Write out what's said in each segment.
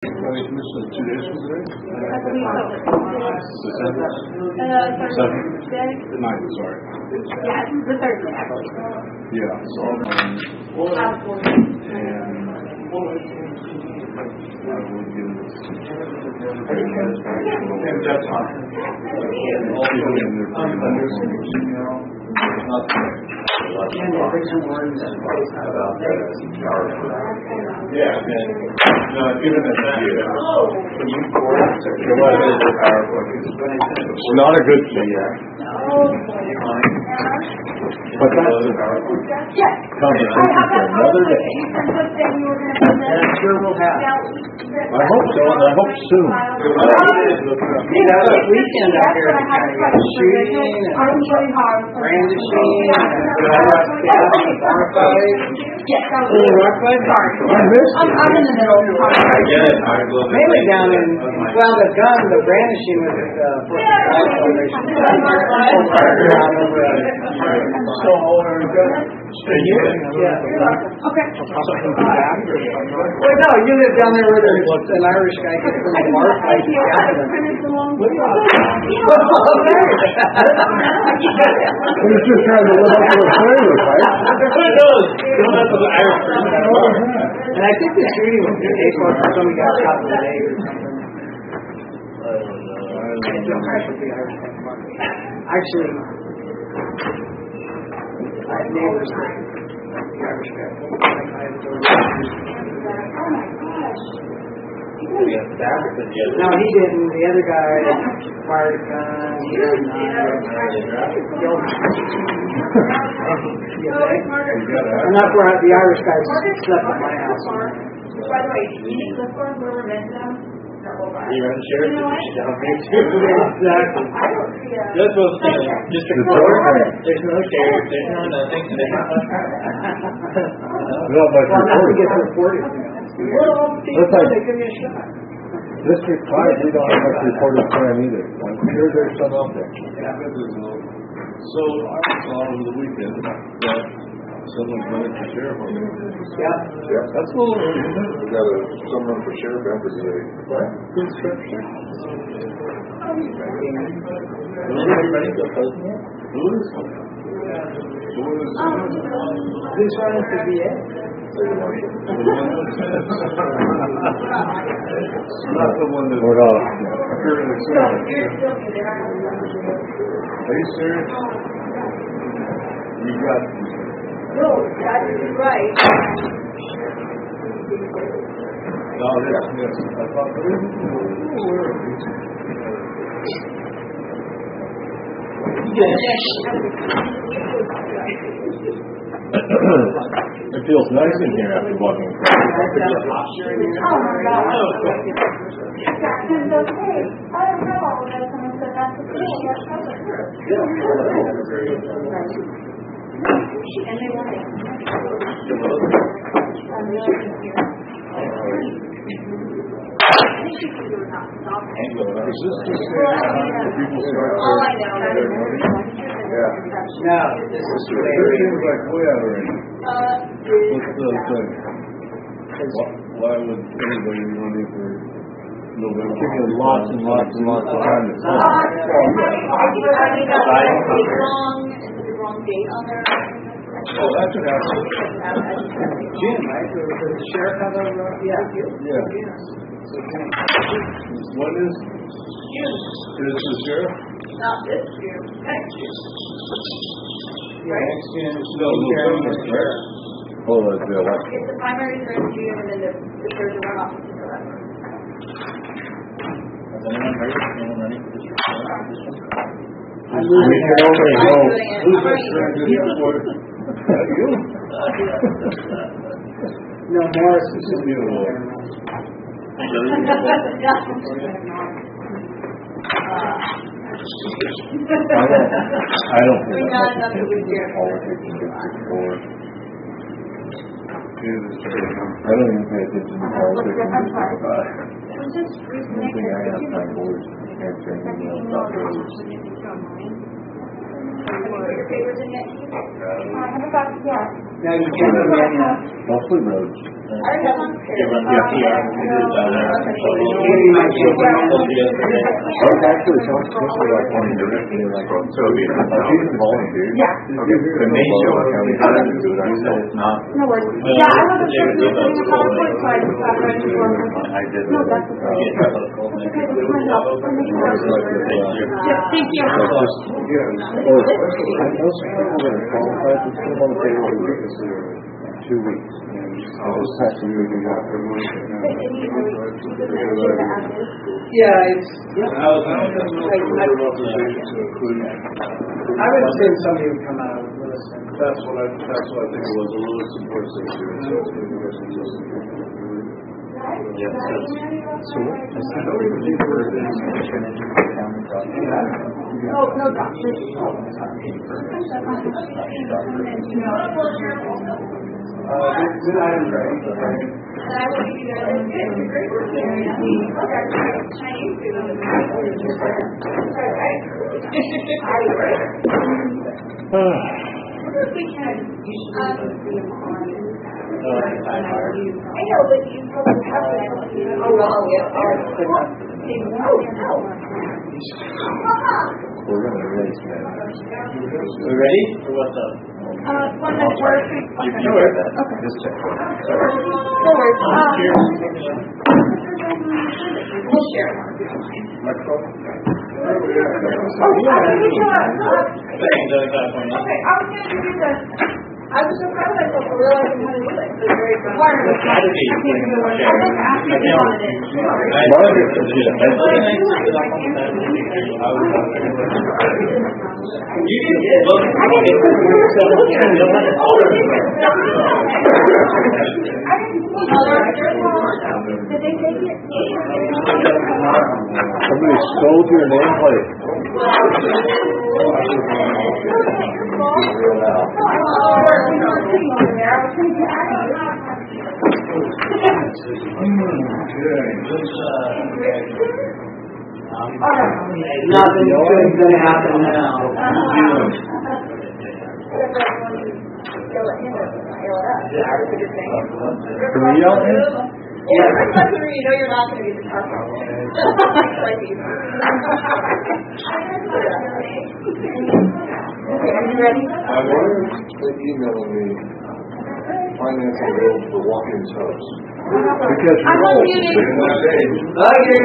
County Commission 2 days from today? I believe so. The 7th? The 9th, sorry. Yeah, the Thursday, I believe. Yeah, so and I will get it's not a good thing. But that's conversation for another day. I'm sure we'll have. I hope so, and I hope soon. We have a weekend out here to kind of get shooting and brandishing and rock fight. Rock fight? I missed it. I'm in the middle. I get it. Mainly down in, well, the gun, the brandishing was at the 4th of July celebration. Okay. Well, no, you live down there where there's an Irish guy gets in a bar fight. He was just trying to live up to the flavor, right? And I think the shooting was paid for somebody got shot in the leg or something. Actually, I have neighbors that the Irish guy. No, he didn't. The other guy fired a gun. And that's where the Irish guy slept at my house. By the way, you need to look for where we're meant to. You run the sheriff? Exactly. That's what district court. There's no sheriff. There's no nothing. Not much Well, nothing gets reported. reported. They give me a shot. District 5, we don't have much reported crime either. I'm sure there's some out there. So I saw over the weekend that someone's running for sheriff on there. Yeah. That's a little early, isn't it? We got someone for sheriff and for DA. Good scripture. Who is? Who's running for DA? Not the one that occurred in the Are you serious? You got this. No, that's right. No, yes. I thought there was It feels nice in here after walking. Oh my God. Jackson's okay. I don't know. Someone said that's the thing. And they want it. Is this to say people start their money? Yeah. No, this is It seems like way out of range. What's the thing? Why would anybody be running for November? Give you lots and lots and lots of time to sell. Wrong date on there. Oh, that's an asset. Jim, right? Does the sheriff have a, Yeah. What is? Is the sheriff? Not this year, next year. next June. No, November, right? Oh, that's the election. It's the primary for June and then there's a runoff in November. Has anyone heard of anyone running for district court? I'm losing We can it. only go. Who's I'm this district court? You? No, Morris is just You. I don't think We got enough to do here. politics in District 4. I don't even pay attention to politics in District 5. It was just One thing I have time for is answering emails about roads. Have you put your papers in yet? I haven't got it yet. No, you can't put me in yet. Mostly roads. I already have one. Yeah, Give me my check. I was actually talking to somebody like wanting to rent me like So it'll be an she's a volunteer. Yeah. Okay, the main show is how to do it, I said it's not. No worries. Yeah, I wasn't sure if you were doing a PowerPoint, so I just got ready to work. I did. No, that's okay. Okay, that's my help. Thank you. I know some people that are qualified to put them on the payroll for 2 weeks. This past year we got Yeah, it's, Authorization to include. I would assume somebody would come out and listen. That's what I think it was, a little support system. Yes, So I don't even think we're in Oh, no, doctor. Good item, right? I will give you guys a great work area. Chinese food on the we can usually I know, but you probably have to. Oh, well, we're going to raise that. We ready? Or what's up? 1 minute work. No worries. Okay. Just check. No worries. We'll share. Microphone? Oh, I can get you up. Thanks, Okay, I was going to do this. I was so proud of myself for realizing how to do it. It was very fun. Did they take it? Somebody stole your nameplate. Nothing good's gonna happen now. Can we yell here? Yeah, that's when you know you're not going to get the car problem. Okay, are you ready? I wonder if they emailing me financing bill for walk-in tubs. Because I'm you're old. unmuted.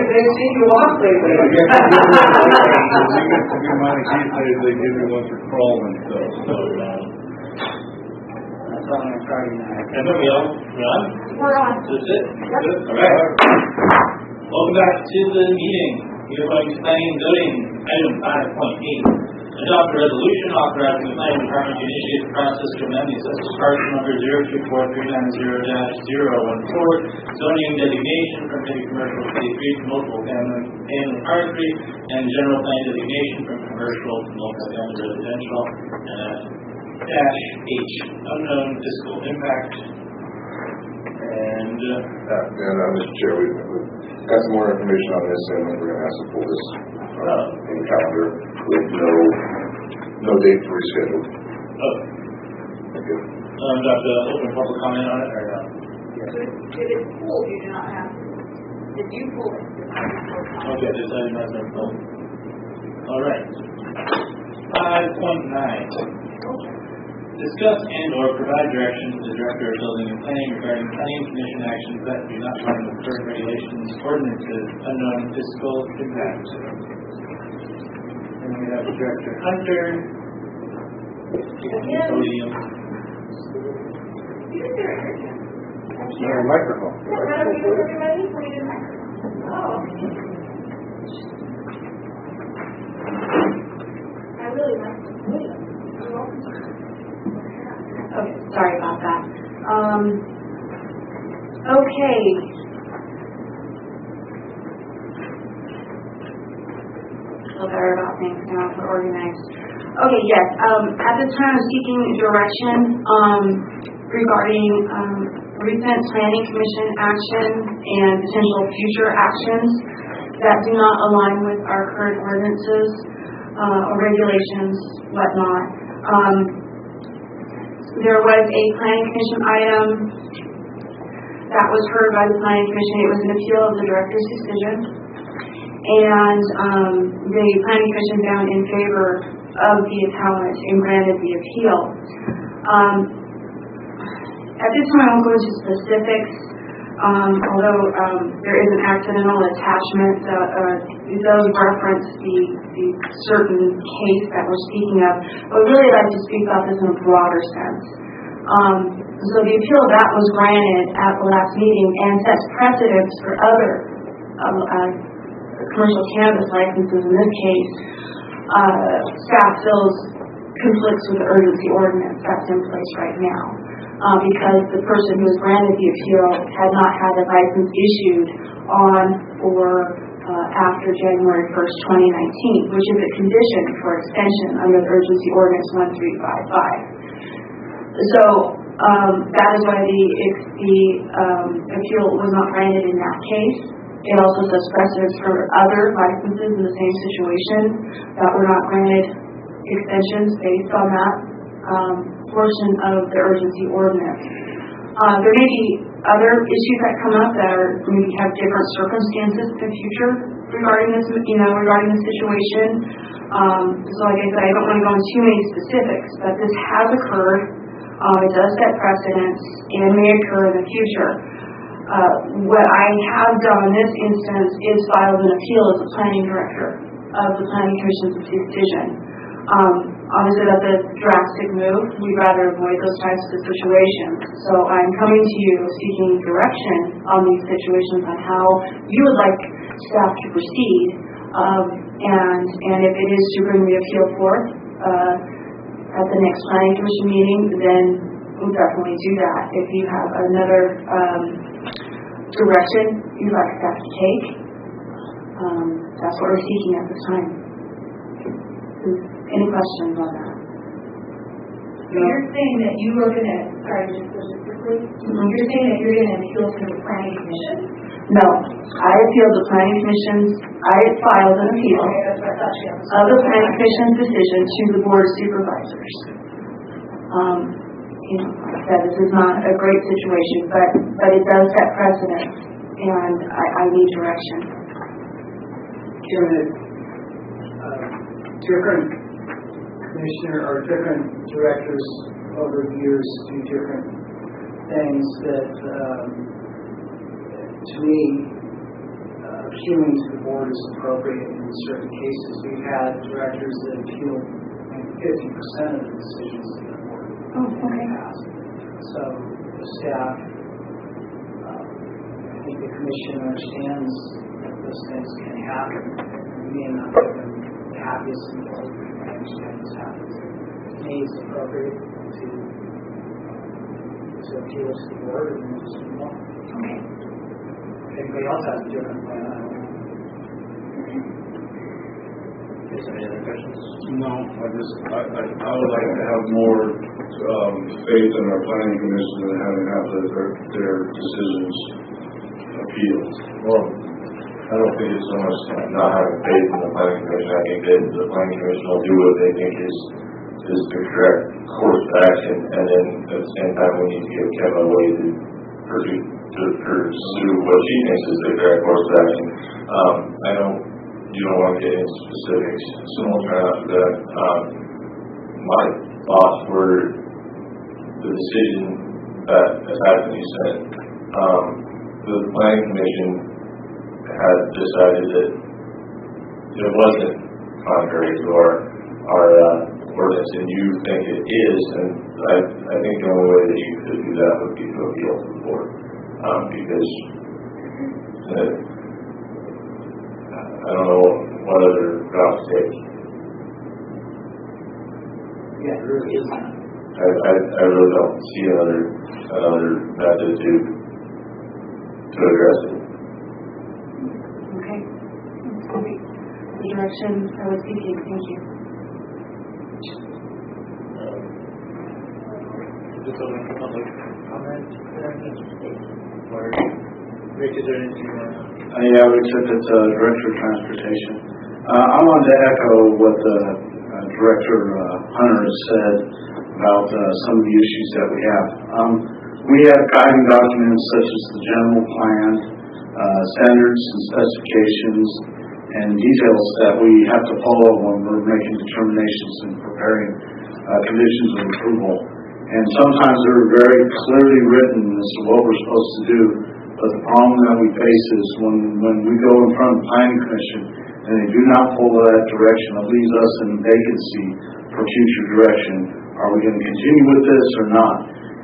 They see you walk lately. You get to be money these days, they give you one for crawling stuff, so, That's on a Friday night. And then we all run? We're on. That's it? Good? All right. Welcome back to the meeting. We are going to planning and zoning, item 5.8. Adopt a resolution authorizing the planning department to initiate the process to amend the assessment parcel number 0243900-014, zoning designation from heavy commercial C3 to multiple family R3, and general plan designation from commercial to multi-family residential, dash H, unknown fiscal impact. And Mr. Chair, we've got some more information on this, and we're going to ask to pull this in the calendar with no date to reschedule. Thank you. got the open public comment on it, or not? If it's pulled, you do not have to. If you pull it, it's not pulled. Okay, this item has been pulled. All right. 5.9. Discuss and/or provide direction to the Director of Building and Planning regarding planning commission actions that do not align with current regulations, ordinances, unknown fiscal impact. And we have Director Hunter. Podium. You can do it. microphone. I really like this. Okay, sorry about that. Okay. Feel better about things now for organized. Okay, yes. At this time, I'm seeking direction regarding recent planning commission action and potential future actions that do not align with our current ordinances. or regulations, whatnot. There was a planning commission item that was heard by the planning commission. It was an appeal of the director's decision, and the planning commission found in favor of the appellant and granted the appeal. At this time, I won't go into specifics, although there is an accidental attachment that it does reference the certain case that we're speaking of, but we'd really like to speak about this in a broader sense. So the appeal of that was granted at the last meeting and sets precedents for other commercial cannabis licenses. In this case, staff feels conflicts with the urgency ordinance that's in place right now. Because the person who was granted the appeal had not had a license issued on or after January 1st, 2019, which is a condition for extension under the Urgency Ordinance 1355. So that is why the appeal was not granted in that case. It also sets precedents for other licenses in the same situation that were not granted extensions based on that portion of the urgency ordinance. There may be other issues that come up that are maybe have different circumstances in the future regarding this, regarding the situation. So like I said, I don't want to go into too many specifics, but this has occurred. It does set precedents and may occur in the future. What I have done in this instance is filed an appeal as the planning director of the Planning Commission's decision. Obviously, that's a drastic move. We'd rather avoid those types of situations. So I'm coming to you seeking direction on these situations on how you would like staff to proceed. And if it is to bring the appeal forth at the next Planning Commission meeting, then we'll definitely do that. If you have another direction you'd like staff to take, that's what we're seeking at this time. Any questions on that? So you're saying that you are going to, sorry, just specifically, you're saying that you're going to appeal to the Planning Commission? No, I appealed the Planning Commission's, I filed an appeal of the Planning Commission's decision to the Board of Supervisors. Like I said, this is not a great situation, but it does set precedent, and I need direction. Given different commissioner or different directors over the years do different things that, to me, appealing to the board is appropriate in certain cases. We've had directors that appeal 50% of the decisions of the board passed. So the staff, I think the commission understands that those things can happen. We may not have been the happiest in the world, but I understand this happens. To me, it's appropriate to appeal to the board and then just move on. Okay. If anybody else has a different plan, I don't know. Is there any other questions? No, I would like to have more faith in our planning commission and having their decisions appealed. Well, I don't think it's so much not having faith in the planning commission. I think that the planning commission will do what they think is the correct course of action, and then at the same time we need to give Kevin a way to pursue what she thinks is the correct course of action. You don't want to get into specifics, so we'll try not to do that. My thoughts were the decision that has happened, you said. The planning commission had decided that it wasn't contrary to our ordinance, and you think it is, and I think the only way that you could do that would be to appeal to the board, because I don't know what other route to take. Yeah, it really is not. I really don't see another method to address it. Okay. The direction I was seeking. Thank you. Just open for public comment. Or Rick, is there anything you want to? Yeah, I would accept it, Director of Transportation. I wanted to echo what Director Hunter has said about some of the issues that we have. We have guiding documents such as the general plan, standards and specifications, and details that we have to follow when we're making determinations and preparing conditions of approval. And sometimes they're very clearly written as to what we're supposed to do. But the problem that we face is when we go in front of the Planning Commission and they do not follow that direction, it leaves us in vacancy for future direction. Are we going to continue with this or not?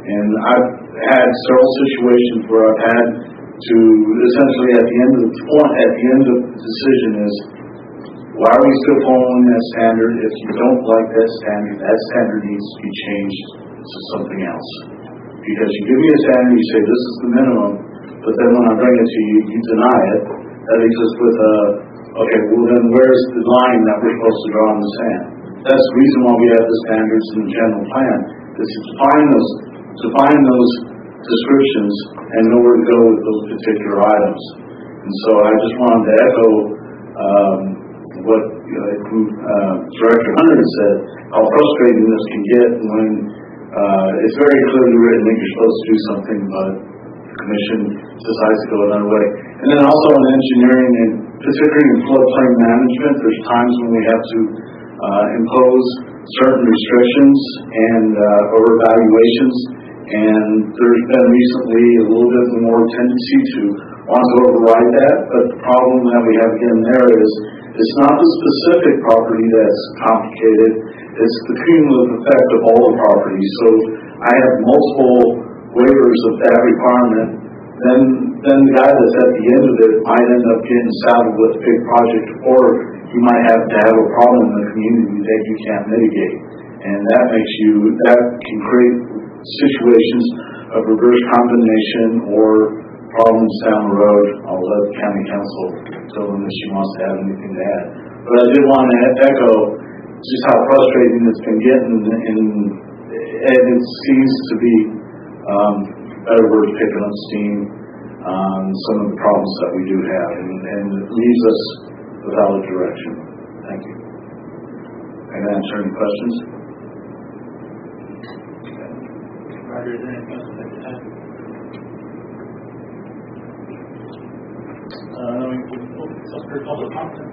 And I've had several situations where I've had to essentially at the end of the decision is, why are we still following that standard? If you don't like that standard needs to be changed to something else. Because you give me a standard, you say this is the minimum, but then when I bring it to you, you deny it. That leaves us with okay, well then where's the line that we're supposed to draw in the sand? That's the reason why we have the standards in the general plan, is to define those descriptions and know where to go with those particular items. And so I just wanted to echo what Director Hunter said, how frustrating this can get when it's very clearly written that you're supposed to do something, but the Commission decides to go another way. And then also in engineering, and particularly in floodplain management, there's times when we have to impose certain restrictions and or evaluations. And there's been recently a little bit more tendency to want to override that, but the problem that we have again there is it's not the specific property that's complicated, it's the cumulative effect of all the properties. So I have multiple waivers of that requirement, then the guy that's at the end of it might end up getting saddled with a big project, or you might have to have a problem in the community that you can't mitigate. And that can create situations of reverse condemnation or problems down the road. I'll let the county council tell them if she wants to have anything to add. But I did want to echo just how frustrating it's been getting, and it seems to be, better word, picking up steam on some of the problems that we do have, and it leaves us without a direction. Thank you. Can I answer any questions? Roger, is there any questions at the time? We'll open for public comment.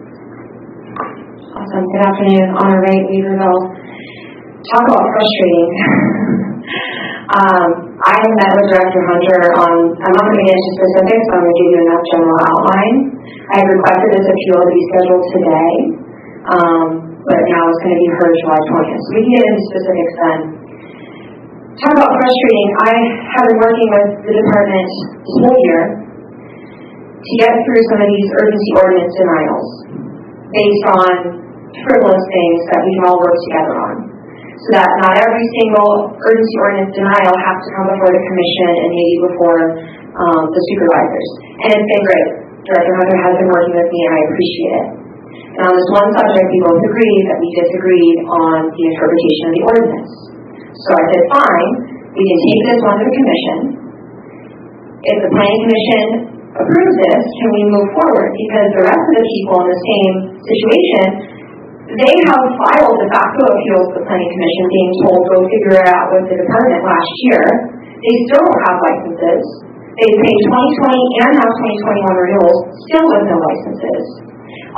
Awesome. Good afternoon. Honor Rate, Weaverville. Talk about frustrating. I have met with Director Hunter on, I'm not going to get into specifics, but I'm going to give you enough general outline. I have requested this appeal to be scheduled today, but now it's going to be heard July 20th. So we can get into specifics then. Talk about frustrating. I have been working with the department this whole year to get through some of these urgency ordinance denials based on frivolous things that we can all work together on, so that not every single urgency ordinance denial has to come before the Commission and maybe before the supervisors. And it's been great. Director Hunter has been working with me, and I appreciate it. And on this one subject, we both agreed that we disagreed on the interpretation of the ordinance. So I said, fine, we can take this one to the Commission. If the Planning Commission approves this, can we move forward? Because the rest of the people in the same situation, they have filed de facto appeals to the Planning Commission being told, go figure it out with the department last year. They still don't have licenses. They paid 2020 and now 2021 renewals, still with no licenses.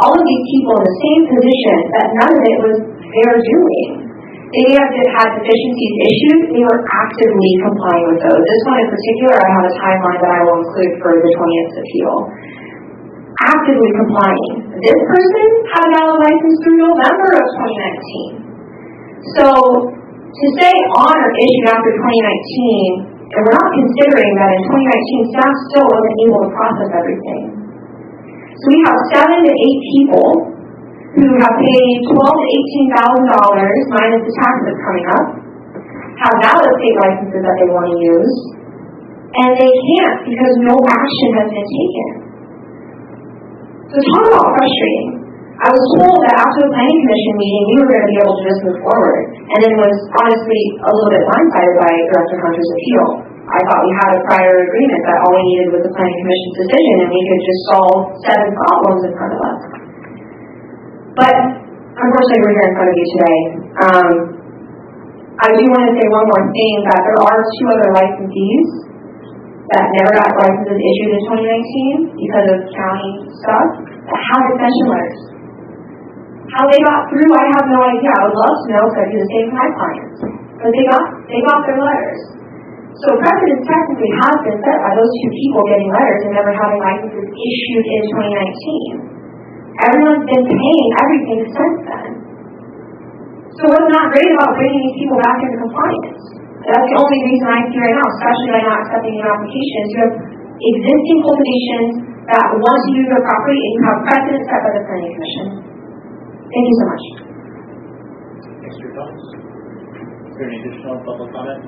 All of these people in the same position that none of it was their doing. They may have had deficiencies issued, they were actively complying with those. This one in particular, I have a timeline that I will include for the 20th appeal. Actively complying. This person had a valid license through November of 2019. So to say on or issued after 2019, and we're not considering that in 2019 staff still wasn't able to process everything. So we have 7 to 8 people who have paid $12,000 to $18,000 minus the taxes coming up, have valid state licenses that they want to use, and they can't because no action has been taken. So talk about frustrating. I was told that after the Planning Commission meeting, we were going to be able to just move forward, and then was honestly a little bit blindsided by Director Hunter's appeal. I thought we had a prior agreement that all we needed was the Planning Commission's decision, and we could just solve 7 problems in front of us. But unfortunately, we're here in front of you today. I do want to say one more thing, that there are 2 other licensees that never got licenses issued in 2019 because of county stuff that have extension letters. How they got through, I have no idea. I would love to know, because I do the same for my clients. But they got their letters. So precedent technically has been set by those 2 people getting letters and never having licenses issued in 2019. Everyone's been paying everything since then. So what's not great about bringing these people back into compliance? That's the only reason I see right now, especially by not accepting new applications. You have existing cultivations that want to use their property, and you have precedent set by the Planning Commission. Thank you so much. Thanks for your thoughts. Is there any additional public comment?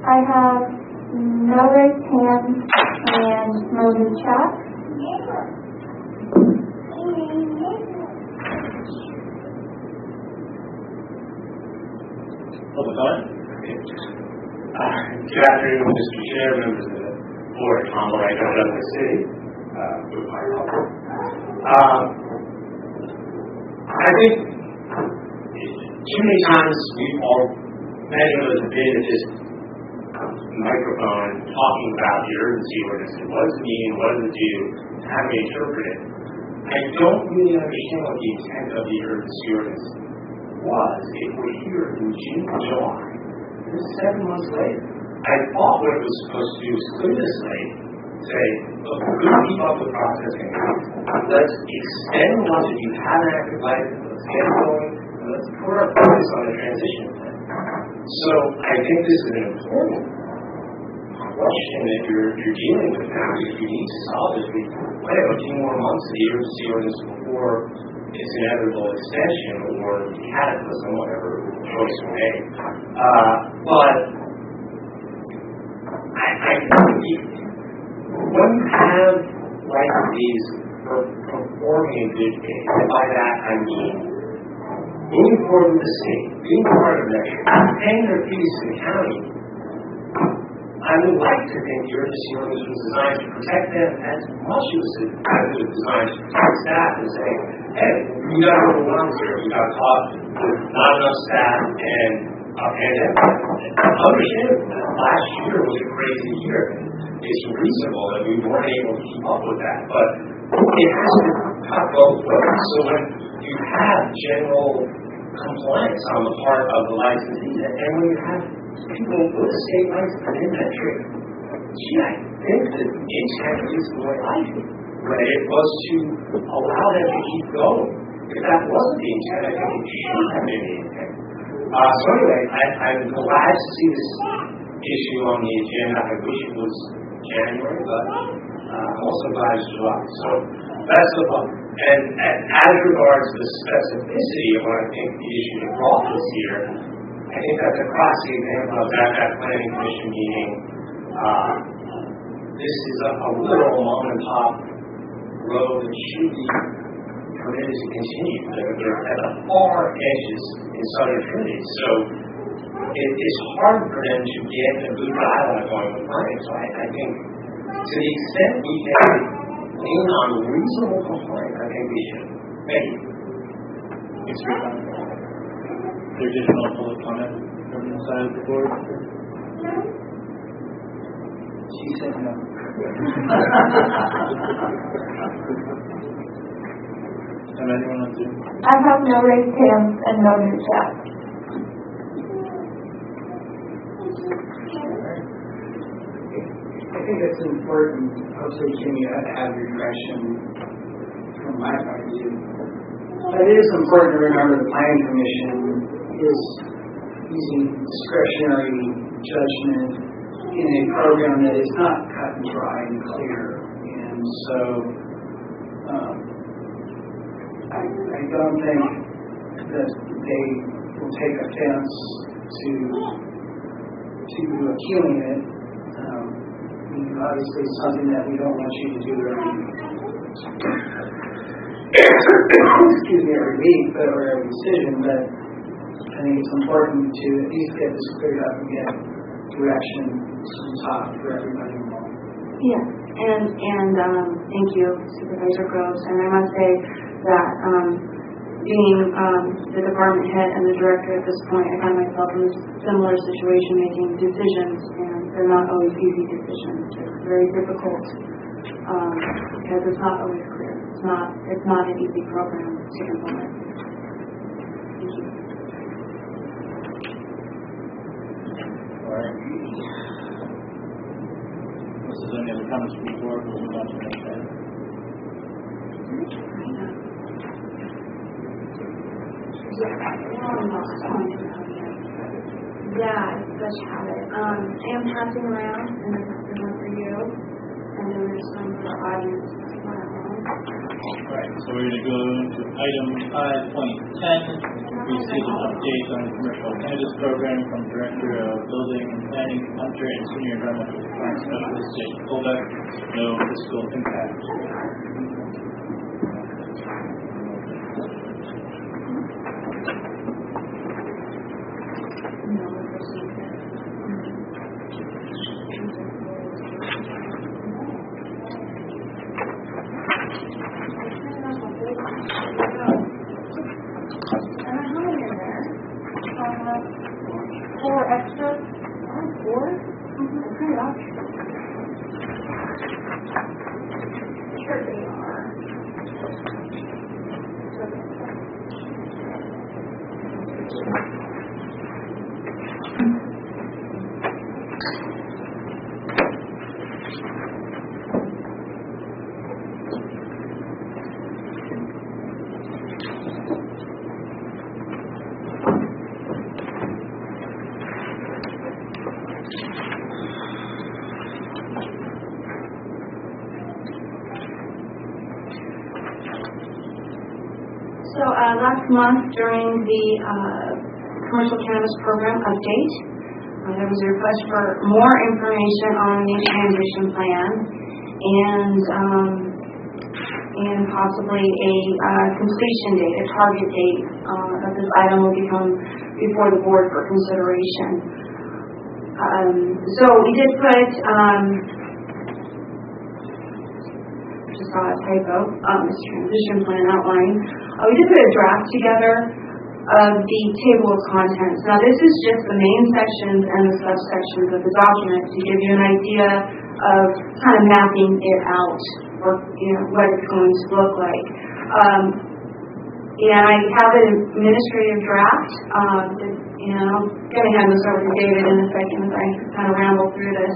I have no raised hands and no new chat. Public comment? Good afternoon, Mr. Chair, members of the board. Tom Wright, of the city. I think too many times we've all, many of us have been at this microphone talking about the urgency ordinance and what does it mean, what does it do, how do we interpret it. I don't really understand what the intent of the urgency ordinance was. If we're here in June or July, this is 7 months later. I thought what it was supposed to do was clear this late, say, look, we're going to keep up with processing. Let's extend the ones that you have an active license, let's get it going, and let's put our focus on the transition plan. So I think this is an important question that you're dealing with now. If you need to solve it, we might have a few more months of the urgency ordinance before its inevitable extension or cataclysm, whatever choice we make. But I think when you have licensees performing in good faith, and by that I mean moving forward with the state, being part of that, paying their fees to the county, I would like to think the urgency ordinance was designed to protect them as much as it was designed to protect staff and say, hey, we got overwhelmed here, we got caught with not enough staff and a pandemic. Understandably, last year was a crazy year. It's reasonable that we weren't able to keep up with that, but it has to cut both ways. So when you have general compliance on the part of the licensees, and when you have people with a state license and in that trade, gee, I think the intent is the way I do. When it was to allow them to keep going. If that wasn't the intent, I think it should have been the intent. So anyway, I'm glad to see this issue on the agenda. I wish it was January, but I'm also glad it's July. So best of luck. And as regards the specificity of what I think the issue brought this year, I think that's a classic example of that planning commission meeting. This is a little mom and pop road that should be permitted to continue. They're at the far edges in southern Trinity. So it's hard for them to get a good dialogue going with clients. So I think to the extent we can lean on reasonable compliance, I think we should. Thank you. Thanks for your comment. Is there additional public comment from the side of the board? She said no. And anyone on Zoom? I have no raised hands and no new chat. I think it's important, hopefully, Kim, you have your direction from my point of view. But it is important to remember the Planning Commission is using discretionary judgment in a program that is not cut and dry and clear. And so I don't think that they will take offense to appealing it. Obviously, it's something that we don't want you to do every week or every decision, but I think it's important to at least get this cleared up and get direction from top for everybody involved. Yeah, and thank you, Supervisor Groves. And I must say, that being the department head and the director at this point, I find myself in a similar situation making decisions, and they're not always easy decisions. It's very difficult because it's not always clear. It's not an easy program to implement. Thank you. All right. Unless there's any other comments before we'll move on to the next item. Yeah, it's such habit. I am passing around, and this is one for you, and then there's some for the audience as well. All right, so we're going to go into item 5.10. Receive an update on the commercial cannabis program from Director of Building and Planning, Hunter, and Senior Environmental Compliance Specialist, Jake Colbeck. No fiscal impact. So last month during the commercial cannabis program update, there was a request for more information on the transition plan and possibly a completion date, a target date that this item will become before the board for consideration. So we did put, just saw a typo, this transition plan outline. We did put a draft together of the table of contents. Now this is just the main sections and the subsections of the document to give you an idea of kind of mapping it out, or what it's going to look like. And I have an administrative draft, and I'm going to hand this over to David in a second as I kind of ramble through this.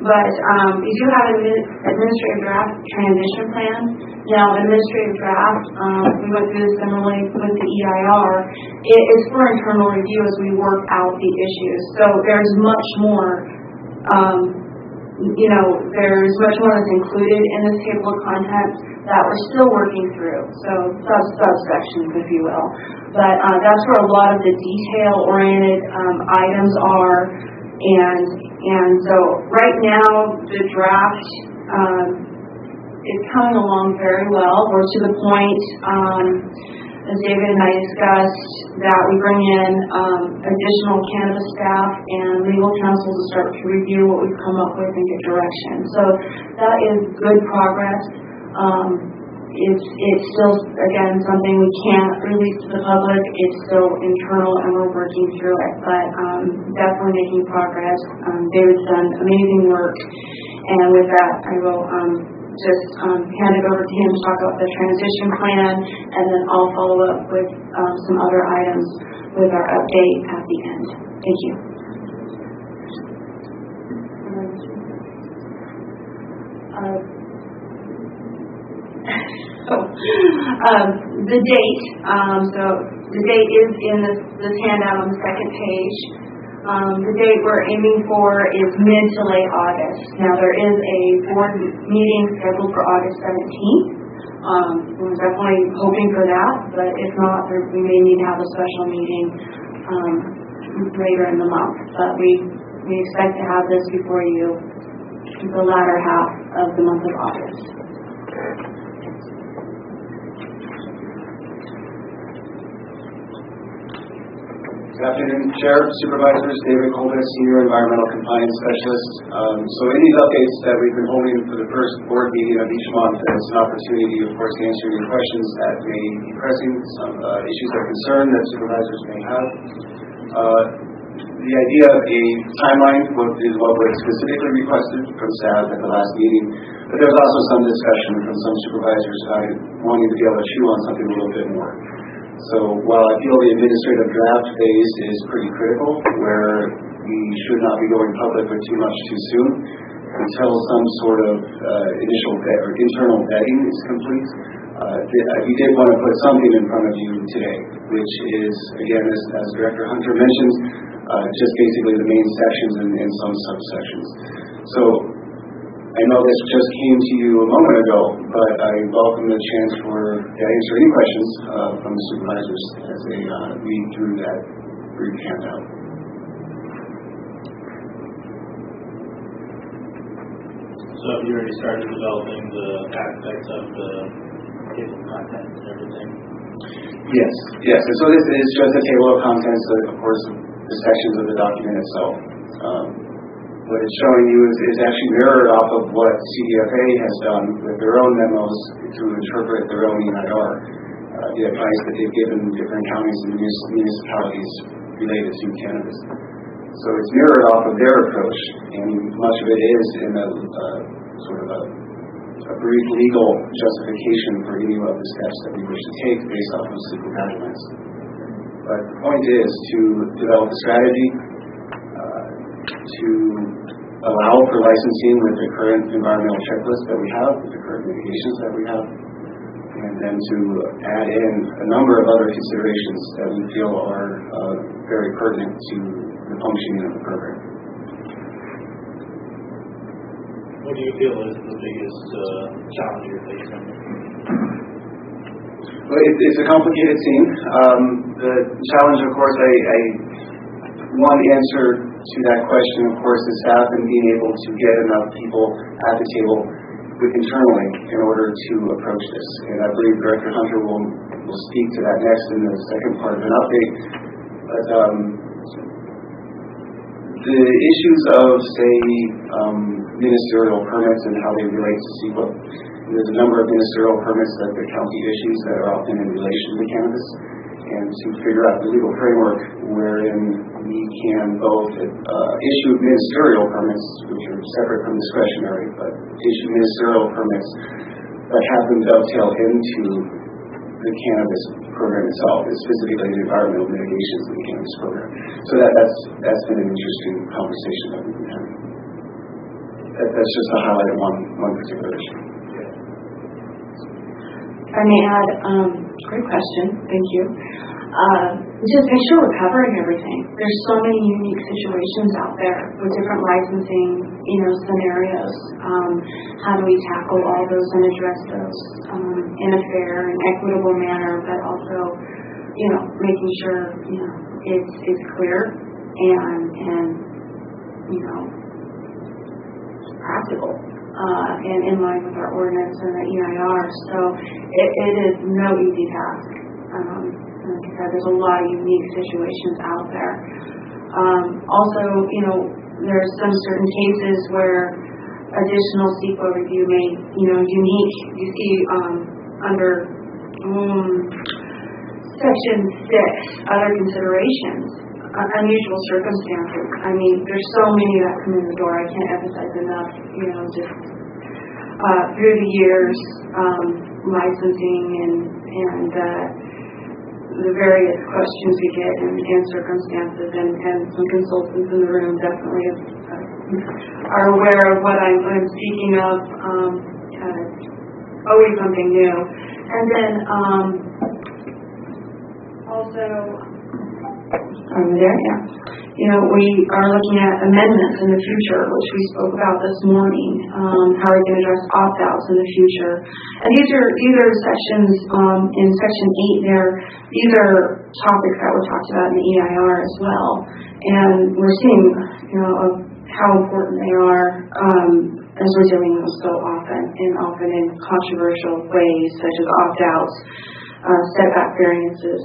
But we do have an administrative draft transition plan. Now, administrative draft, we went through this similarly with the EIR. It is for internal review as we work out the issues. So there's much more, there's much more that's included in this table of contents that we're still working through. So subsections, if you will. But that's where a lot of the detail-oriented items are. And so right now, the draft is coming along very well. We're to the point, as David and I discussed, that we bring in additional cannabis staff and legal counsel to start to review what we've come up with and get direction. So that is good progress. It's still, again, something we can't release to the public. It's still internal, and we're working through it, but definitely making progress. David's done amazing work, and with that, I will just hand it over to him to talk about the transition plan, and then I'll follow up with some other items with our update at the end. Thank you. The date. So the date is in this handout on the second page. The date we're aiming for is mid to late August. Now there is a board meeting scheduled for August 17th. We're definitely hoping for that, but if not, we may need to have a special meeting later in the month. But we expect to have this before you the latter half of the month of August. Good afternoon, Chair, Supervisors, David Colbert, Senior Environmental Compliance Specialist. So in these updates that we've been holding for the first board meeting of each month, it's an opportunity, of course, to answer any questions that may be pressing, some issues of concern that supervisors may have. The idea of a timeline is what was specifically requested from staff at the last meeting, but there's also some discussion from some supervisors about wanting to be able to chew on something a little bit more. So while I feel the administrative draft phase is pretty critical, where we should not be going public with too much too soon until some sort of initial or internal vetting is complete, we did want to put something in front of you today, which is, again, as Director Hunter mentioned, just basically the main sections and some subsections. So I know this just came to you a moment ago, but I welcome the chance to answer any questions from the supervisors as they read through that brief handout. So have you already started developing the aspects of the table of contents and everything? Yes. And so this is just a table of contents, of course, the sections of the document itself. What it's showing you is actually mirrored off of what CDFA has done with their own memos to interpret their own EIR, the advice that they've given different counties and municipalities related to cannabis. So it's mirrored off of their approach, and much of it is in a sort of a brief legal justification for any of the steps that we wish to take based off of legal guidelines. But the point is to develop a strategy to allow for licensing with the current environmental checklist that we have, with the current mitigations that we have, and then to add in a number of other considerations that we feel are very pertinent to the functioning of the program. What do you feel is the biggest challenge you're facing? Well, it's a complicated scene. The challenge, of course, one answer to that question, of course, is staff and being able to get enough people at the table internally in order to approach this. And I believe Director Hunter will speak to that next in the second part of an update. But the issues of, say, ministerial permits and how they relate to CEQA, there's a number of ministerial permits that the county issues that are often in relation to cannabis, and to figure out the legal framework wherein we can both issue ministerial permits, which are separate from discretionary, but issue ministerial permits that have them dovetail into the cannabis program itself, specifically the environmental mitigations of the cannabis program. So that's been an interesting conversation that we've been having. That's just to highlight one particular issue. If I may add, great question, thank you. Just make sure we're covering everything. There's so many unique situations out there with different licensing, scenarios. How do we tackle all those and address those in a fair and equitable manner, but also, making sure, it's clear and practical. And in line with our ordinance and the EIR. So it is no easy task. Like I said, there's a lot of unique situations out there. Also, there's some certain cases where additional CEQA review may, unique, you see under Section 6, other considerations. Unusual circumstances. I mean, there's so many that come in the door. I can't emphasize enough, just through the years, licensing and the various questions we get and circumstances, and some consultants in the room definitely are aware of what I'm speaking of. Always something new. And then also, we are looking at amendments in the future, which we spoke about this morning. How are we going to address opt-outs in the future? And these are sections in Section 8 there. These are topics that were talked about in the EIR as well. And we're seeing, how important they are as we're dealing with so often in controversial ways, such as opt-outs, setback variances.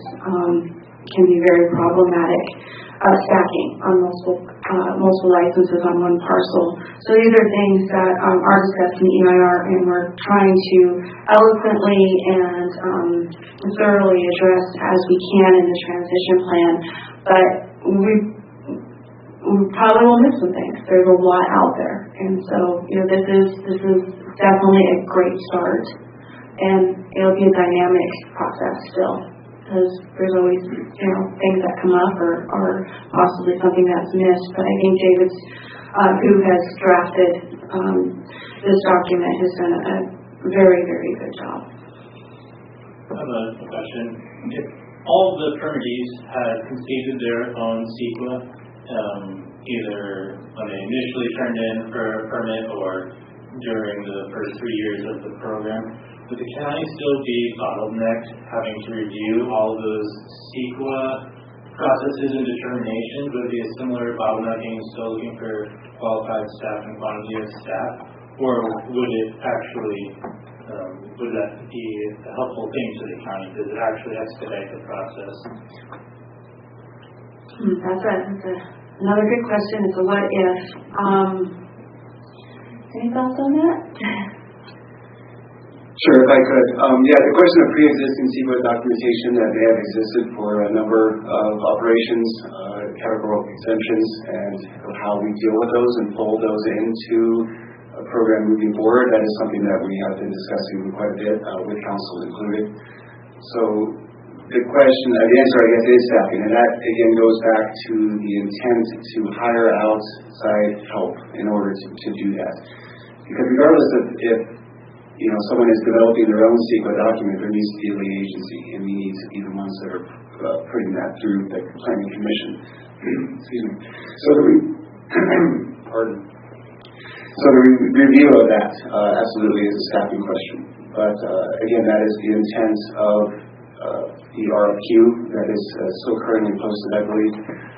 can be very problematic. Stacking on multiple licenses on one parcel. So these are things that are discussed in EIR, and we're trying to eloquently and thoroughly address as we can in the transition plan. But we probably will miss some things. There's a lot out there, and so this is definitely a great start, and it'll be a dynamic process still. Because there's always, things that come up or possibly something that's missed. But I think David's, who has drafted this document, has done a very, very good job. I have a question. If all the permittees had completed their own CEQA, either when they initially turned in for a permit or during the first 3 years of the program, would the county still be bottlenecked having to review all of those CEQA processes and determinations? Would it be a similar bottlenecking, still looking for qualified staff and quantity of staff? Or would it actually, would that be a helpful thing to the county? Does it actually expedite the process? That's another good question. It's a what if. Any thoughts on that? Sure, if I could. The question of pre-existing CEQA documentation that may have existed for a number of operations, categorical exemptions, and how we deal with those and fold those into a program moving forward, that is something that we have been discussing quite a bit with council included. So the question, the answer, I guess, is staffing, and that again goes back to the intent to hire outside help in order to do that. Because regardless of if someone is developing their own CEQA document, there needs to be a lead agency, and we need to be the ones that are putting that through the planning commission. Excuse me. So the review of that absolutely is a staffing question. But again, that is the intent of the RFQ that is still currently posted, I believe,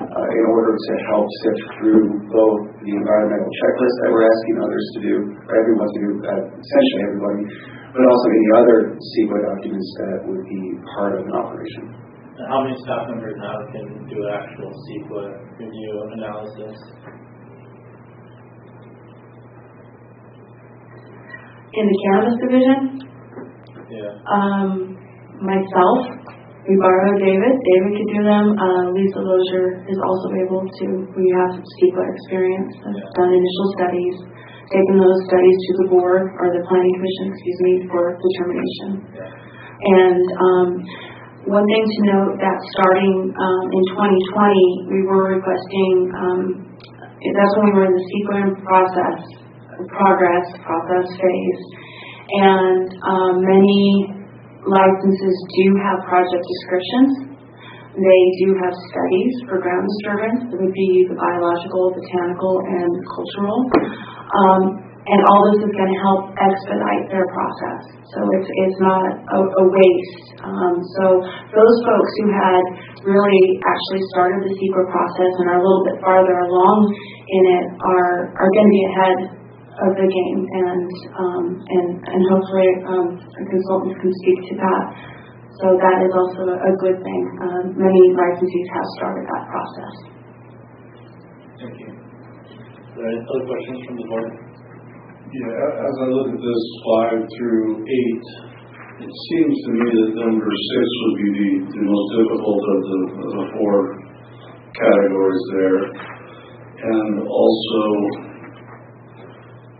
in order to help sift through both the environmental checklist that we're asking others to do, or everyone to do, essentially everybody, but also any other CEQA documents that would be part of an operation. How many staff members now can do an actual CEQA review analysis? In the cannabis division? Yeah. Myself, we borrow David. David could do them. Lisa Lozier is also able to. We have CEQA experience. Has done initial studies, taken those studies to the board or the planning commission, for determination. And one thing to note that starting in 2020, we were requesting. That's when we were in the CEQA process phase, and many licenses do have project descriptions. They do have studies for ground disturbance. It would be the biological, botanical, and cultural. And all this is going to help expedite their process. So it's not a waste. So those folks who had really actually started the CEQA process and are a little bit farther along in it are going to be ahead of the game, and hopefully consultants can speak to that. So that is also a good thing. Many licensees have started that process. Thank you. Are there any other questions from the board? Yeah, as I look at this 5 through 8, it seems to me that number 6 would be the most difficult of the 4 categories there, and also.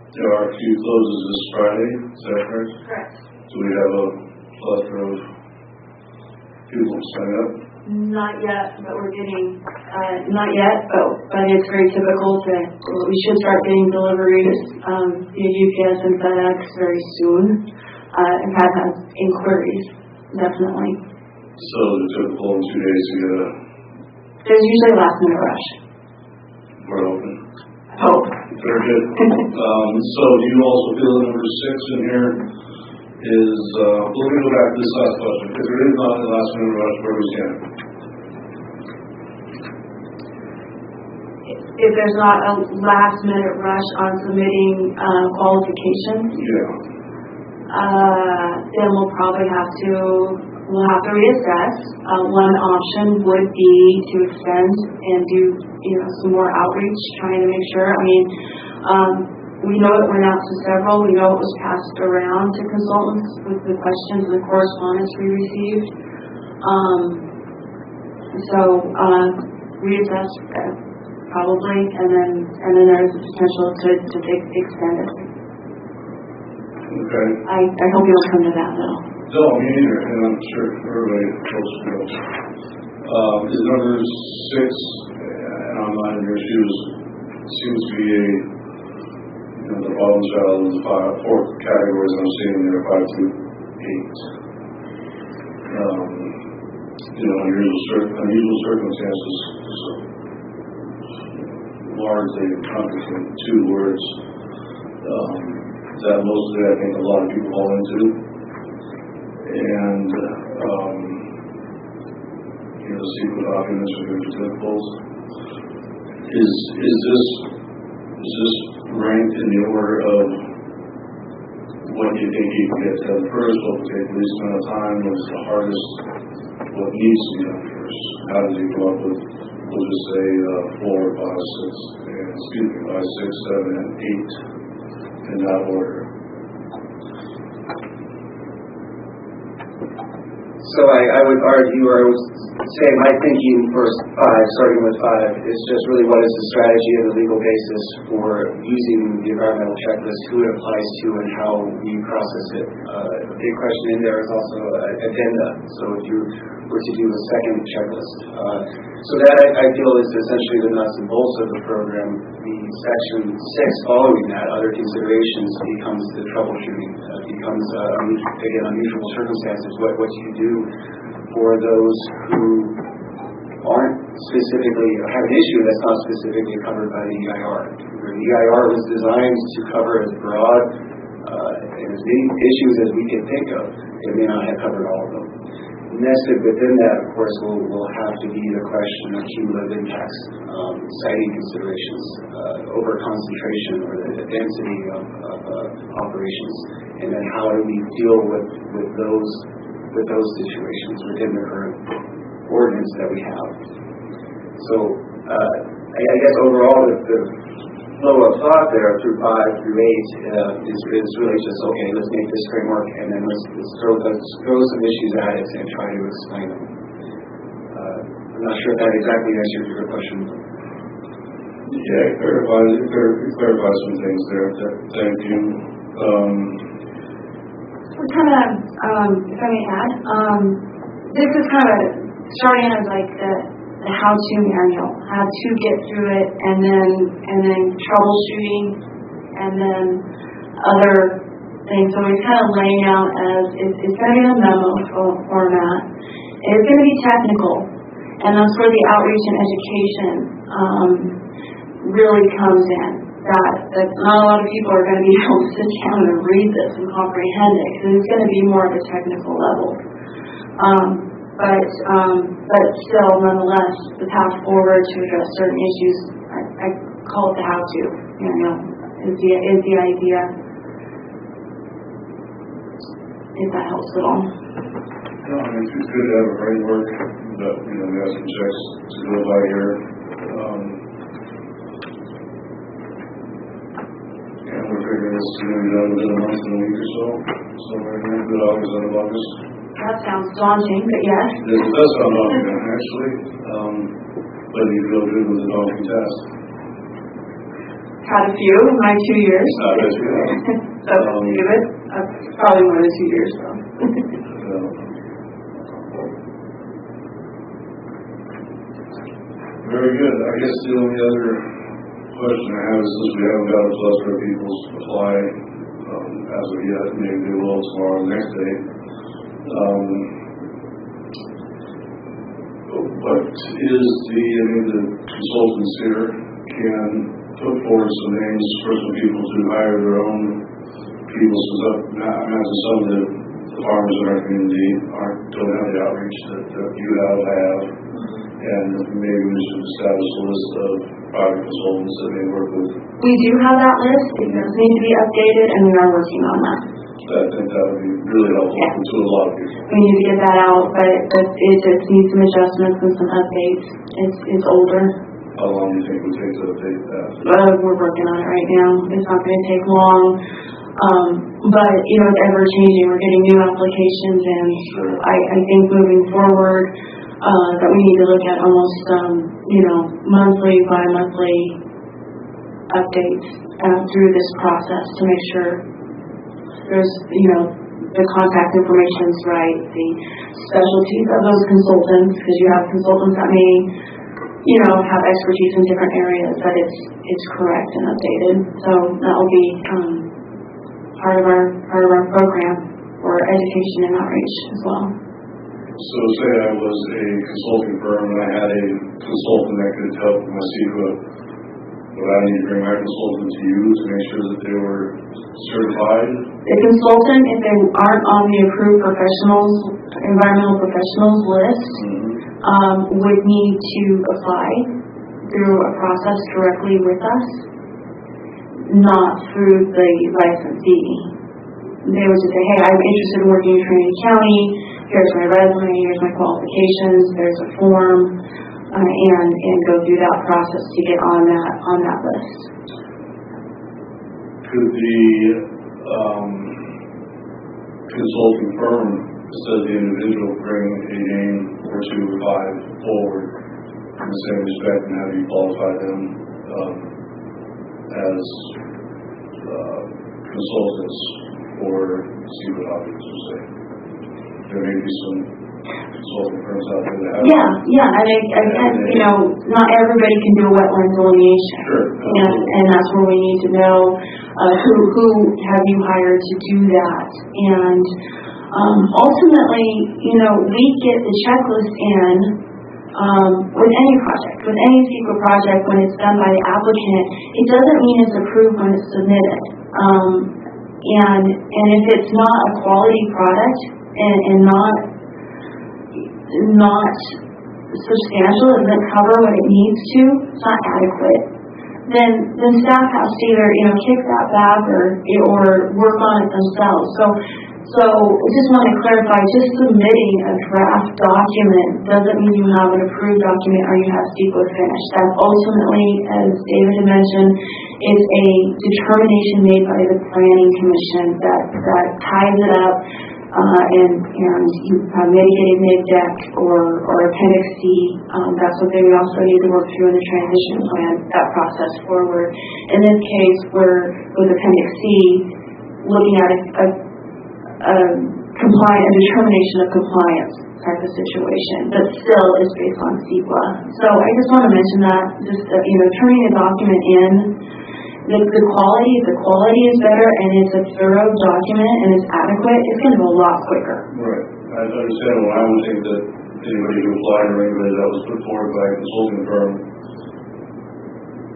There are a few closes this Friday, is that correct? Correct. Do we have a plethora of people sign up? Not yet, but we're getting, not yet, but it's very typical we should start getting deliveries via UPS and FedEx very soon. And have had inquiries, definitely. So the typical in 2 days to get There's usually a last minute rush. We're open. Hope. Very good. So do you also feel that number 6 in here is, let me go back to this last question, because there is not a last minute rush where we stand. If there's not a last minute rush on submitting qualifications, then we'll probably have to we'll have to reassess. One option would be to extend and do, some more outreach, trying to make sure. I mean, we know it went out to several. We know it was passed around to consultants with the questions and the correspondence we received. So reassess probably, and then there's the potential to extend it. Okay. I hope you don't come to that though. No, me neither, and I'm sure everybody else knows. Is number 6, and I'm not in your shoes, seems to be the bottom child of the 4 categories I'm seeing there, 5 to 8. Unusual circumstances, so largely encompassing 2 words. That mostly I think a lot of people fall into. And the secret documents are going to be difficult. Is this ranked in the order of what you think you can get done first, what will take the least amount of time, what is the hardest, what needs to be done first? How did you come up with, we'll just say 4, 5, 6, and 5, 6, 7, and 8 in that order? So I would argue, or I would say my thinking for 5, starting with 5, is just really what is the strategy and the legal basis for using the environmental checklist, who it applies to, and how we process it. A big question in there is also addenda. So if you were to do a second checklist. So that I feel is essentially the nuts and bolts of the program. The section 6 following that, other considerations, becomes the troubleshooting, becomes, again, unusual circumstances. What do you do for those who aren't specifically, have an issue that's not specifically covered by the EIR? The EIR was designed to cover as broad and as many issues as we can think of. It may not have covered all of them. Nested within that, of course, will have to be the question of cumulative impacts, siting considerations, over-concentration or the density of operations, and then how do we deal with those situations within the current ordinance that we have. So I guess overall the flow of thought there through 5 through 8 is really just, okay, let's make this framework and then let's throw some issues at it and try to explain them. I'm not sure if that exactly answers your question. Yeah, clarify some things there. Thank you. We're kind of, if I may add, this is kind of starting as like the how-to manual, how to get through it, and then troubleshooting, and then other things. So it's kind of laying out as it's going to be a memo format. It's going to be technical, and that's where the outreach and education really comes in. That not a lot of people are going to be able to sit down and read this and comprehend it, because it's going to be more of a technical level. But still, nonetheless, the path forward to address certain issues, I call it the how-to, is the idea, if that helps at all. No, I mean, it's good to have a framework that, we have some checks to go by here. And we're figuring this is going to be done within a month and a week or so. Somewhere in there, mid-August, end of August. That sounds daunting, but yes. It does sound daunting, actually. But you feel good with the daunting task. Had a few in my 2 years. So give it probably more than 2 years though. Very good. I guess the only other question I have is, since we haven't got a cluster of people apply as of yet, maybe they will tomorrow or next day. But the consultants here can put forward some names for some people to hire their own people. So I imagine some of the farmers in our community don't have the outreach that you have, and maybe we should establish a list of private consultants that they work with. We do have that list. It does need to be updated, and we are working on that. I think that would be really helpful Yeah. to a lot of people. We need to get that out, but it just needs some adjustments and some updates. It's older. How long do you think it would take to update that? We're working on it right now. It's not going to take long. But, it's ever changing. We're getting new applications, and I think moving forward, that we need to look at almost, monthly, bi-monthly updates through this process to make sure there's, the contact information is right, the specialties of those consultants, because you have consultants that may, have expertise in different areas, that it's correct and updated. So that will be part of our program for education and outreach as well. So say I was a consulting firm and I had a consultant that could help with my CEQA. Would I need to bring my consultant to you to make sure that they were certified? The consultant, if they aren't on the approved environmental professionals list, would need to apply through a process directly with us, not through the licensee. They would just say, hey, I'm interested in working in Trinity County. Here's my resume, here's my qualifications, there's a form, and go through that process to get on that list. Could the consulting firm, instead of the individual, bring a name or two or five forward in the same respect and have you qualify them as consultants for CEQA officers, say? There may be some consulting firms out there that have. Yeah, and not everybody can do a wetland delineation. Sure. And that's where we need to know who have you hired to do that. And ultimately, we get the checklist in with any project, with any CEQA project, when it's done by the applicant. It doesn't mean it's approved when it's submitted. And if it's not a quality product and not substantial, it doesn't cover what it needs to, it's not adequate, then staff has to either kick that back or work on it themselves. So I just want to clarify, just submitting a draft document doesn't mean you have an approved document or you have CEQA finished. That ultimately, as David had mentioned, is a determination made by the Planning Commission that ties it up, and you have mitigated mid-deck or Appendix C. That's something we also need to work through in the transition plan, that process forward. In this case, with Appendix C, looking at a determination of compliance type of situation, but still is based on CEQA. So I just want to mention that, just turning a document in, the quality is better and it's a thorough document and it's adequate, it's going to go a lot quicker. Right. I understand. Well, I would think that anybody who applied or anybody that was put forward by a consulting firm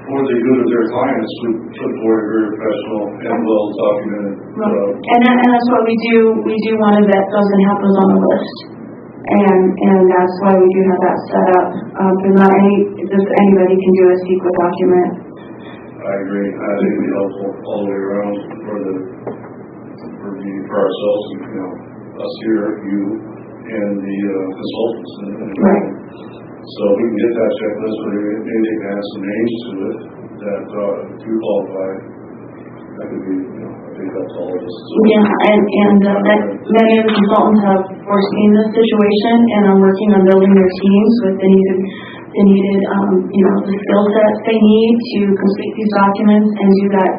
for the good of their clients would put forward a very professional and well documented. And that's what we do. We do want to vet those and have those on the list. And that's why we do have that set up. Because not anybody can do a CEQA document. I agree. I think it'd be helpful all the way around for ourselves and us here, you and the consultants. Right. So if we can get that checklist, or maybe they can add some names to it that do qualify. That could be, I think that's all of us. Yeah, and that many of the consultants have foreseen this situation and are working on building their teams with the needed the skill sets they need to complete these documents and do that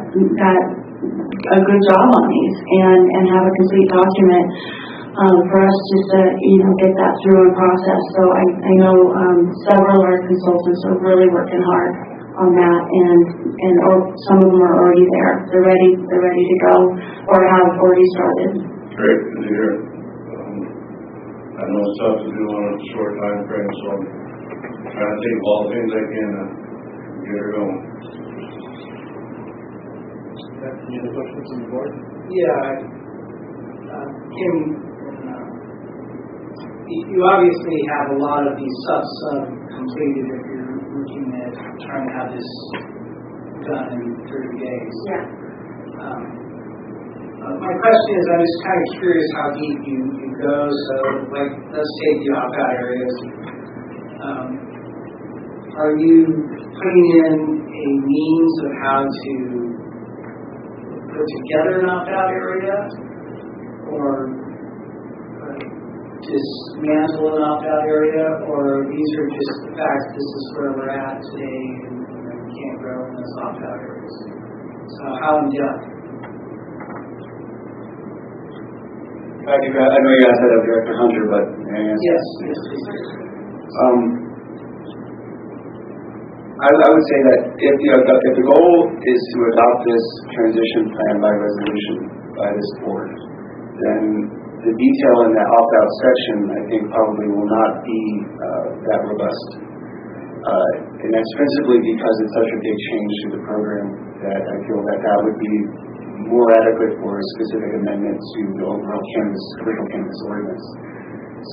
a good job on these and have a complete document for us just to get that through and process. So I know several of our consultants are really working hard on that, and some of them are already there. They're ready to go or have already started. Great, good to hear. I know it's tough to do on a short time frame, so I'm trying to take all the things I can to get her going. Any other questions on the board? Yeah, Kim, you obviously have a lot of these sub completed if you're looking at trying to have this done in 30 days. Yeah. My question is, I'm just kind of curious how deep you go. So, like, let's take the opt-out areas. Are you putting in a means of how to put together an opt-out area, or dismantle an opt-out area, or these are just the facts, this is where we're at today, and we can't grow in those opt-out areas? So how in depth? I know you asked that of Director Hunter, but may I answer? Yes, please. I would say that if the goal is to adopt this transition plan by resolution by this board, then the detail in that opt-out section, I think, probably will not be that robust. And that's principally because it's such a big change to the program that I feel that would be more adequate for a specific amendment to the overall commercial cannabis ordinance.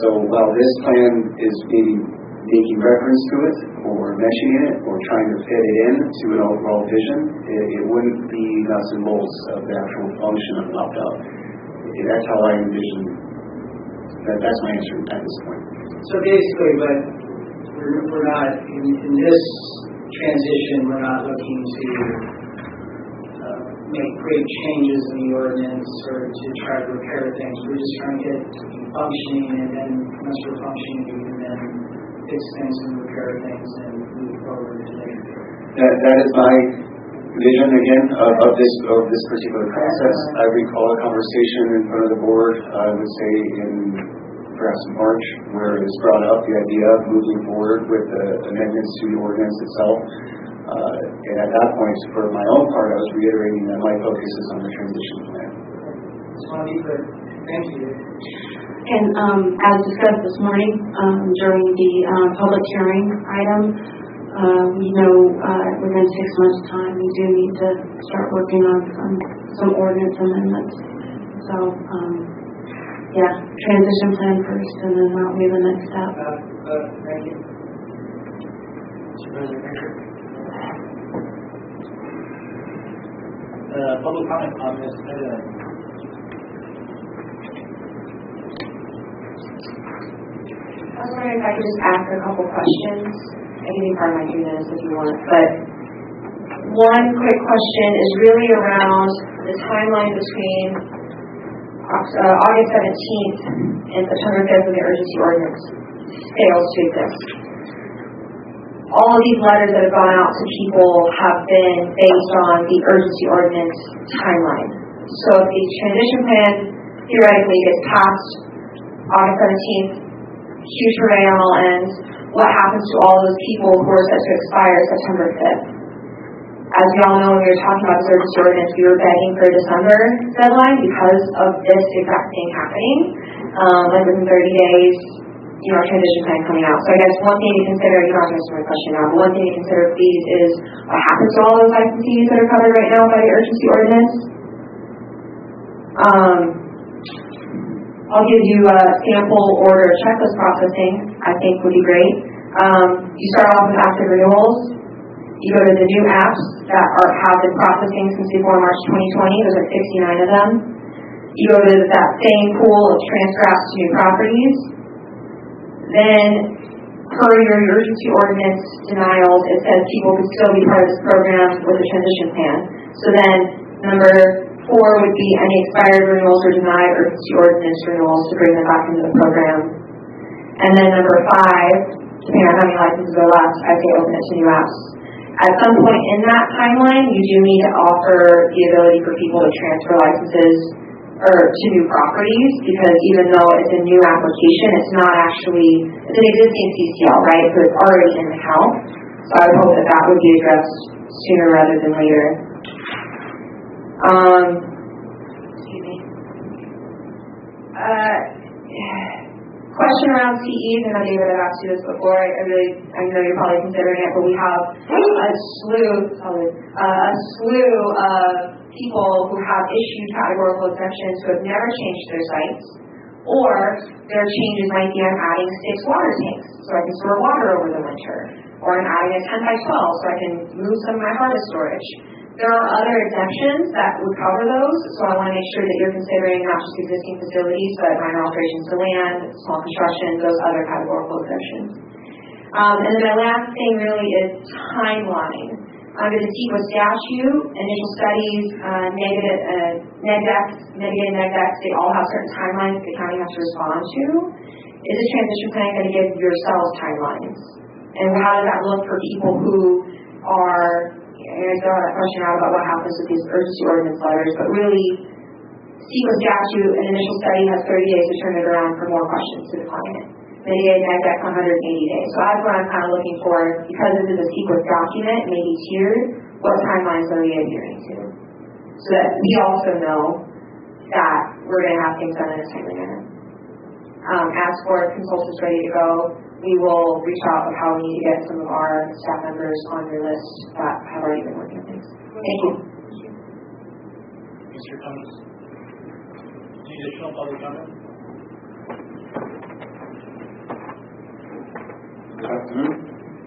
So while this plan is maybe making reference to it or mentioning it or trying to fit it in to an overall vision, it wouldn't be nuts and bolts of the actual function of an opt-out. That's how I envision that's my answer at this point. So basically, but we're not, in this transition, we're not looking to make great changes in the ordinance or to try to repair things. We're just trying to get it to be functioning, and then once we're functioning, we can then fix things and repair things and move forward today. That is my vision again of this particular process. I recall a conversation in front of the board, I would say in perhaps March, where it was brought up the idea of moving forward with the amendments to the ordinance itself. And at that point, for my own part, I was reiterating that my focus is on the transition plan. Just want to be clear. Thank you. And as discussed this morning during the public hearing item, we know within 6 months' time we do need to start working on some ordinance amendments. So, yeah, transition plan first, and then that'll be the next step. Thank you. Supervisor Baker. Public comment on this item. I was wondering if I could just ask a couple questions. I can be part of my 2 minutes if you want. But one quick question is really around the timeline between August 17th and September 5th when the urgency ordinance fails to exist. All of these letters that have gone out to people have been based on the urgency ordinance timeline. So if the transition plan theoretically gets passed August 17th, huge hooray on all ends, what happens to all those people who are set to expire September 5th? As we all know, when we were talking about this urgency ordinance, we were begging for a December deadline because of this exact thing happening. Like within 30 days, transition plan coming out. So I guess one thing to consider, you're not going to answer my question now, but one thing to consider, please, is what happens to all those licensees that are covered right now by the urgency ordinance? I'll give you a sample order checklist processing, I think would be great. You start off with active renewals. You go to the new apps that have been processing since before March 2020. There's like 69 of them. You go to that same pool of transfer apps to new properties. Then, per your urgency ordinance denials, it says people could still be part of this program with a transition plan. So then, number 4 would be any expired renewals or denied urgency ordinance renewals to bring them back into the program. And then number 5, depending on how many licenses are left, I say open it to new apps. At some point in that timeline, you do need to offer the ability for people to transfer licenses or to new properties, because even though it's a new application, it's not actually, it's an existing CCL, right? So it's already in the house. So I would hope that would be addressed sooner rather than later. Excuse me. Question around CEs, and I know David had asked you this before. I know you're probably considering it, but we have a slew of people who have issued categorical exemptions who have never changed their sites, or their changes might be I'm adding 6 water tanks so I can store water over the winter, or I'm adding a 10 by 12 so I can move some of my harvest storage. There are other exemptions that would cover those, so I want to make sure that you're considering not just existing facilities, but minor alterations to land, small construction, those other categorical exemptions. And then my last thing really is timeline. Under the CEQA statute, initial studies, mitigated neg decks, they all have certain timelines the county has to respond to. Is this transition plan going to give yourselves timelines? And how does that look for people who are, I throw that question out about what happens with these urgency ordinance letters, but really, CEQA statute, an initial study has 30 days to turn it around for more questions to the client. Mitigated neg deck 180 days. So that's what I'm kind of looking for, because this is a CEQA document, maybe tiered, what timelines are we adhering to? So that we also know that we're going to have things done in a timely manner. As for consultants ready to go, we will reach out with how we need to get some of our staff members on your list that have already been working on things. Thank you. Mr. Cummings? Any additional public comment? Good afternoon.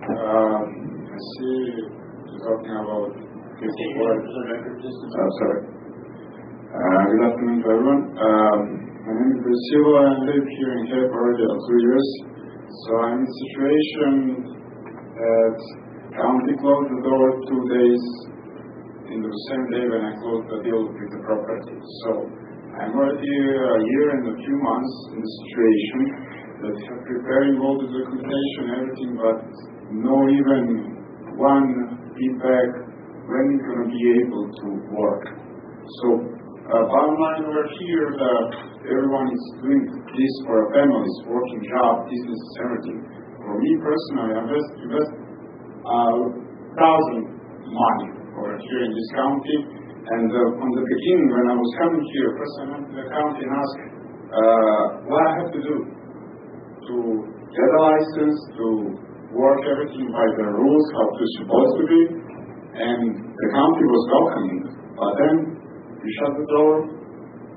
I see you're talking about sorry. Good afternoon to everyone. My name is Silva. I live here in Cape already 2 years. So I'm in a situation that county closed the door 2 days in the same day when I closed the deal with the property. So I'm already a year and a few months in the situation that preparing all the documentation, everything, but no even one feedback when it's going to be able to work. So bottom line over here, everyone is doing this for a family, working job, business, everything. For me personally, I invest $1,000 money over here in this county. And from the beginning, when I was coming here, first I went to the county and asked what I have to do to get a license, to work everything by the rules, how it's supposed to be. And the county was welcoming. But then we shut the door.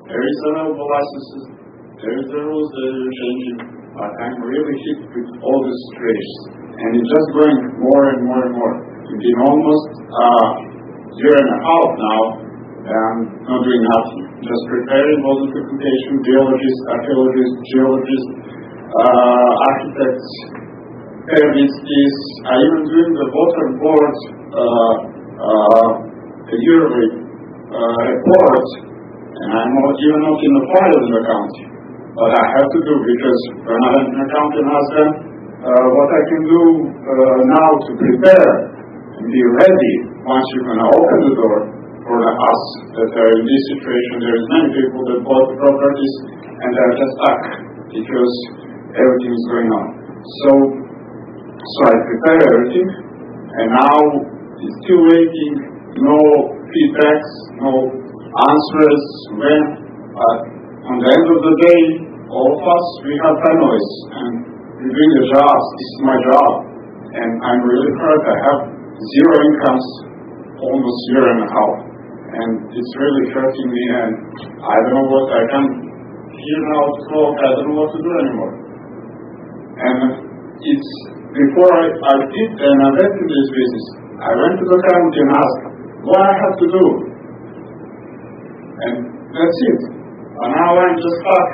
There is available licenses. There is the rules that are changing. But I'm really hit with all the situations. And it's just going more and more and more. It's been almost a year and a half now, and I'm not doing nothing. Just preparing all the documentation, biologists, archaeologists, geologists, architects, permits, I even doing the water board yearly report, and I'm even not in the file in the county. But I have to do, because when I went in the county and asked them what I can do now to prepare and be ready once you're going to open the door for us that are in this situation. There is many people that bought the properties and they're just stuck because everything is going on. So I prepare everything, and now it's still waiting, no feedbacks, no answers when, but on the end of the day, all of us, we have families, and we're doing the jobs. This is my job, and I'm really hurt. I have zero incomes, almost a year and a half, and it's really hurting me, and I don't know what I can hear now talk. I don't know what to do anymore. And it's before I did, and I went into this business, I went to the county and asked what I have to do, and that's it. And now I'm just stuck,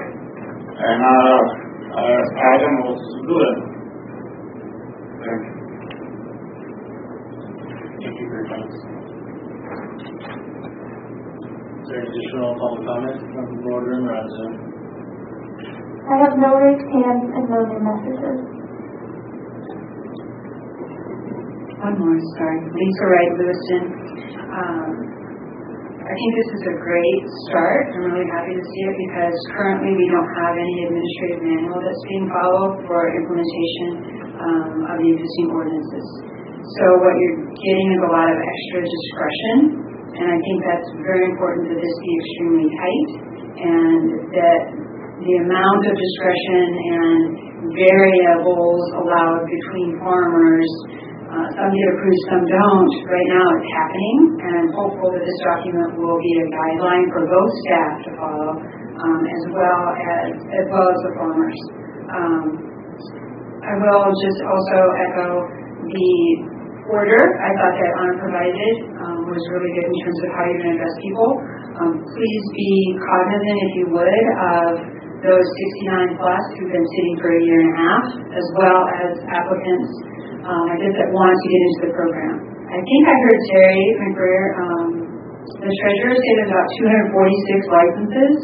and I don't know what to do. Thank you. Thank you very much. Is there additional public comment from the boardroom or on Zoom? I have no raised hands and no new messages. One more, sorry. Lisa Wright, Lewiston. I think this is a great start. I'm really happy to see it because currently we don't have any administrative manual that's being followed for implementation of the existing ordinances. So what you're getting is a lot of extra discretion, and I think that's very important that this be extremely tight, and that the amount of discretion and variables allowed between farmers, some get approved, some don't. Right now it's happening, and I'm hopeful that this document will be a guideline for both staff to follow, as well as the farmers. I will just also echo the order I thought that Anna provided was really good in terms of how you're going to address people. Please be cognizant, if you would, of those 69 plus who've been sitting for a year and a half, as well as applicants, I guess, that want to get into the program. I think I heard Terry McBrayer, the treasurer, say there's about 246 licenses.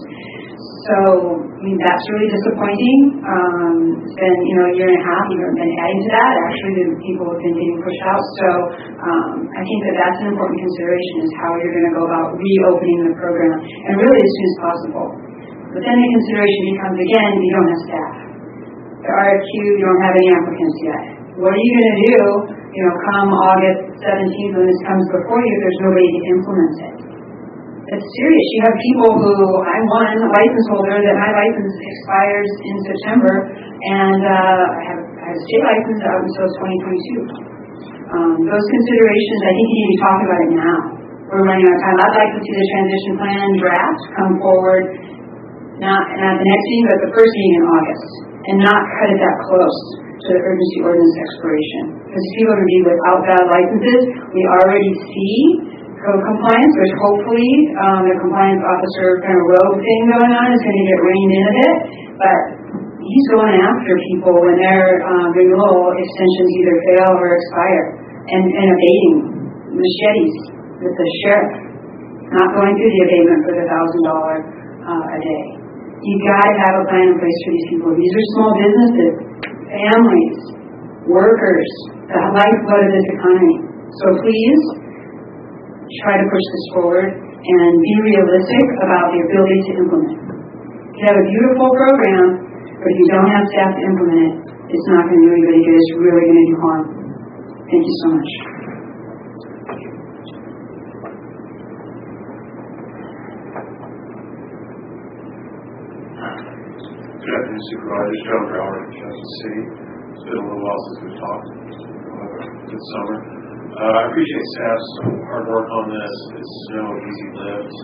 So, I mean, that's really disappointing. It's been, a year and a half. We've been adding to that. Actually, the people have been getting pushed out. So, I think that's an important consideration, is how you're going to go about reopening the program, and really as soon as possible. But then the consideration becomes, again, you don't have staff. The RFQ, you don't have any applicants yet. What are you going to do, come August 17th when this comes before you if there's nobody to implement it? It's serious. You have people who, I'm one license holder, that my license expires in September, and I have a state license out until 2022. Those considerations, I think you need to talk about it now. We're running out of time. I'd like to see the transition plan draft come forward, not the next meeting, but the first meeting in August, and not cut it that close to the urgency ordinance expiration. Because people are going to be without valid licenses. We already see code compliance, which hopefully the compliance officer kind of rogue thing going on is going to get reined in a bit, but he's going after people when their renewal extensions either fail or expire, and abating machetes with the sheriff, not going through the abatement for the $1,000 a day. You've got to have a plan in place for these people. These are small businesses, families, workers, the lifeblood of this economy. So please, try to push this forward and be realistic about the ability to implement. You have a beautiful program, but if you don't have staff to implement it, it's not going to do anybody good. It's really going to do harm. Thank you so much. Good afternoon, Supervisors. John Brower, Kansas City. It's been a little while since we've talked. Good summer. I appreciate staff's hard work on this. It's no easy lift.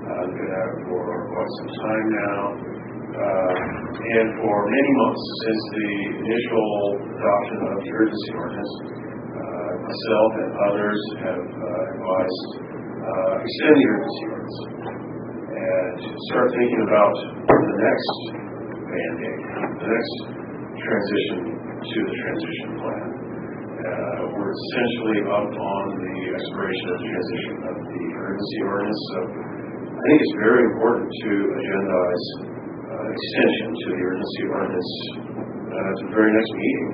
I've been at it for quite some time now. And for many months since the initial adoption of the urgency ordinance, myself and others have advised extend the urgency ordinance and start thinking about the next Band-Aid, the next transition to the transition plan. We're essentially up on the expiration of the transition of the urgency ordinance, so I think it's very important to agendize extension to the urgency ordinance at the very next meeting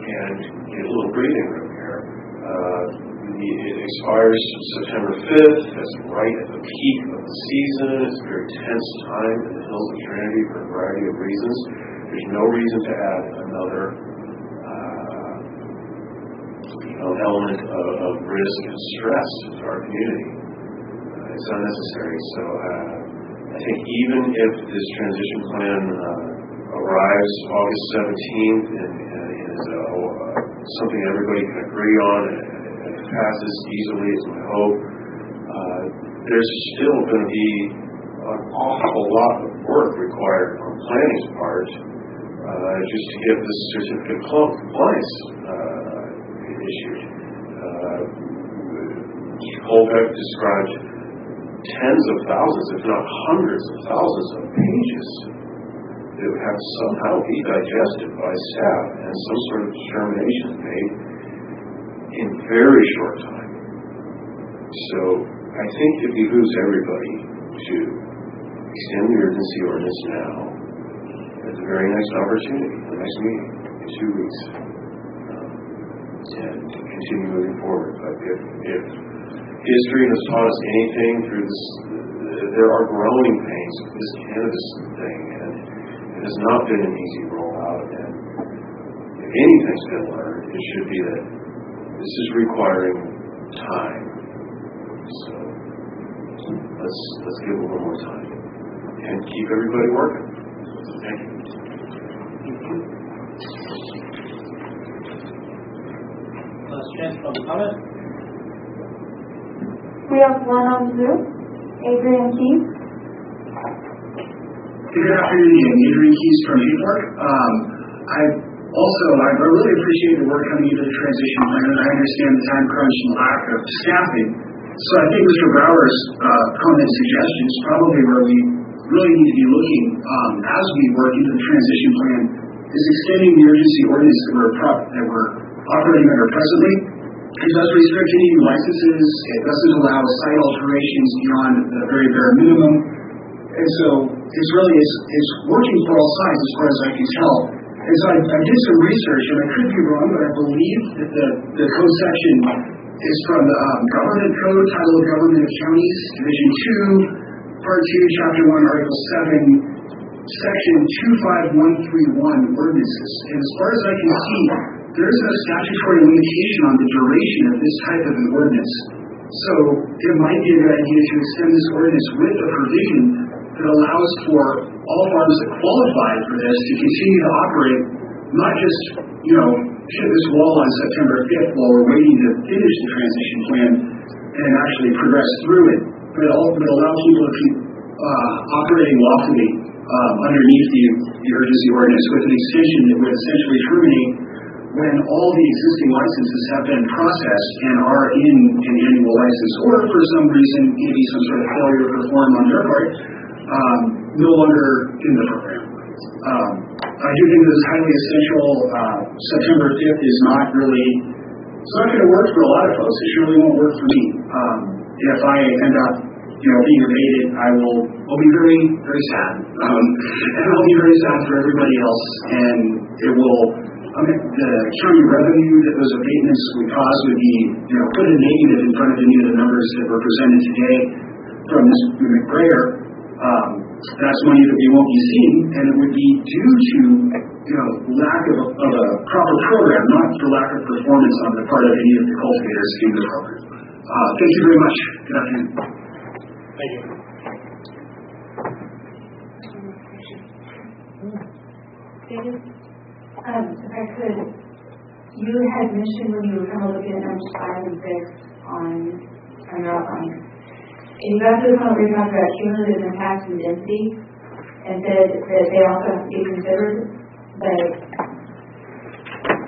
and get a little breathing room here. It expires September 5th. That's right at the peak of the season. It's a very tense time in the hills of Trinity for a variety of reasons. There's no reason to add another element of risk and stress to our community. It's unnecessary. So I think even if this transition plan arrives August 17th and is something everybody can agree on and it passes easily, is my hope, there's still going to be an awful lot of work required on planning's part just to get this certificate of compliance issued. Colbeck described tens of thousands, if not hundreds of thousands of pages that would have to somehow be digested by staff and some sort of determination made in very short time. So I think it behooves everybody to extend the urgency ordinance now at the very next opportunity, the next meeting in 2 weeks, and continue moving forward. But if history has taught us anything through this, there are growing pains with this cannabis thing, and it has not been an easy rollout. And if anything's been learned, it should be that this is requiring time. So let's give it a little more time and keep everybody working. Thank you. Last chance for public comment. We have one on Zoom, Adrian Keith. Good afternoon, Adrian Keys from Newport. I really appreciate the work coming into the transition plan, and I understand the time crunch and lack of staffing. So I think Mr. Brower's comment suggestion is probably where we really need to be looking as we work into the transition plan, is extending the urgency ordinance that we're operating under presently. It does restrict any new licenses. It doesn't allow site alterations beyond the very bare minimum. And so it's working for all sides as far as I can tell. And so I did some research, and I could be wrong, but I believe that the code section is from the Government Code, Title of Government of Counties, Division 2, Part 2, Chapter 1, Article 7, Section 25131, Ordinances. And as far as I can see, there is a statutory limitation on the duration of this type of an ordinance. So it might be a good idea to extend this ordinance with a provision that allows for all farms that qualify for this to continue to operate, not just, hit this wall on September 5th while we're waiting to finish the transition plan and actually progress through it, but allow people to keep operating lawfully underneath the urgency ordinance with an extension that would essentially terminate when all the existing licenses have been processed and are in an annual license, or for some reason, maybe some sort of failure to perform on their part, no longer in the program. I do think this is highly essential. September 5th is not really, it's not going to work for a lot of folks. It surely won't work for me. If I end up, being evaded, I'll be very, very sad. And I'll be very sad for everybody else. And it will, the county revenue that those abatements would cause would be, put a negative in front of any of the numbers that were presented today from Ms. McBrayer. That's money that we won't be seeing, and it would be due to, lack of a proper program, not for lack of performance on the part of any of the cultivators in the program. Thank you very much. Good afternoon. Thank you. David, if I could, you had mentioned when you were kind of looking at numbers 5 and 6 on your outline. And you got to the point where you talked about cumulative impacts and density, and said that they also have to be considered, but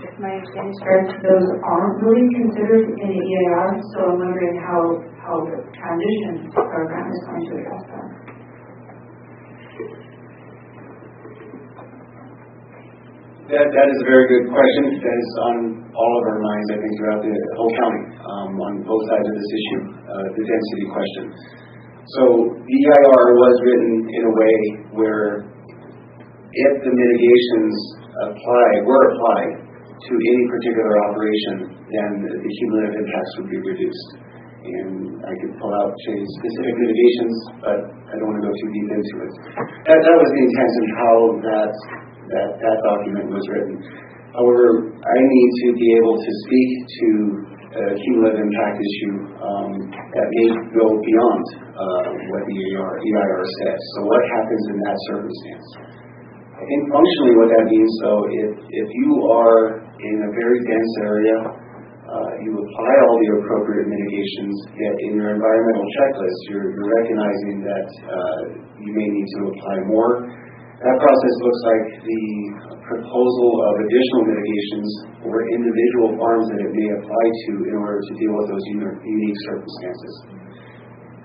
if my understanding is correct, those aren't really considered in the EAR, so I'm wondering how the transition program is going to address that. That is a very good question. That is on all of our minds, I think, throughout the whole county, on both sides of this issue, the density question. So the EIR was written in a way where if the mitigations were applied to any particular operation, then the cumulative impacts would be reduced. And I could pull out specific mitigations, but I don't want to go too deep into it. That was the intent of how that document was written. However, I need to be able to speak to a cumulative impact issue that may go beyond what the EIR says. So what happens in that circumstance? I think functionally what that means, though, if you are in a very dense area, you apply all the appropriate mitigations, yet in your environmental checklist, you're recognizing that you may need to apply more. That process looks like the proposal of additional mitigations for individual farms that it may apply to in order to deal with those unique circumstances.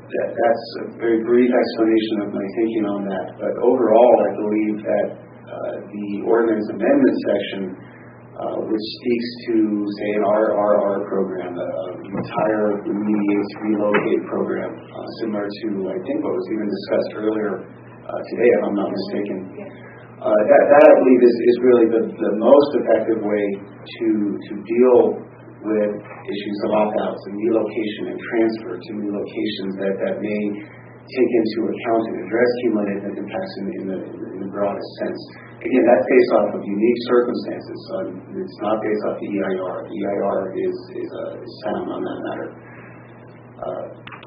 That's a very brief explanation of my thinking on that. But overall, I believe that the ordinance amendment section, which speaks to, say, an RRR program, a retire, remediate, relocate program, similar to, I think, what was even discussed earlier today, if I'm not mistaken. That I believe is really the most effective way to deal with issues of opt-outs and relocation and transfer to new locations that may take into account and address cumulative impacts in the broadest sense. Again, that's based off of unique circumstances, so it's not based off the EIR. The EIR is sound on that matter.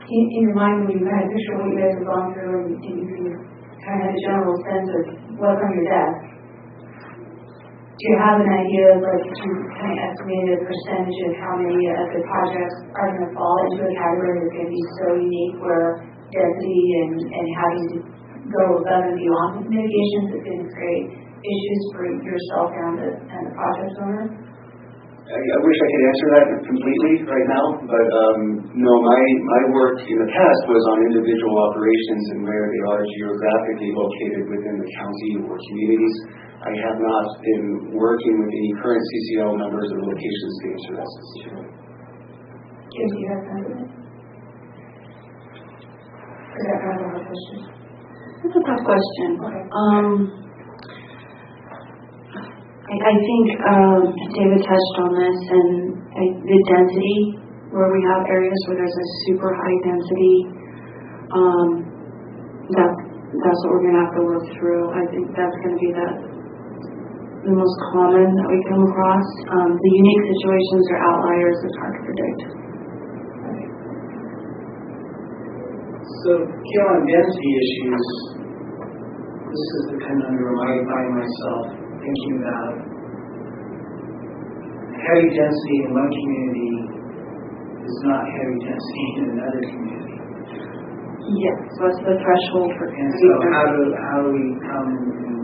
In your mind, when you kind of picture what you guys have gone through and you can kind of have a general sense of what's on your desk, do you have an idea of, like, to kind of estimate a percentage of how many of the projects are going to fall into a category that's going to be so unique where density and having to go above and beyond with mitigations is going to create issues for yourself and the project owner? I wish I could answer that completely right now, but no, my work in the past was on individual operations and where they are geographically located within the county or communities. I have not been working with any current CCL members or locations to answer that specifically. Jim, do you have something? Is that kind of a question? That's a tough question. Okay. I think David touched on this, and the density, where we have areas where there's a super high density, that's what we're going to have to work through. I think that's going to be the most common that we come across. The unique situations or outliers is hard to predict. So, Kim, on density issues, this is the conundrum I find myself thinking about. Heavy density in one community is not heavy density in another community. Yes, what's the threshold for? And so how do we come and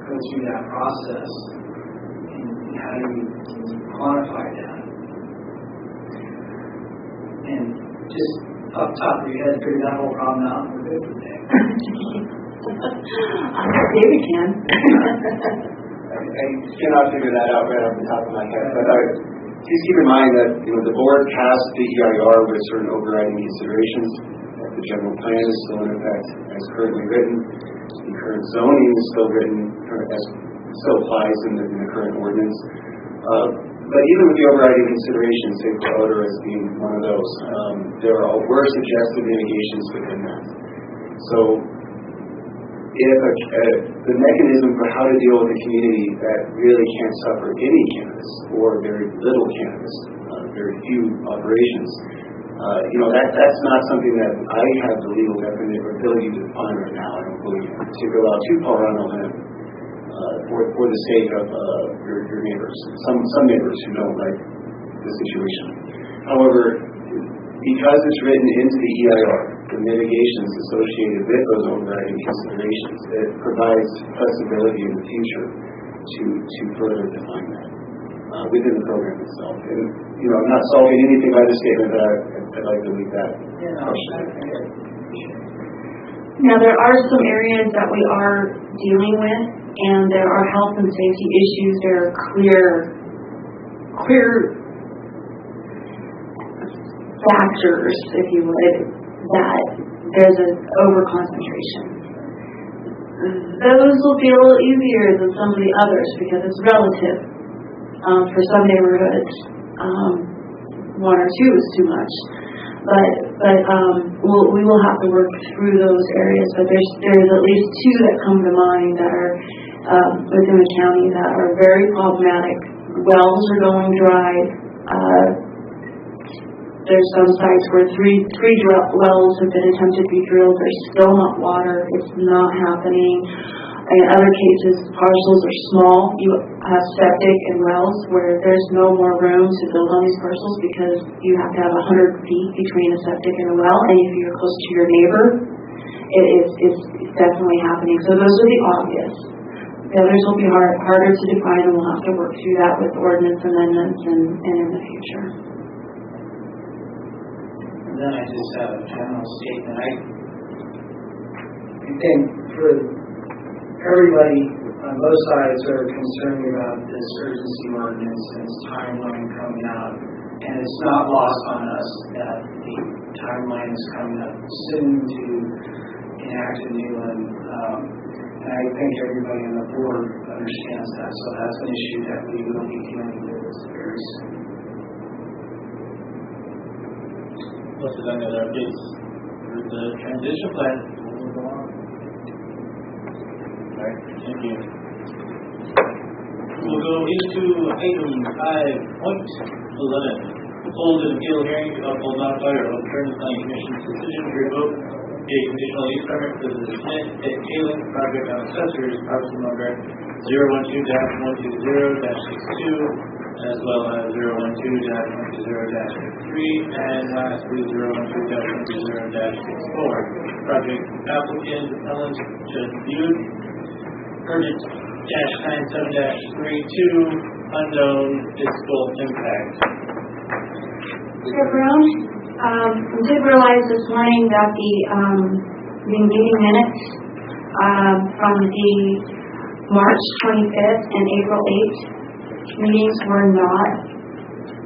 go through that process? And how do we quantify that? And just off the top of your head, figure that whole problem out and we're good for the day. David can. I cannot figure that out right off the top of my head, but please keep in mind that the board passed the EIR with certain overriding considerations. That the general plan is still in effect as currently written. The current zoning is still written as still applies in the current ordinance. But even with the overriding considerations, safe for odor as being one of those, there were suggested mitigations within that. So if the mechanism for how to deal with a community that really can't suffer any cannabis or very little cannabis, very few operations, that's not something that I have the legal ability to define right now. I don't believe to go out too far on a limb for the sake of your neighbors. Some neighbors who don't like the situation. However, because it's written into the EIR, the mitigations associated with those overriding considerations, it provides flexibility in the future to further define that within the program itself. And I'm not solving anything by the statement, but I'd like to leave that question. Now, there are some areas that we are dealing with, and there are health and safety issues. There are clear factors, if you would, that there's an overconcentration. Those will be a little easier than some of the others because it's relative. For some neighborhoods, one or two is too much. But we will have to work through those areas. But there's at least two that come to mind that are within the county that are very problematic. Wells are going dry. There's some sites where three wells have been attempted to be drilled. There's still not water. It's not happening. In other cases, parcels are small. You have septic and wells where there's no more room to build on these parcels because you have to have 100 feet between a septic and a well. And if you're close to your neighbor, it's definitely happening. So those are the obvious. The others will be harder to define, and we'll have to work through that with ordinance amendments and in the future. And then I just have a general statement. I think for everybody on both sides are concerned about this urgency ordinance and its timeline coming out. And it's not lost on us that the timeline is coming up soon to enact a new one. And I think everybody on the board understands that. So that's an issue that we will be dealing with very soon. Most of them are updates for the transition plan. We'll move along. All right, thank you. We'll go into item 5.11. Hold an appeal hearing to uphold, modify, or overturn the planning commission's decision to revoke a conditional use permit for the Smith Pit Tailings Project on Accessories, parcel number 012-120-62, as well as 012-120-3, and lastly 012-120-64. Project applicant, Ellen Judge Butte, urgent -97-32, unknown fiscal impact. Chair Brown, we did realize this morning that the meeting minutes from the March 25th and April 8th meetings were not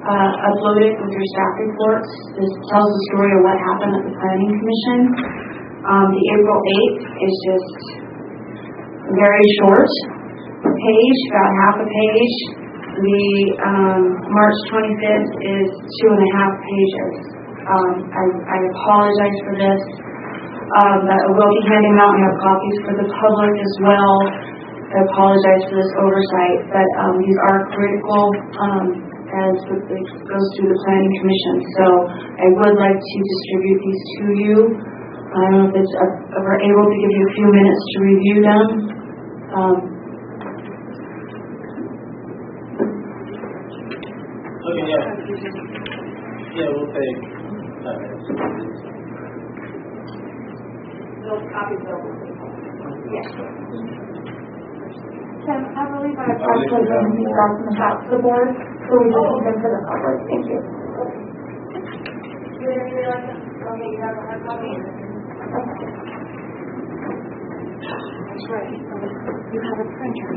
uploaded with your staff reports. This tells the story of what happened at the Planning Commission. The April 8th is just very short page, about half a page. The March 25th is 2.5 pages. I apologize for this, but I will be handing out and have copies for the public as well. I apologize for this oversight, but these are critical as it goes through the Planning Commission. So I would like to distribute these to you. I don't know if we're able to give you a few minutes to review them. Okay, yeah, we'll take 5 minutes. Those copies available. Yes. Tim, I believe I actually done these documents out to the board, so we just need them for the public. Thank you. Okay, you have a hard copy? That's right. You have a printer.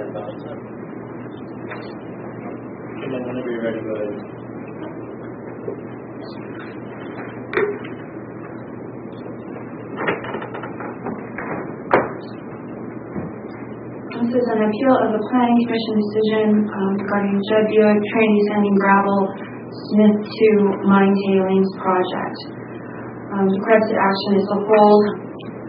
board thoughts on. And then whenever you're ready, go ahead. This is an appeal of the Planning Commission decision regarding Judd Buick Trinity Sanding Gravel Smith 2 Mine Tailings Project. The requested action is to hold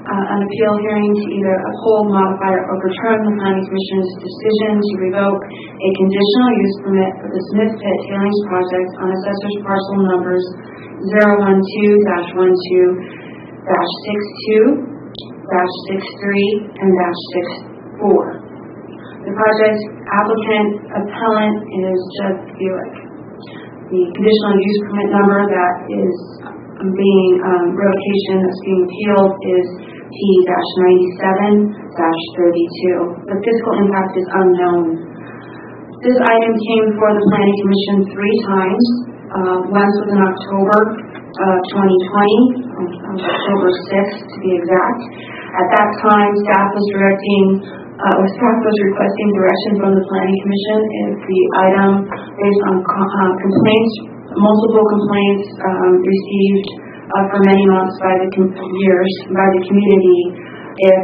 an appeal hearing to either uphold, modify, or overturn the Planning Commission's decision to revoke a conditional use permit for the Smith Pit Tailings Project on assessor's parcel numbers 012-12-62-63 and -64. The project applicant appellant is Judd Buick. The conditional use permit number that is being revocation that's being appealed is P-97-32. The fiscal impact is unknown. This item came before the Planning Commission 3 times. Once was in October 2020, October 6th to be exact. At that time, staff was requesting direction from the Planning Commission if the item, based on complaints, multiple complaints received for many months by the community, if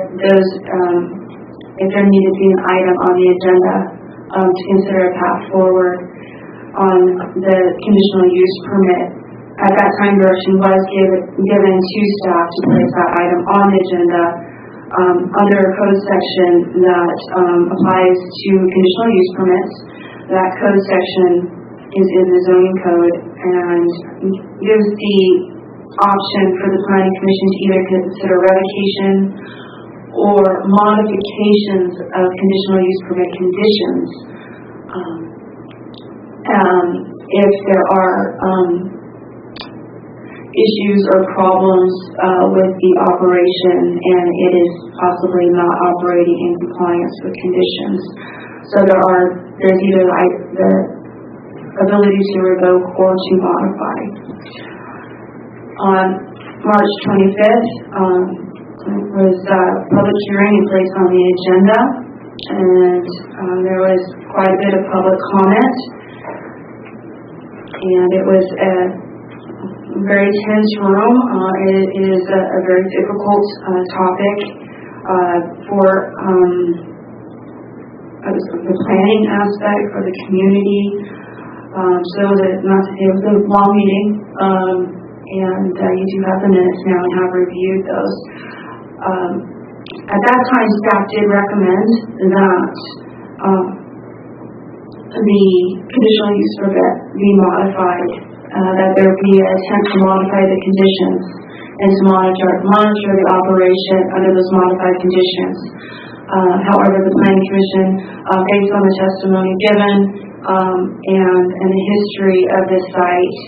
there needed to be an item on the agenda to consider a path forward on the conditional use permit. At that time, direction was given to staff to place that item on the agenda under a code section that applies to conditional use permits. That code section is in the zoning code and gives the option for the Planning Commission to either consider revocation or modifications of conditional use permit conditions if there are issues or problems with the operation and it is possibly not operating in compliance with conditions. So there's either the ability to revoke or to modify. On March 25th was a public hearing and placed on the agenda, and there was quite a bit of public comment, and it was a very tense room. It is a very difficult topic for the planning aspect for the community. So that not to say it was a long meeting, and you do have the minutes now and have reviewed those. At that time, staff did recommend that the conditional use permit be modified. That there be an attempt to modify the conditions and to monitor the operation under those modified conditions. However, the Planning Commission, based on the testimony given and the history of this site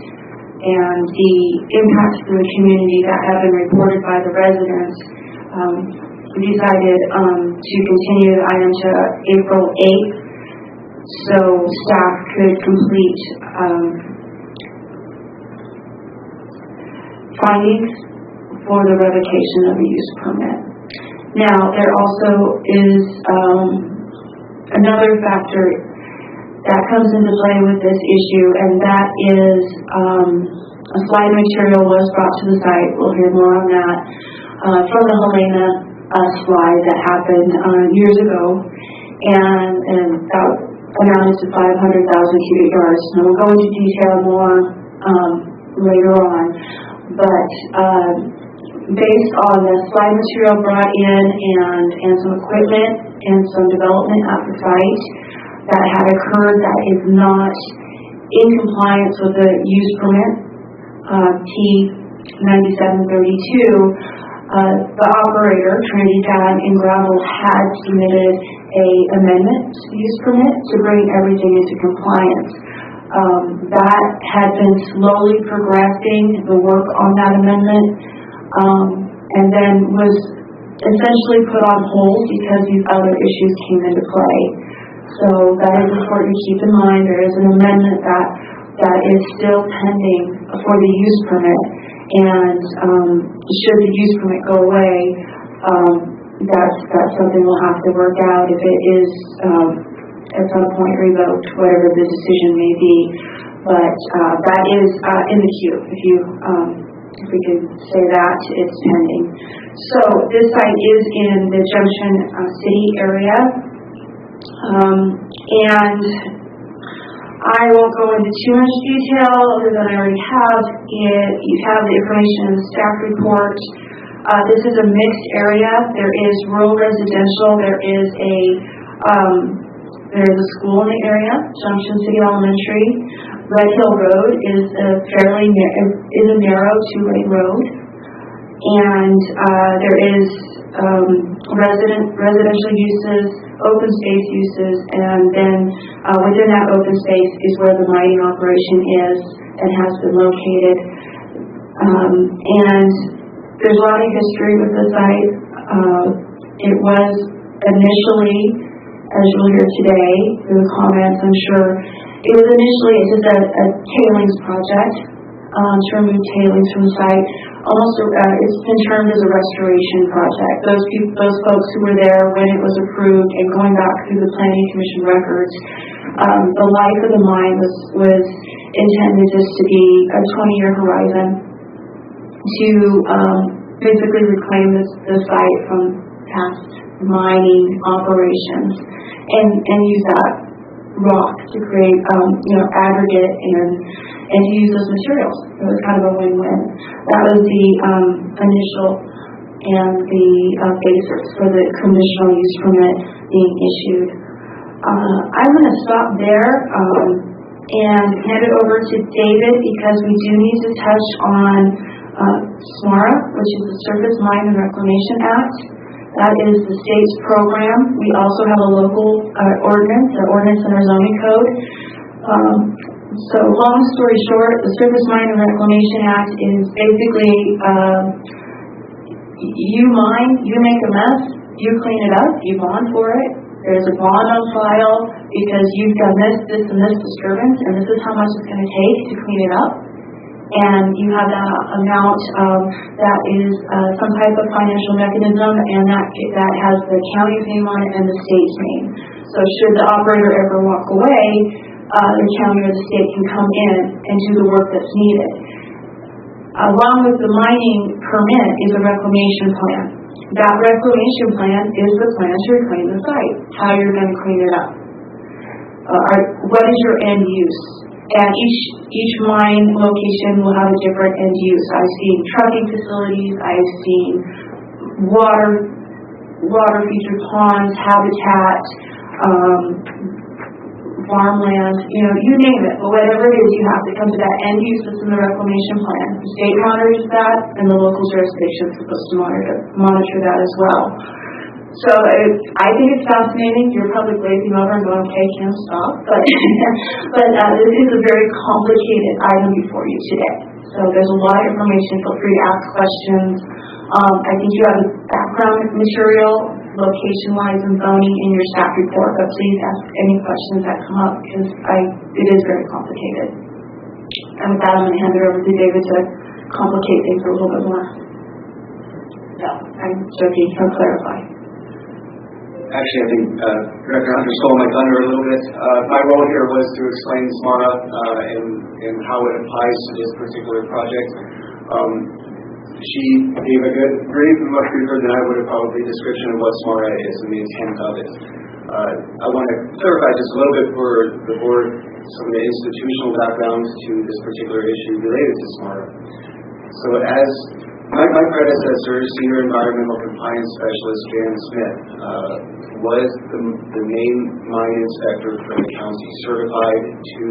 and the impacts to the community that have been reported by the residents, decided to continue the item to April 8th so staff could complete findings for the revocation of the use permit. Now, there also is another factor that comes into play with this issue, and that is a slide material was brought to the site. We'll hear more on that from the Helena slide that happened years ago, and that amounted to 500,000 cubic yards. And we'll go into detail more later on. But based on the slide material brought in and some equipment and some development at the site that had occurred that is not in compliance with the use permit, P-9732, the operator, Trinity Sand and Gravel, had submitted an amendment to the use permit to bring everything into compliance. That had been slowly progressing, the work on that amendment, and then was essentially put on hold because these other issues came into play. So that is important to keep in mind. There is an amendment that is still pending for the use permit, and should the use permit go away, that's something we'll have to work out if it is at some point revoked, whatever the decision may be. But that is in the queue. If we can say that, it's pending. So this site is in the Junction City area, and I won't go into too much detail other than I already have. You have the information in the staff report. This is a mixed area. There is rural residential. There's a school in the area, Junction City Elementary. Red Hill Road is a narrow two-lane road, and there is residential uses, open space uses, and then within that open space is where the mining operation is and has been located. And there's a lot of history with the site. It was initially, as you'll hear today through the comments, I'm sure, it was initially just a tailings project to remove tailings from the site. It's been termed as a restoration project. Those folks who were there when it was approved and going back through the Planning Commission records, the life of the mine was intended just to be a 20-year horizon to basically reclaim the site from past mining operations and use that rock to create aggregate and to use those materials. It was kind of a win-win. That was the initial and the basis for the conditional use permit being issued. I'm going to stop there and hand it over to David because we do need to touch on SMARA, which is the Surface Mine and Reclamation Act. That is the state's program. We also have a local ordinance, an ordinance in our zoning code. So long story short, the Surface Mine and Reclamation Act is basically you mine, you make a mess, you clean it up, you bond for it. There's a bond on file because you've done this, and this disturbance, and this is how much it's going to take to clean it up. And you have that amount that is some type of financial mechanism, and that has the county's name on it and the state's name. So should the operator ever walk away, the county or the state can come in and do the work that's needed. Along with the mining permit is a reclamation plan. That reclamation plan is the plan to reclaim the site, how you're going to clean it up. What is your end use? And each mine location will have a different end use. I've seen trucking facilities, I've seen water featured ponds, habitat, farmland, you name it. But whatever it is, you have to come to that end use that's in the reclamation plan. The state monitors that, and the local jurisdiction is supposed to monitor that as well. So I think it's fascinating. You're probably glazing over and going, okay, can't stop. But this is a very complicated item before you today. So there's a lot of information. Feel free to ask questions. I think you have the background material, location-wise and zoning in your staff report, but please ask any questions that come up because it is very complicated. And with that, I'm going to hand it over to David to complicate things a little bit more. No, I'm joking. He'll clarify. Actually, I think Director Hunter stole my thunder a little bit. My role here was to explain SMARA and how it applies to this particular project. She gave a great, much briefer than I would have probably description of what SMARA is and the intent of it. I want to clarify just a little bit for the board some of the institutional background to this particular issue related to SMARA. So as my predecessor, Senior Environmental Compliance Specialist Jan Smith, was the main mine inspector for the county, certified to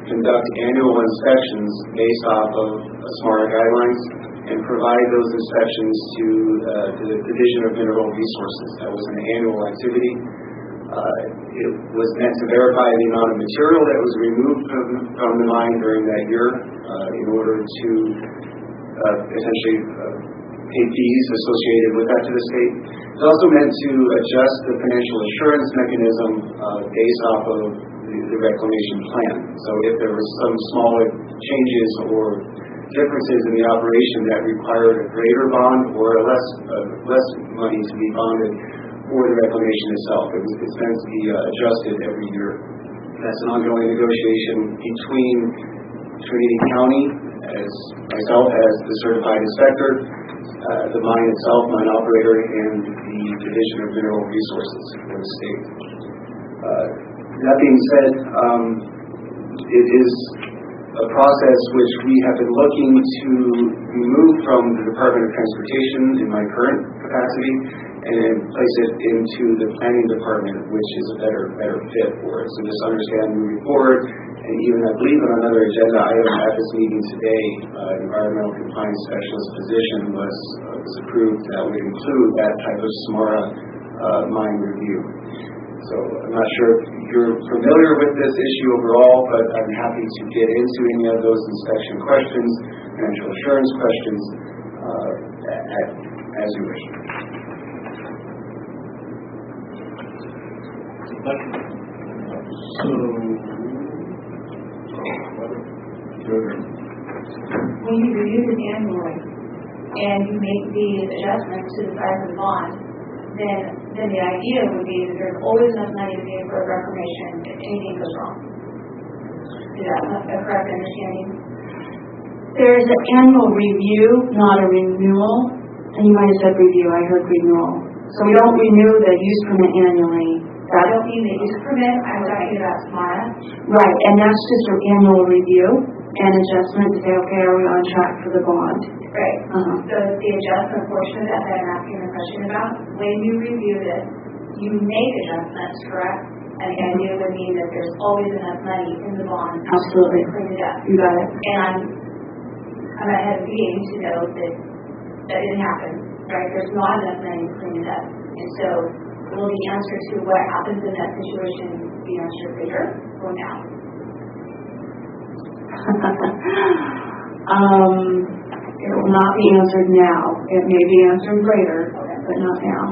conduct annual inspections based off of SMARA guidelines and provide those inspections to the Division of Mineral Resources. That was an annual activity. It was meant to verify the amount of material that was removed from the mine during that year in order to essentially pay fees associated with that to the state. It's also meant to adjust the financial assurance mechanism based off of the reclamation plan. So if there were some small changes or differences in the operation that required a greater bond or less money to be bonded for the reclamation itself. It's meant to be adjusted every year. That's an ongoing negotiation between Trinity County, as myself as the certified inspector, the mine itself, mine operator, and the Division of Mineral Resources for the state. That being said, it is a process which we have been looking to remove from the Department of Transportation in my current capacity and place it into the planning department, which is a better fit for it. So just understand moving forward, and even I believe on another agenda item at this meeting today, environmental compliance specialist position was approved that would include that type of SMARA mine review. So I'm not sure if you're familiar with this issue overall, but I'm happy to get into any of those inspection questions, financial assurance questions, as you wish. So, when you review this annually and you make the adjustments to the size of the bond, then the idea would be that there's always enough money to pay for a reclamation if anything goes wrong. Is that a correct understanding? There's an annual review, not a renewal. And you might have said review, I heard renewal. So we don't renew the use permit annually. I don't mean the use permit, I'm talking about SMARA. Right, and that's just an annual review and adjustment to say, okay, are we on track for the bond? Right. So the adjustment portion that I'm asking the question about, when you review this, you make adjustments, correct? And the idea would mean that there's always enough money in the bond. Absolutely. To clean it up. You got it. And I'm ahead of the game to know that that didn't happen, right? There's not enough money to clean it up. And so will the answer to what happens in that situation be answered later or now? It will not be answered now. It may be answered later, but not now.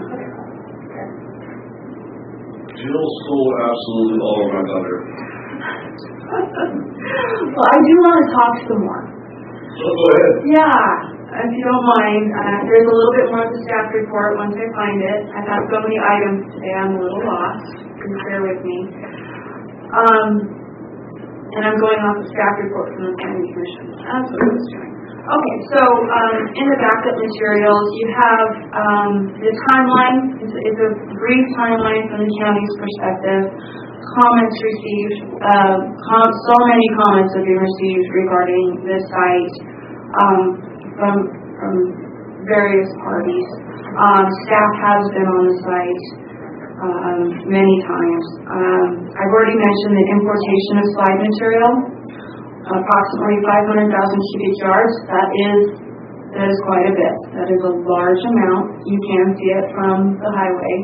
Jill stole absolutely all of my thunder. Well, I do want to talk some more. So go ahead. Yeah, if you don't mind. There's a little bit more of the staff report once I find it. I've had so many items today, I'm a little lost. Please bear with me. And I'm going off the staff report from the Planning Commission. That's what I was doing. Okay, so in the backup materials, you have the timeline. It's a brief timeline from the county's perspective. Comments received. So many comments have been received regarding this site from various parties. Staff has been on the site many times. I've already mentioned the importation of slide material. Approximately 500,000 cubic yards. That is quite a bit. That is a large amount. You can see it from the highway.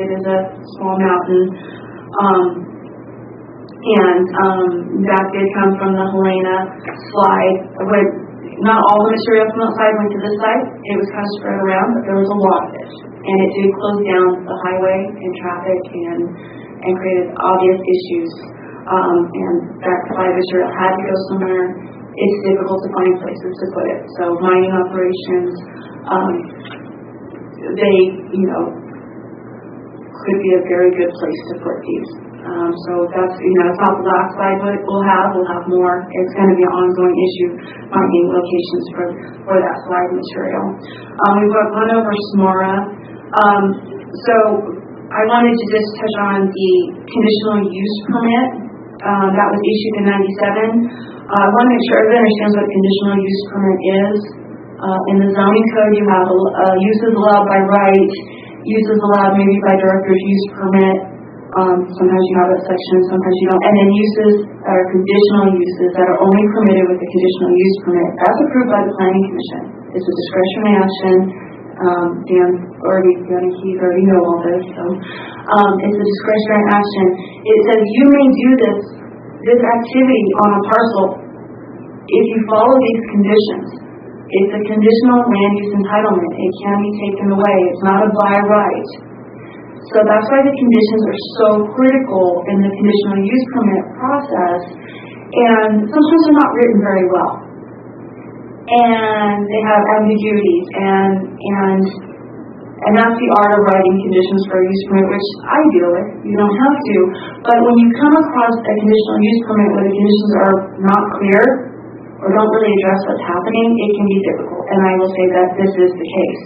It is a small mountain. That did come from the Helena slide. Not all the material from that side went to this side. It was kind of spread around, but there was a lot of it. And it did close down the highway and traffic and created obvious issues. And that slide material had to go somewhere. It's difficult to find places to put it. So mining operations, they, could be a very good place to put these. So that's, it's not the last slide we'll have more. It's going to be an ongoing issue, finding locations for that slide material. We've gone over SMARA. So I wanted to just touch on the conditional use permit. That was issued in 97. I want to make sure everybody understands what a conditional use permit is. In the zoning code, you have uses allowed by right, uses allowed maybe by director's use permit. Sometimes you have that section, sometimes you don't. And then uses that are conditional uses that are only permitted with the conditional use permit. That's approved by the Planning Commission. It's a discretionary action. Dan Keith already know all this. So it's a discretionary action. It says you may do this activity on a parcel if you follow these conditions. It's a conditional land use entitlement. It can be taken away. It's not a by right. So that's why the conditions are so critical in the conditional use permit process. And sometimes they're not written very well. and they have ambiguities, and that's the art of writing conditions for a use permit, which I deal with. You don't have to. But when you come across a conditional use permit where the conditions are not clear or don't really address what's happening, it can be difficult. And I will say that this is the case.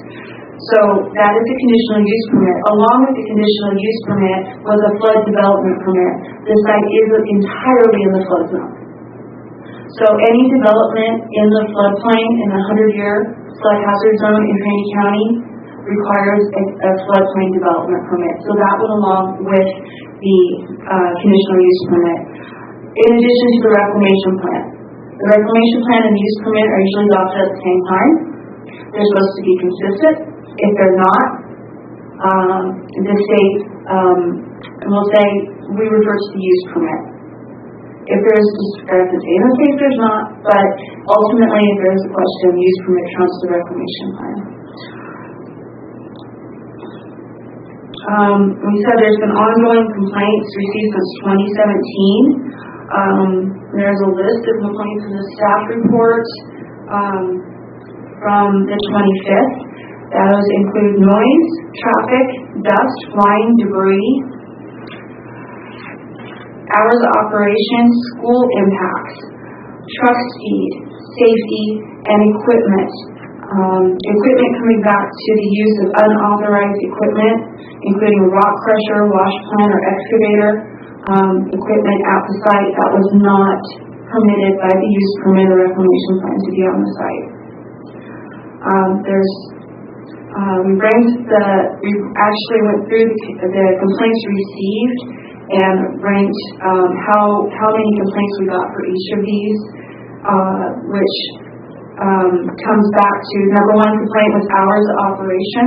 So that is the conditional use permit. Along with the conditional use permit was a flood development permit. The site is entirely in the flood zone. So any development in the floodplain in the 100-year flood hazard zone in Trinity County requires a floodplain development permit. So that went along with the conditional use permit. In addition to the reclamation plan. The reclamation plan and the use permit are usually adopted at the same time. They're supposed to be consistent. If they're not, the state will say, we revert to the use permit. If there's discrepancy, in this case there's not, but ultimately if there's a question, the use permit trumps the reclamation plan. We said there's been ongoing complaints received since 2017. There's a list of complaints in the staff report from the 25th. Those include noise, traffic, dust, flying debris, hours of operation, school impacts, truck speed, safety, and equipment. Equipment coming back to the use of unauthorized equipment, including a rock crusher, wash plant, or excavator, equipment at the site that was not permitted by the use permit or reclamation plan to be on the site. We actually went through the complaints received and ranked how many complaints we got for each of these, which comes back to number one complaint was hours of operation.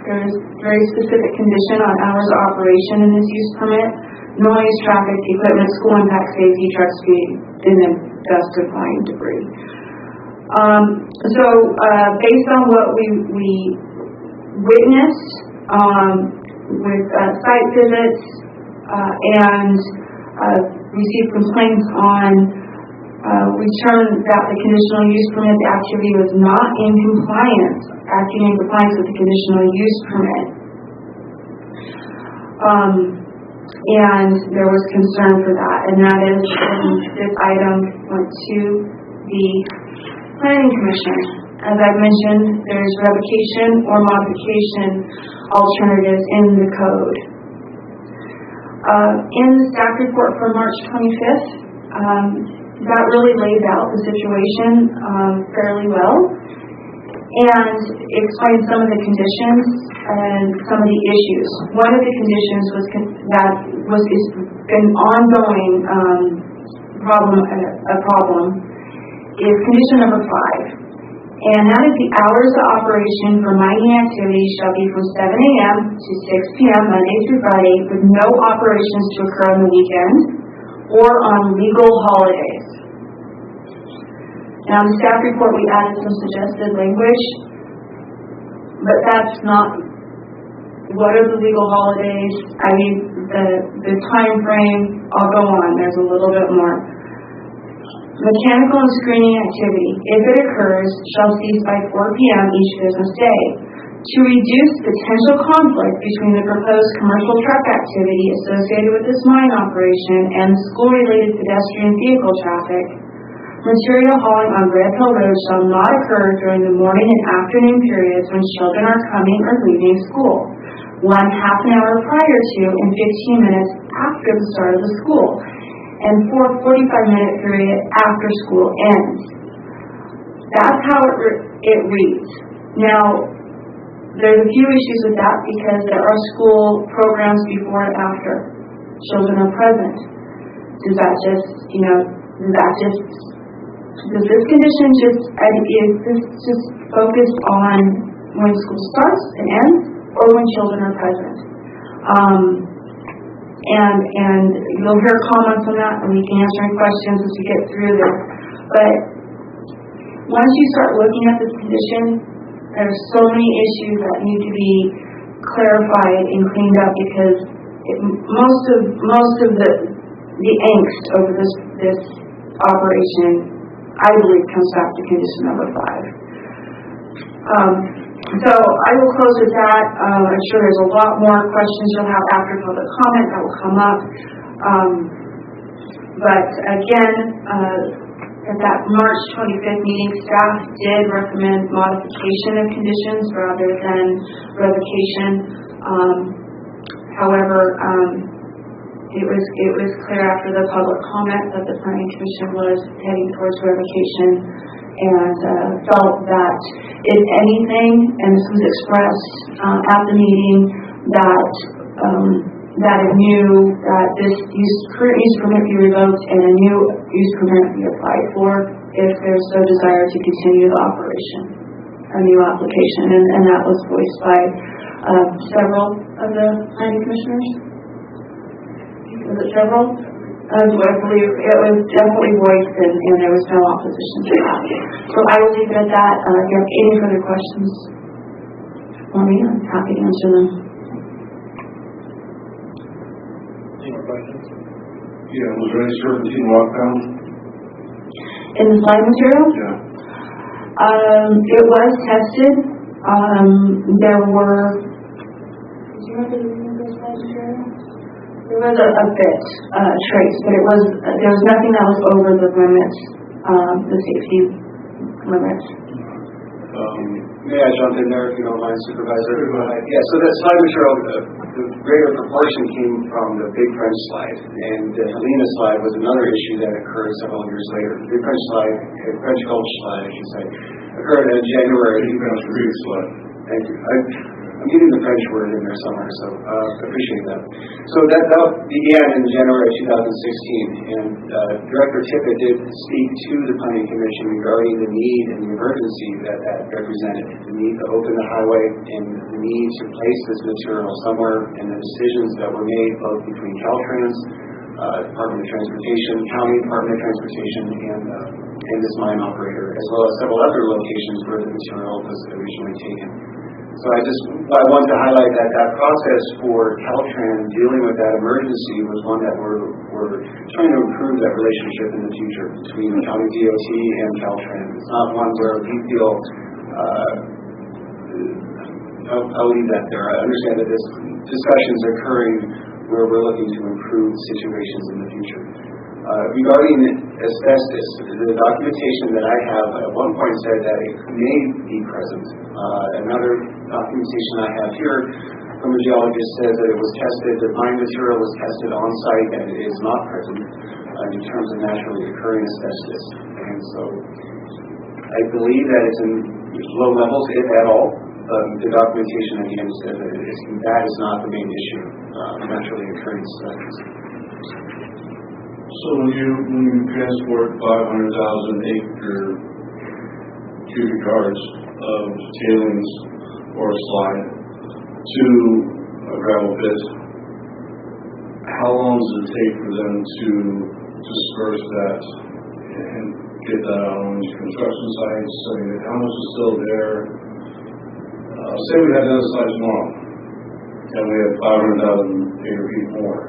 There's very specific condition on hours of operation in this use permit. Noise, traffic, equipment, school impact, safety, truck speed, and then dust or flying debris. Based on what we witnessed with site visits and received complaints on, we determined that the conditional use permit, the activity was not in compliance, acting in compliance with the conditional use permit. And there was concern for that, and that is this item went to the Planning Commission. As I've mentioned, there's revocation or modification alternatives in the code. In the staff report from March 25th, that really lays out the situation fairly well and explains some of the conditions and some of the issues. One of the conditions was an ongoing problem is condition number 5. And that is the hours of operation for mining activities shall be from 7 a.m. to 6 p.m. Monday through Friday, with no operations to occur on the weekend or on legal holidays. Now, in the staff report, we added some suggested language, but that's not what are the legal holidays. I mean, the time frame, I'll go on. There's a little bit more. Mechanical and screening activity, if it occurs, shall cease by 4 p.m. each business day. To reduce potential conflict between the proposed commercial truck activity associated with this mine operation and school-related pedestrian vehicle traffic, material hauling on Red Hill Road shall not occur during the morning and afternoon periods when children are coming or leaving school, 1 half an hour prior to and 15 minutes after the start of the school, and 4 45-minute period after school ends. That's how it reads. Now, there's a few issues with that because there are school programs before and after children are present. Does this condition is this just focused on when school starts and ends or when children are present? And you'll hear comments on that, and we can answer any questions as we get through this. But once you start looking at this condition, there's so many issues that need to be clarified and cleaned up because most of the angst over this operation I believe comes back to condition number 5. So I will close with that. I'm sure there's a lot more questions you'll have after public comment that will come up. But again, at that March 25th meeting, staff did recommend modification of conditions rather than revocation. However, it was clear after the public comment that the Planning Commission was heading towards revocation and felt that, if anything, and this was expressed at the meeting, that it knew that this current use permit be revoked and a new use permit be applied for if there's no desire to continue the operation, a new application, and that was voiced by several of the planning commissioners. Was it several? I believe it was definitely voiced, and there was no opposition to that. So I will leave it at that. If you have any further questions for me, I'm happy to answer them. Any more questions? Yeah, was there any serpentine walk down? In the slide material? Yeah. It was tested. There were, did you remember the reading of the slide material? There was a bit trace, but there was nothing that was over the limits, the safety limits. May I jump in there if you don't mind, Supervisor? Yeah, so that slide material, the greater proportion came from the Big French slide, and the Helena slide was another issue that occurred several years later. The Big French slide, French Gulch slide, I should say, occurred in January. Big French Creek slide. Thank you. I'm getting the French word in there somewhere, so appreciate that. So that began in January of 2016, and Director Tippett did speak to the Planning Commission regarding the need and the emergency that represented, the need to open the highway and the need to place this material somewhere, and the decisions that were made both between Caltrans, Department of Transportation, County Department of Transportation, and this mine operator, as well as several other locations where the material was originally taken. So I want to highlight that process for Caltrans dealing with that emergency was one that we're trying to improve that relationship in the future between the County DOT and Caltrans. It's not one where we feel, I'll leave that there. I understand that this discussion's occurring where we're looking to improve situations in the future. Regarding asbestos, the documentation that I have at one point said that it may be present. Another documentation I have here from a geologist says that it was tested, the mine material was tested on site, and it is not present in terms of naturally occurring asbestos. And so I believe that it's in low levels, if at all. The documentation again says that that is not the main issue, naturally occurring asbestos. So when you transport 500,000 cubic yards of tailings or slime to a gravel pit, how long does it take for them to disperse that and get that out on these construction sites? I mean, how much is still there? Say we had another site tomorrow, and we had 500,000 acre feet more.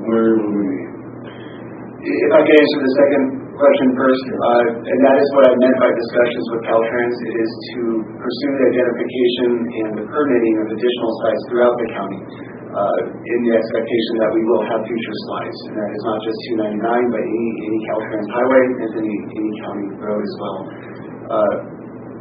Where would we be? If I can answer the second question first, and that is what I meant by discussions with Caltrans, it is to pursue the identification and the permitting of additional sites throughout the county in the expectation that we will have future slides. And that is not just 299, but any Caltrans highway and any county road as well.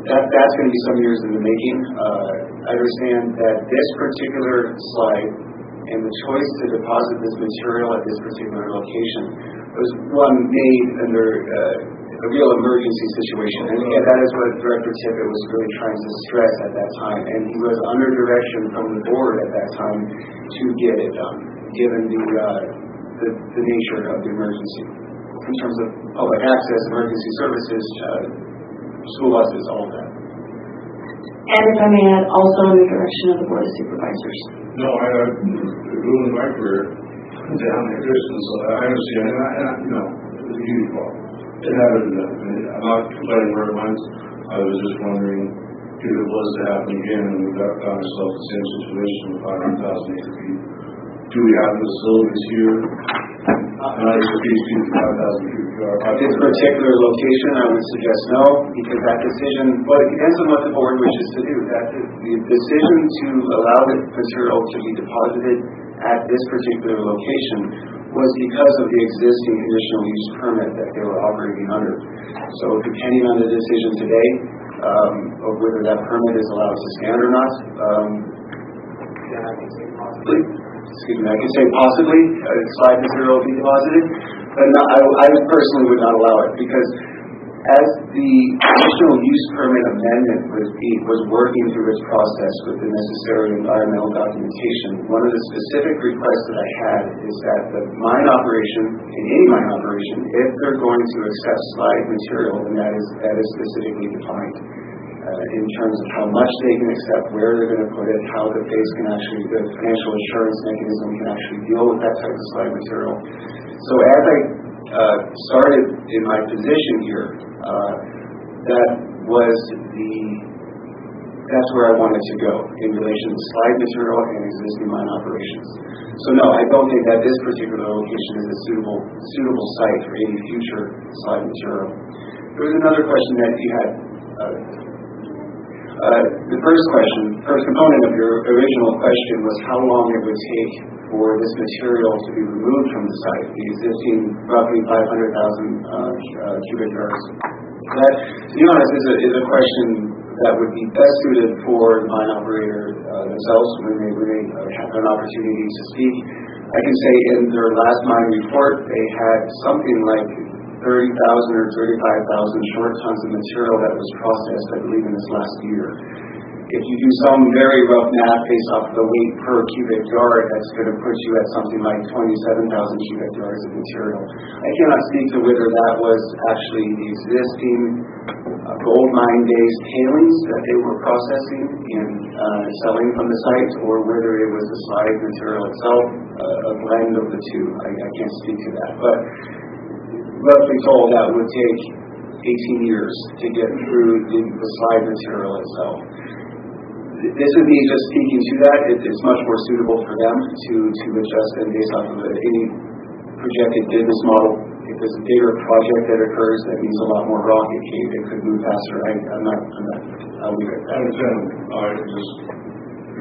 That's going to be some years in the making. I understand that this particular slide and the choice to deposit this material at this particular location was one made under a real emergency situation. And again, that is what Director Tippett was really trying to stress at that time. And he was under direction from the board at that time to get it done, given the nature of the emergency in terms of public access, emergency services, school buses, all of that. And if I may add, also in the direction of the Board of Supervisors. No, I've ruined my career down the distance, so I understand. It was a huge fault. It happened. I'm not complaining where it went. I was just wondering if it was to happen again and we found ourselves in the same situation with 500,000 acre feet. Do we have the facilities here? not exceed 5,000 cubic yards. At this particular location, I would suggest no, because that decision, well, it depends on what the board wishes to do. The decision to allow the material to be deposited at this particular location was because of the existing conditional use permit that they were operating under. So depending on the decision today, of whether that permit is allowed to stand or not, Yeah, I can say possibly. I can say possibly, slide material will be deposited, but no, I personally would not allow it, because as the conditional use permit amendment was working through its process with the necessary environmental documentation, one of the specific requests that I had is that the mine operation, in any mine operation, if they're going to accept slide material, then that is specifically defined in terms of how much they can accept, where they're going to put it, how the financial assurance mechanism can actually deal with that type of slide material. So as I started in my position here, that's where I wanted to go in relation to slide material and existing mine operations. So no, I don't think that this particular location is a suitable site for any future slide material. There was another question that you had. The first component of your original question was how long it would take for this material to be removed from the site, the existing roughly 500,000 cubic yards. That, to be honest, is a question that would be best suited for the mine operator themselves when they have an opportunity to speak. I can say in their last mine report, they had something like 30,000 or 35,000 short tons of material that was processed, I believe, in this last year. If you do some very rough math based off the weight per cubic yard, that's going to put you at something like 27,000 cubic yards of material. I cannot speak to whether that was actually the existing gold mine days tailings that they were processing and selling from the site, or whether it was the slide material itself, a blend of the two. I can't speak to that. But roughly told, that would take 18 years to get through the slide material itself. This would be just speaking to that. It's much more suitable for them to adjust and based off of any projected business model. If there's a bigger project that occurs that needs a lot more rock, it could move faster. I'll leave it at that. I understand. I just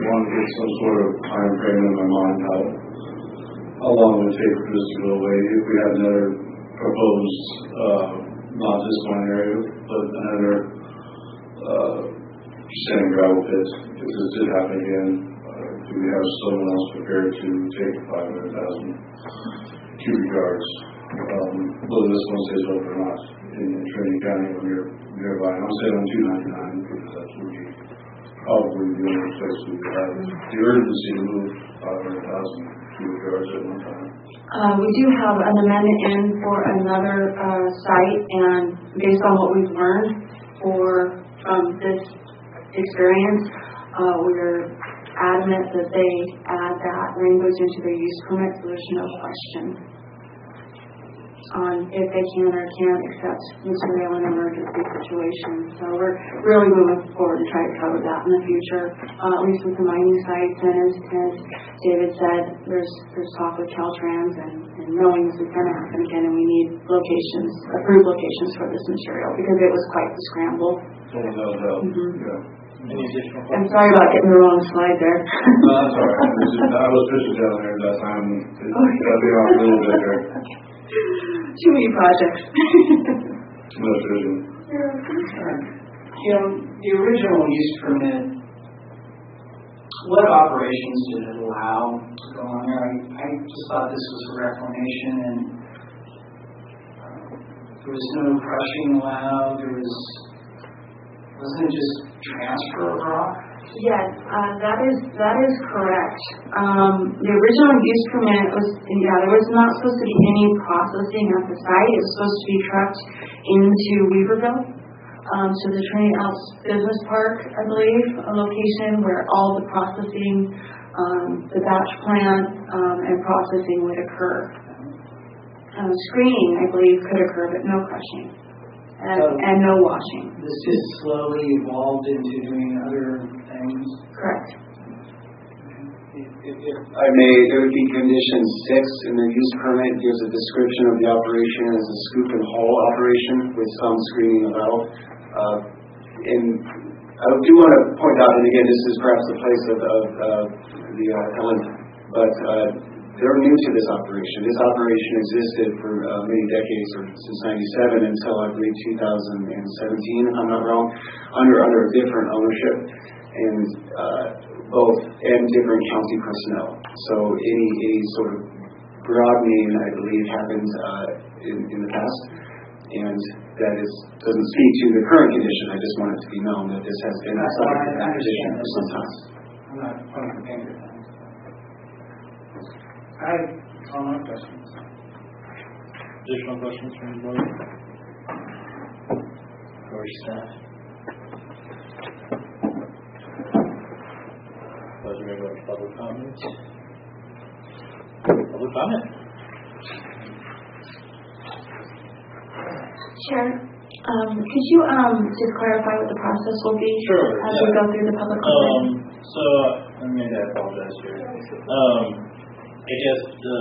want to get some sort of time frame in my mind how long it would take for this to go away. If we had another proposed, not this one area, but another sand gravel pit, if this did happen again, do we have someone else prepared to take 500,000 cubic yards? Whether this one stays open or not in Trinity County or nearby. I'm saying on 299 because that's where we probably the only place we would have the urgency to move 500,000 cubic yards at one time. We do have an amendment in for another site, and based on what we've learned from this experience, we're adamant that they add that language into their use permit, so there's no question on if they can or can't accept material in emergency situations. So we're really moving forward to try to cover that in the future, at least with the mining sites. And as David said, there's talk with Caltrans and knowing this is going to happen again, and we need approved locations for this material because it was quite the scramble. Any additional I'm sorry about getting the wrong slide there. No, that's all right. I was fishing down there at that time. It got me off a little bit there. Too many projects. Too much vision. The original use permit, what operations did it allow to go on there? I just thought this was a reclamation, and there was no crushing allowed. Wasn't it just transfer of rock? Yes, that is correct. The original use permit there was not supposed to be any processing at the site. It was supposed to be trucked into Weaverville, to the Trinity Alps Business Park, I believe, a location where all the processing, the batch plant, and processing would occur. Screening, I believe, could occur, but no crushing. And no washing. This just slowly evolved into doing other things? Correct. The If I may, it would be condition 6 in the use permit gives a description of the operation as a scoop and haul operation with some screening about. And I do want to point out, and again, this is perhaps the place of the Ellen, but they're new to this operation. This operation existed for many decades, or since '97 until I believe 2017, if I'm not wrong, under different ownership and different county personnel. So any sort of broadening, I believe, happened in the past, and that doesn't speak to the current condition. I just want it to be known that this has been a subject of acquisition for some time. I'm not pointing the finger. I have all my questions. Additional questions from the board? Or staff? Those are going to go to public comments. Public comment? Chair, could you just clarify what the process will be? Sure. As we go through the public comment? So, I mean, I apologize here. I guess the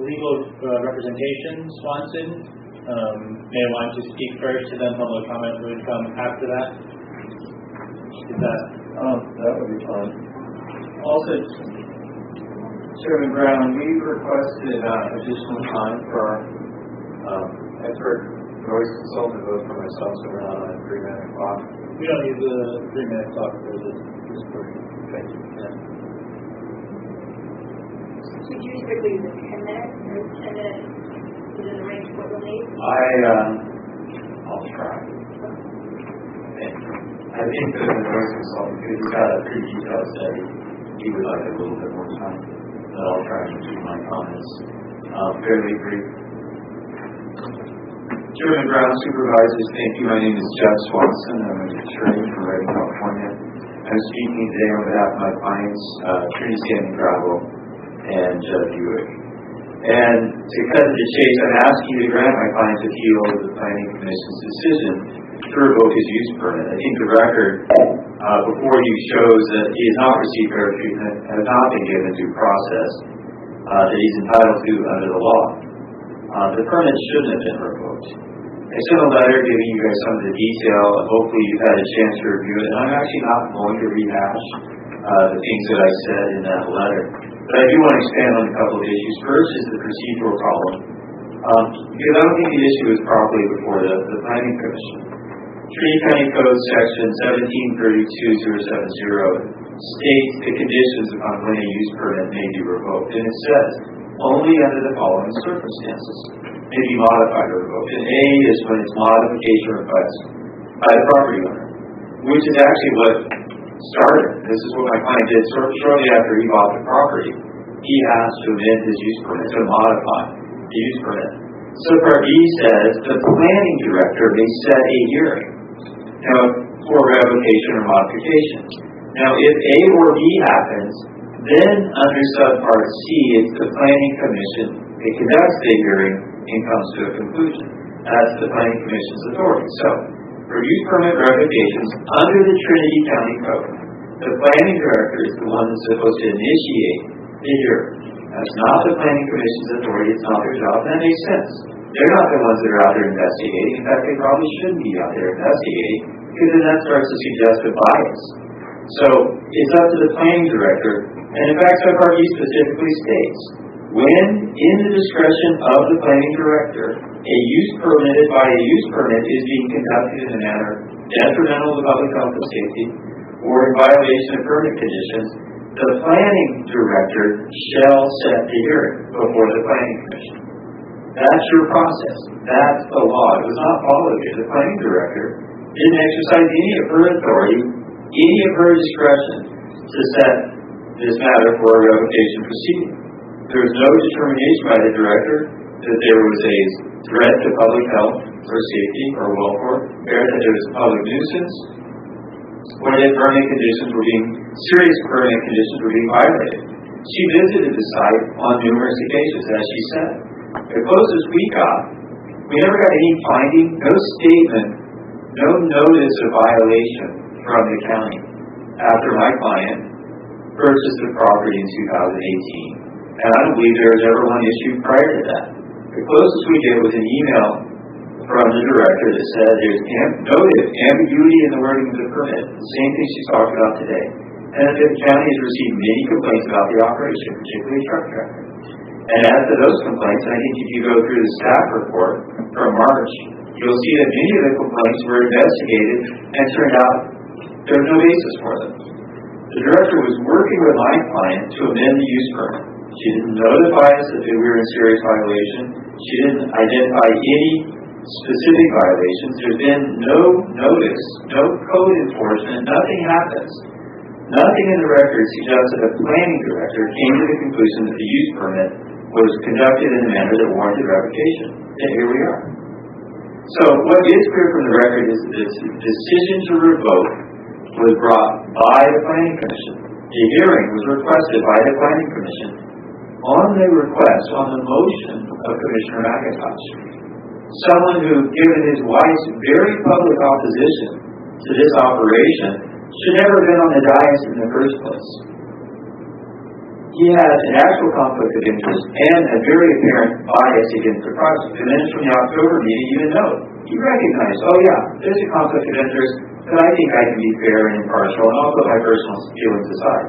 legal representation, Swanson, may want to speak first, and then public comment would come after that. Is that? That would be fine. Also, Chairman Brown, we requested additional time for our expert noise consultant, both for myself, so we're not on a 3-minute clock. We don't need the 3-minute clock for this portion. Thank you. Yeah. Would you typically use 10 minutes, or 10 minutes within the range of what you'll need? I'll try. I think that the noise consultant, because he's got a pretty detailed study, he would like a little bit more time. But I'll try to keep my comments fairly brief. Chairman Brown, Supervisors, thank you. My name is Jeff Swanson. I'm an attorney from Redding, California. I'm speaking today on behalf of my clients, Trinity Standing Gravel and Judd Buick. And to cut to the chase, I'm asking you to grant my client's appeal of the Planning Commission's decision to revoke his use permit. I think the record before you shows that he has not received fair treatment and has not been given due process that he's entitled to under the law. The permit shouldn't have been revoked. I sent a letter giving you guys some of the detail, and hopefully you've had a chance to review it. And I'm actually not going to rehash the things that I said in that letter. But I do want to expand on a couple of issues. First is the procedural problem. Because I don't think the issue is properly before the Planning Commission. Trinity County Code Section 1732070 states the conditions upon when a use permit may be revoked. And it says, only under the following circumstances may be modified or revoked. And A is when it's modification request by the property owner, which is actually what started. This is what my client did shortly after he bought the property. He asked to amend his use permit, to modify the use permit. Subpart B says the planning director may set a hearing for revocation or modification. Now, if A or B happens, then under subpart C, it's the Planning Commission that conducts the hearing and comes to a conclusion. That's the Planning Commission's authority. So, for use permit revocations under the Trinity County Code, the planning director is the one that's supposed to initiate the hearing. That's not the Planning Commission's authority. It's not their job. That makes sense. They're not the ones that are out there investigating. In fact, they probably shouldn't be out there investigating, because then that starts to suggest a bias. So, it's up to the planning director. And in fact, subpart B specifically states, when in the discretion of the planning director, a use permitted by a use permit is being conducted in a manner detrimental to public health and safety or in violation of permit conditions, the planning director shall set the hearing before the planning commission. That's your process. That's the law. It was not followed here. The planning director didn't exercise any of her authority, any of her discretion to set this matter for a revocation proceeding. There was no determination by the director that there was a threat to public health or safety or welfare, or that there was a public nuisance, or that serious permit conditions were being violated. She visited the site on numerous occasions, as she said. The closest we got, we never got any finding, no statement, no notice of violation from the county after my client purchased the property in 2018. And I don't believe there was ever one issued prior to that. The closest we get was an email from the director that said there's noted ambiguity in the wording of the permit, the same thing she's talked about today, and that the county has received many complaints about the operation, particularly truck traffic. And as to those complaints, I think if you go through the staff report from March, you'll see that many of the complaints were investigated and turned out there's no basis for them. The director was working with my client to amend the use permit. She didn't notify us that we were in serious violation. She didn't identify any specific violations. There's been no notice, no code enforcement, nothing happens. Nothing in the record suggests that a planning director came to the conclusion that the use permit was conducted in a manner that warranted revocation. And here we are. So what is clear from the record is that this decision to revoke was brought by the Planning Commission. A hearing was requested by the Planning Commission on the request, on the motion of Commissioner McIntosh. Someone who, given his wife's very public opposition to this operation, should never have been on the dais in the first place. He had an actual conflict of interest and a very apparent bias against the project. The minutes from the October meeting even note, he recognized, oh yeah, there's a conflict of interest, but I think I can be fair and impartial, and I'll put my personal feelings aside.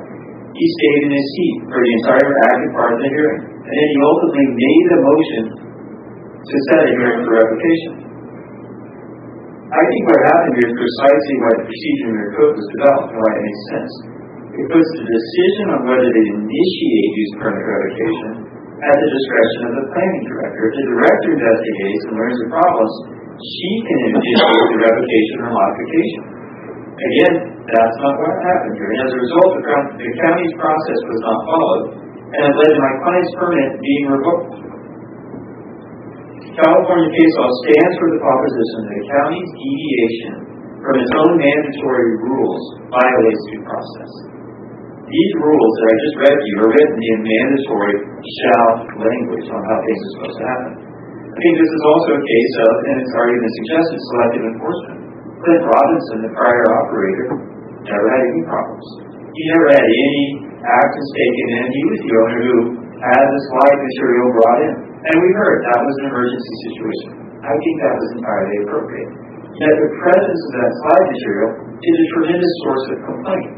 He stayed in his seat for the entire active part of the hearing, and then he ultimately made a motion to set a hearing for revocation. I think what happened here is precisely why the procedure in your code was developed and why it makes sense. It puts the decision on whether to initiate use permit revocation at the discretion of the planning director. If the director investigates and learns the problems, she can initiate the revocation or modification. Again, that's not what happened here. And as a result, the county's process was not followed, and it led to my client's permit being revoked. California case law stands for the proposition that a county's deviation from its own mandatory rules violates due process. These rules that I just read to you are written in mandatory shall language on how things are supposed to happen. I think this is also a case of, and it's already been suggested, selective enforcement. Clint Robinson, the prior operator, never had any problems. He never had any actions taken in. He was the owner who had the slide material brought in. And we heard that was an emergency situation. I think that was entirely appropriate. Yet the presence of that slide material is a tremendous source of complaint.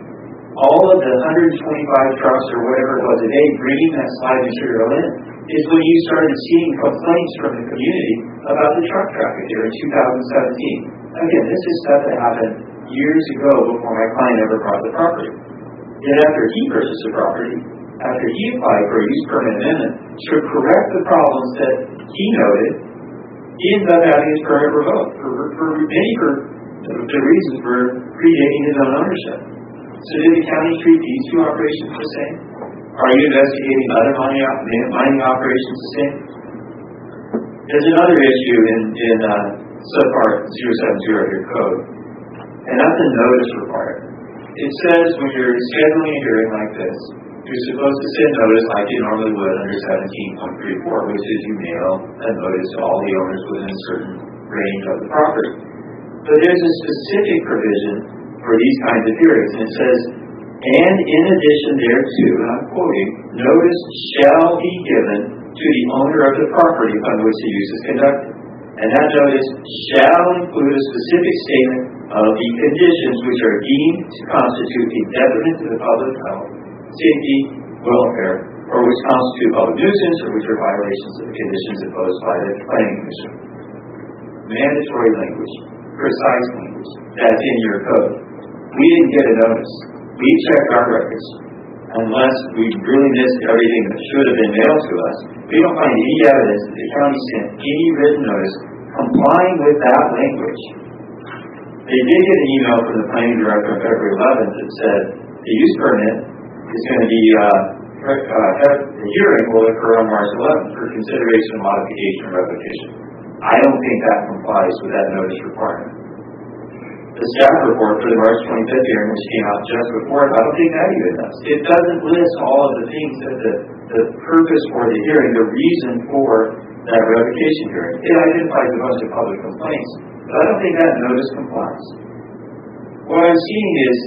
All of the 125 trucks or whatever it was a day bringing that slide material in is when you started seeing complaints from the community about the truck traffic here in 2017. Again, this is stuff that happened years ago before my client ever bought the property. Yet after he purchased the property, after he applied for a use permit amendment to correct the problems that he noted, he ended up having his permit revoked for many the reasons for predating his own ownership. So did the county treat these two operations the same? Are you investigating other mining operations the same? There's another issue in subpart 070 of your code, and that's a notice required. It says when you're scheduling a hearing like this, you're supposed to send notice like you normally would under 17.34, which is you mail a notice to all the owners within a certain range of the property. But there's a specific provision for these kinds of hearings, and it says, and in addition thereto, and I'm quoting, notice shall be given to the owner of the property upon which the use is conducted. And that notice shall include a specific statement of the conditions which are deemed to constitute a detriment to the public health, safety, welfare, or which constitute public nuisance, or which are violations of the conditions imposed by the Planning Commission. Mandatory language, precise language, that's in your code. We didn't get a notice. We checked our records. Unless we really missed everything that should have been mailed to us, we don't find any evidence that the county sent any written notice complying with that language. They did get an email from the planning director on February 11th that said the use permit is going to be, the hearing will occur on March 11th for consideration of modification or revocation. I don't think that complies with that notice requirement. The staff report for the March 25th hearing, which came out just before it, I don't think that even does. It doesn't list all of the things that the purpose for the hearing, the reason for that revocation hearing. It identifies a bunch of public complaints, but I don't think that notice complies. What I'm seeing is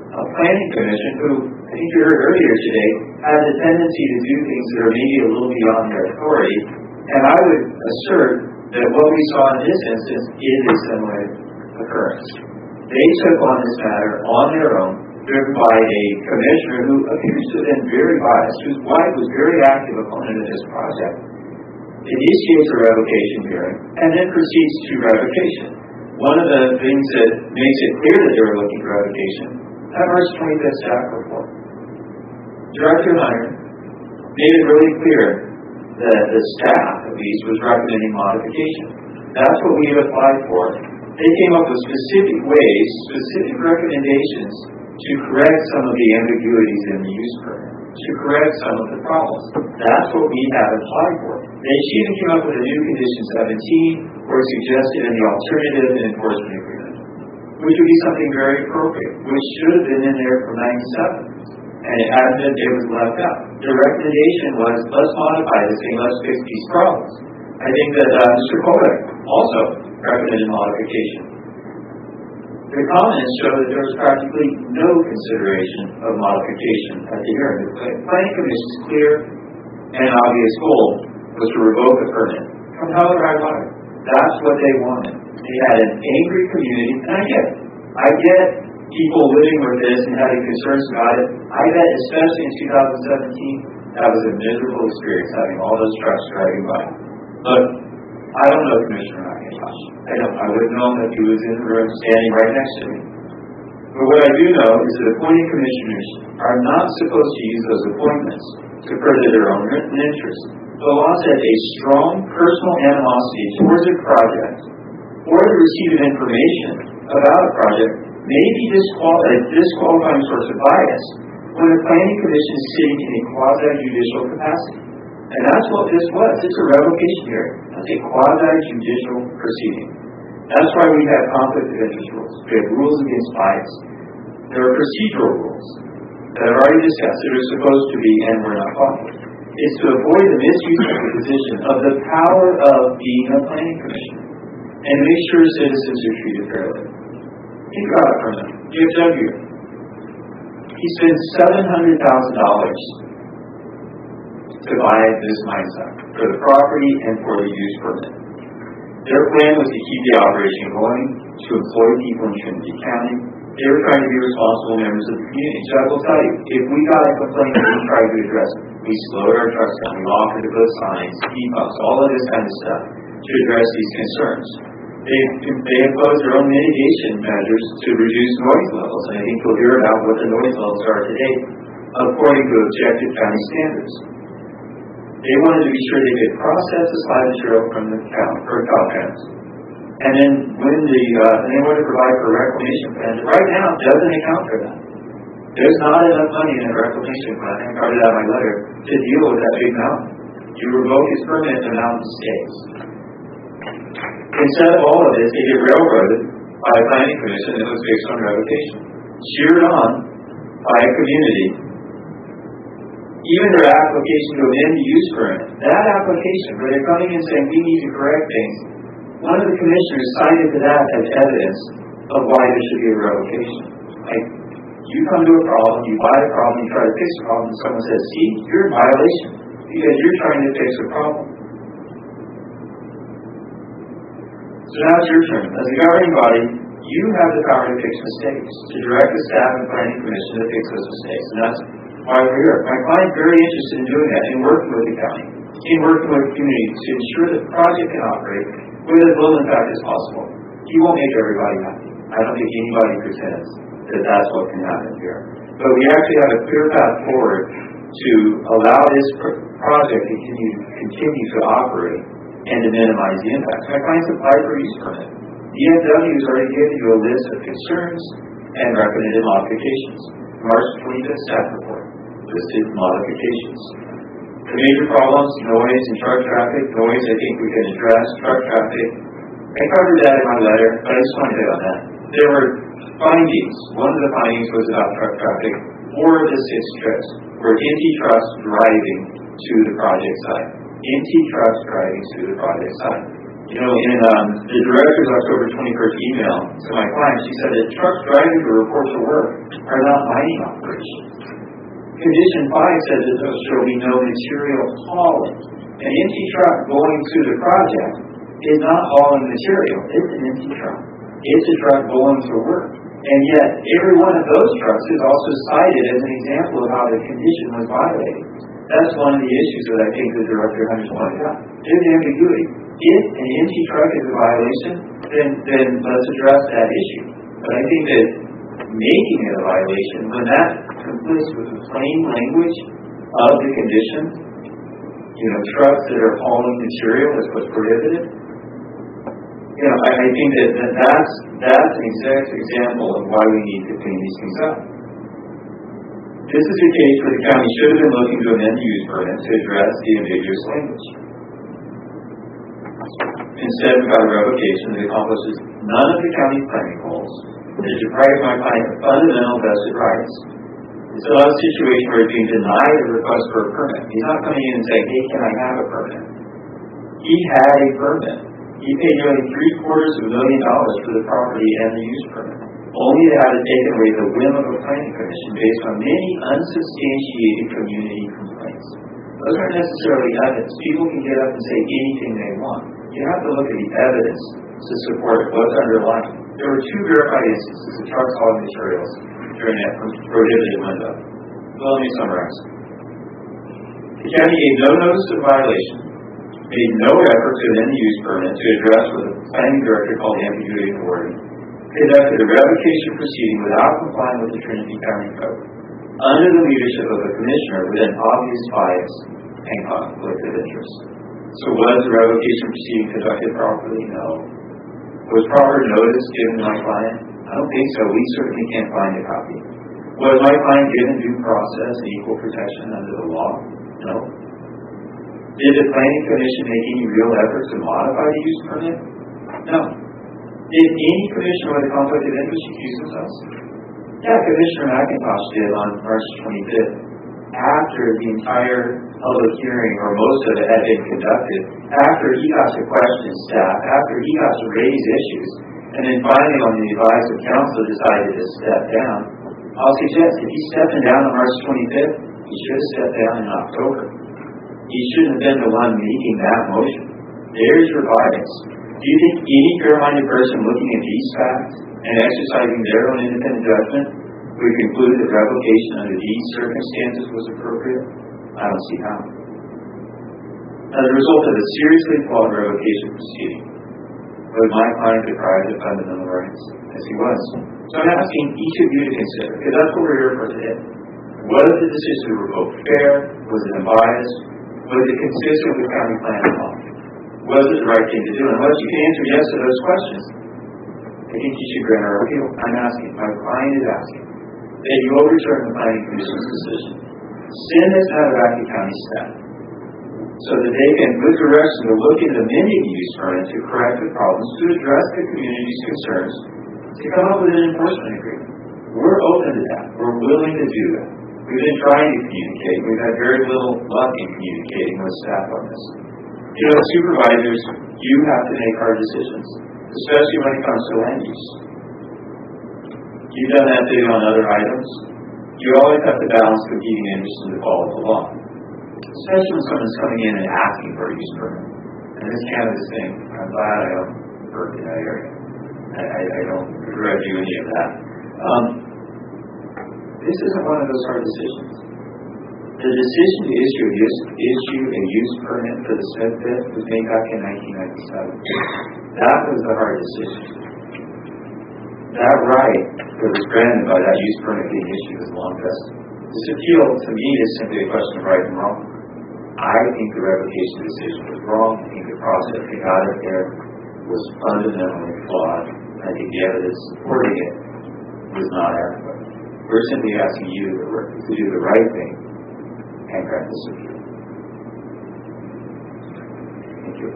a planning commission who I think you heard earlier today, has a tendency to do things that are maybe a little beyond their authority. And I would assert that what we saw in this instance is a similar occurrence. They took on this matter on their own, driven by a commissioner who appears to have been very biased, whose wife was very active opponent of this project, initiates a revocation hearing, and then proceeds to revocation. One of the things that makes it clear that they were looking for revocation, that March 25th staff report. Director Hunter made it really clear that the staff, at least, was recommending modification. That's what we had applied for. They came up with specific ways, specific recommendations to correct some of the ambiguities in the use permit, to correct some of the problems. That's what we had applied for. She even came up with a new condition 17, or suggested in the alternative and enforcement agreement, which would be something very appropriate, which should have been in there from 97. And it hadn't been, it was left out. The recommendation was, let's modify this thing, let's fix these problems. I think that Mr. Kovac also recommended modification. The comments show that there was practically no consideration of modification at the hearing. The Planning Commission's clear and obvious goal was to revoke the permit. Come hell or high water. That's what they wanted. They had an angry community, and I get people living with this and having concerns about it. I bet, especially in 2017, that was a miserable experience, having all those trucks driving by. But I don't know Commissioner McIntosh. I wouldn't know him if he was in the room standing right next to me. But what I do know is that appointing commissioners are not supposed to use those appointments to further their own written interests. The law says a strong personal animosity towards a project or the receipt of information about a project may be a disqualifying source of bias when the Planning Commission is sitting in a quasi-judicial capacity. And that's what this was. It's a revocation hearing. That's a quasi-judicial proceeding. That's why we have conflict of interest rules. We have rules against bias. There are procedural rules that I've already discussed that are supposed to be and were not followed. It's to avoid the misuse of the position of the power of being a planning commission and make sure citizens are treated fairly. Think about it for a minute. You have Doug here. He spent $700,000 to buy this mine site for the property and for the use permit. Their plan was to keep the operation going, to employ people in Trinity County. They were trying to be responsible members of the community. So I will tell you, if we got a complaint that we tried to address it, we slowed our trucks down, we offered to put signs, speed bumps, all of this kind of stuff to address these concerns. They imposed their own mitigation measures to reduce noise levels, and I think we'll hear about what the noise levels are today, according to objective county standards. They wanted to be sure they could process the slide material from the compounds. And then when they wanted to provide for a reclamation plan that right now doesn't account for that. There's not enough money in a reclamation plan, I covered that in my letter, to deal with that big mountain. You revoke his permit, the mountain stays. Instead of all of this, they get railroaded by a planning commission that was based on revocation. Cheered on by a community. Even their application to amend the use permit, that application where they're coming in saying we need to correct things, one of the commissioners cited to that as evidence of why there should be a revocation. Like, you come to a problem, you buy a problem, you try to fix a problem, and someone says, see, you're in violation because you're trying to fix a problem. So now it's your turn. As a governing body, you have the power to fix mistakes, to direct the staff and planning commission to fix those mistakes. And that's why we're here. My client's very interested in doing that, in working with the county, in working with the community to ensure that the project can operate with as little impact as possible. He won't make everybody happy. I don't think anybody pretends that that's what can happen here. But we actually have a clear path forward to allow this project to continue to operate and to minimize the impacts. My client's applied for a use permit. DFW has already given you a list of concerns and recommended modifications. March 25th staff report listed modifications. The major problems, noise and truck traffic. Noise, I think we can address. Truck traffic, I covered that in my letter, but I just want to hit on that. There were findings. One of the findings was about truck traffic. 4 of the 6 trips were empty trucks driving to the project site. Empty trucks driving to the project site. You know, in the director's October 21st email to my client, she said that trucks driving to report to work are not mining operations. Condition 5 says that there shall be no material hauling. An empty truck going to the project is not hauling material. It's an empty truck. It's a truck going to work. And yet, every one of those trucks is also cited as an example of how the condition was violated. That's one of the issues that I think the Director Hunter's pointed out. There's ambiguity. If an empty truck is a violation, then let's address that issue. But I think that making it a violation, when that conflicts with the plain language of the condition, trucks that are hauling material is what's prohibited. I think that's an exact example of why we need to clean these things up. This is a case where the county should have been looking to amend the use permit to address the ambiguous language. Instead, we got a revocation that accomplishes none of the county's planning goals. It deprives my client of fundamental vested rights. It's not a situation where he's being denied a request for a permit. He's not coming in and saying, hey, can I have a permit? He had a permit. He paid nearly $750,000 for the property and the use permit, only to have it taken away the whim of a planning commission based on many unsubstantiated community complaints. Those aren't necessarily evidence. People can get up and say anything they want. You have to look at the evidence to support what's underlying. There were 2 verified instances of trucks hauling materials during that prohibited window. Well, let me summarize. The county gave no notice of violation, made no effort to amend the use permit to address what the planning director called ambiguity in the wording, conducted a revocation proceeding without complying with the Trinity County Code, under the leadership of a commissioner with an obvious bias and conflict of interest. So was the revocation proceeding conducted properly? No. Was proper notice given to my client? I don't think so. We certainly can't find a copy. Was my client given due process and equal protection under the law? No. Did the planning commission make any real effort to modify the use permit? No. Did any commissioner with a conflict of interest accuse themselves? Yeah, Commissioner McIntosh did on March 25th, after the entire public hearing, or most of it, had been conducted, after he got to question staff, after he got to raise issues, and then finally on the advice of council decided to step down. I'll suggest if he's stepping down on March 25th, he should have stepped down in October. He shouldn't have been the one making that motion. There's your bias. Do you think any fair-minded person looking at these facts and exercising their own independent judgment would conclude that revocation under these circumstances was appropriate? I don't see how. As a result of a seriously flawed revocation proceeding, was my client deprived of fundamental rights? As he was. So I'm asking each of you to consider, because that's what we're here for today. Was the decision to revoke fair? Was it unbiased? Was it consistent with county plan law? Was it the right thing to do? Unless you can answer yes to those questions, I think you should grant our appeal. I'm asking, my client is asking, that you overturn the planning commission's decision. Send this matter back to county staff so that they can, with direction to look into amending the use permit to correct the problems, to address the community's concerns, to come up with an enforcement agreement. We're open to that. We're willing to do that. We've been trying to communicate. We've had very little luck in communicating with staff on this. Supervisors, you have to make hard decisions, especially when it comes to land use. You've done that too on other items. You always have to balance competing interests and the follow the law, especially when someone's coming in and asking for a use permit. And this cannabis thing, I'm glad I don't work in that area. I don't begrudge you any of that. This isn't one of those hard decisions. The decision to issue a use permit for the Smith pit was made back in 1997. That was the hard decision. That right that was granted by that use permit being issued is long vested. This appeal, to me, is simply a question of right and wrong. I think the revocation decision was wrong. I think the process that got it there was fundamentally flawed. I think the evidence supporting it was not adequate. We're simply asking you to do the right thing and grant this appeal. Thank you.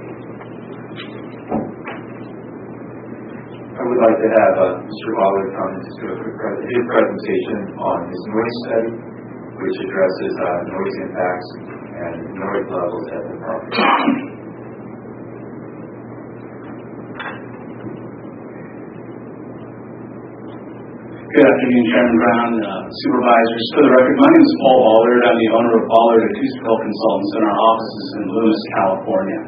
I would like to have Mr. Waller come to do his presentation on his noise study, which addresses noise impacts and noise levels at the property. Good afternoon, Chairman Brown, Supervisors. For the record, my name is Paul Allard. I'm the owner of Allard Acoustical Consultants, and our office is in Loomis, California.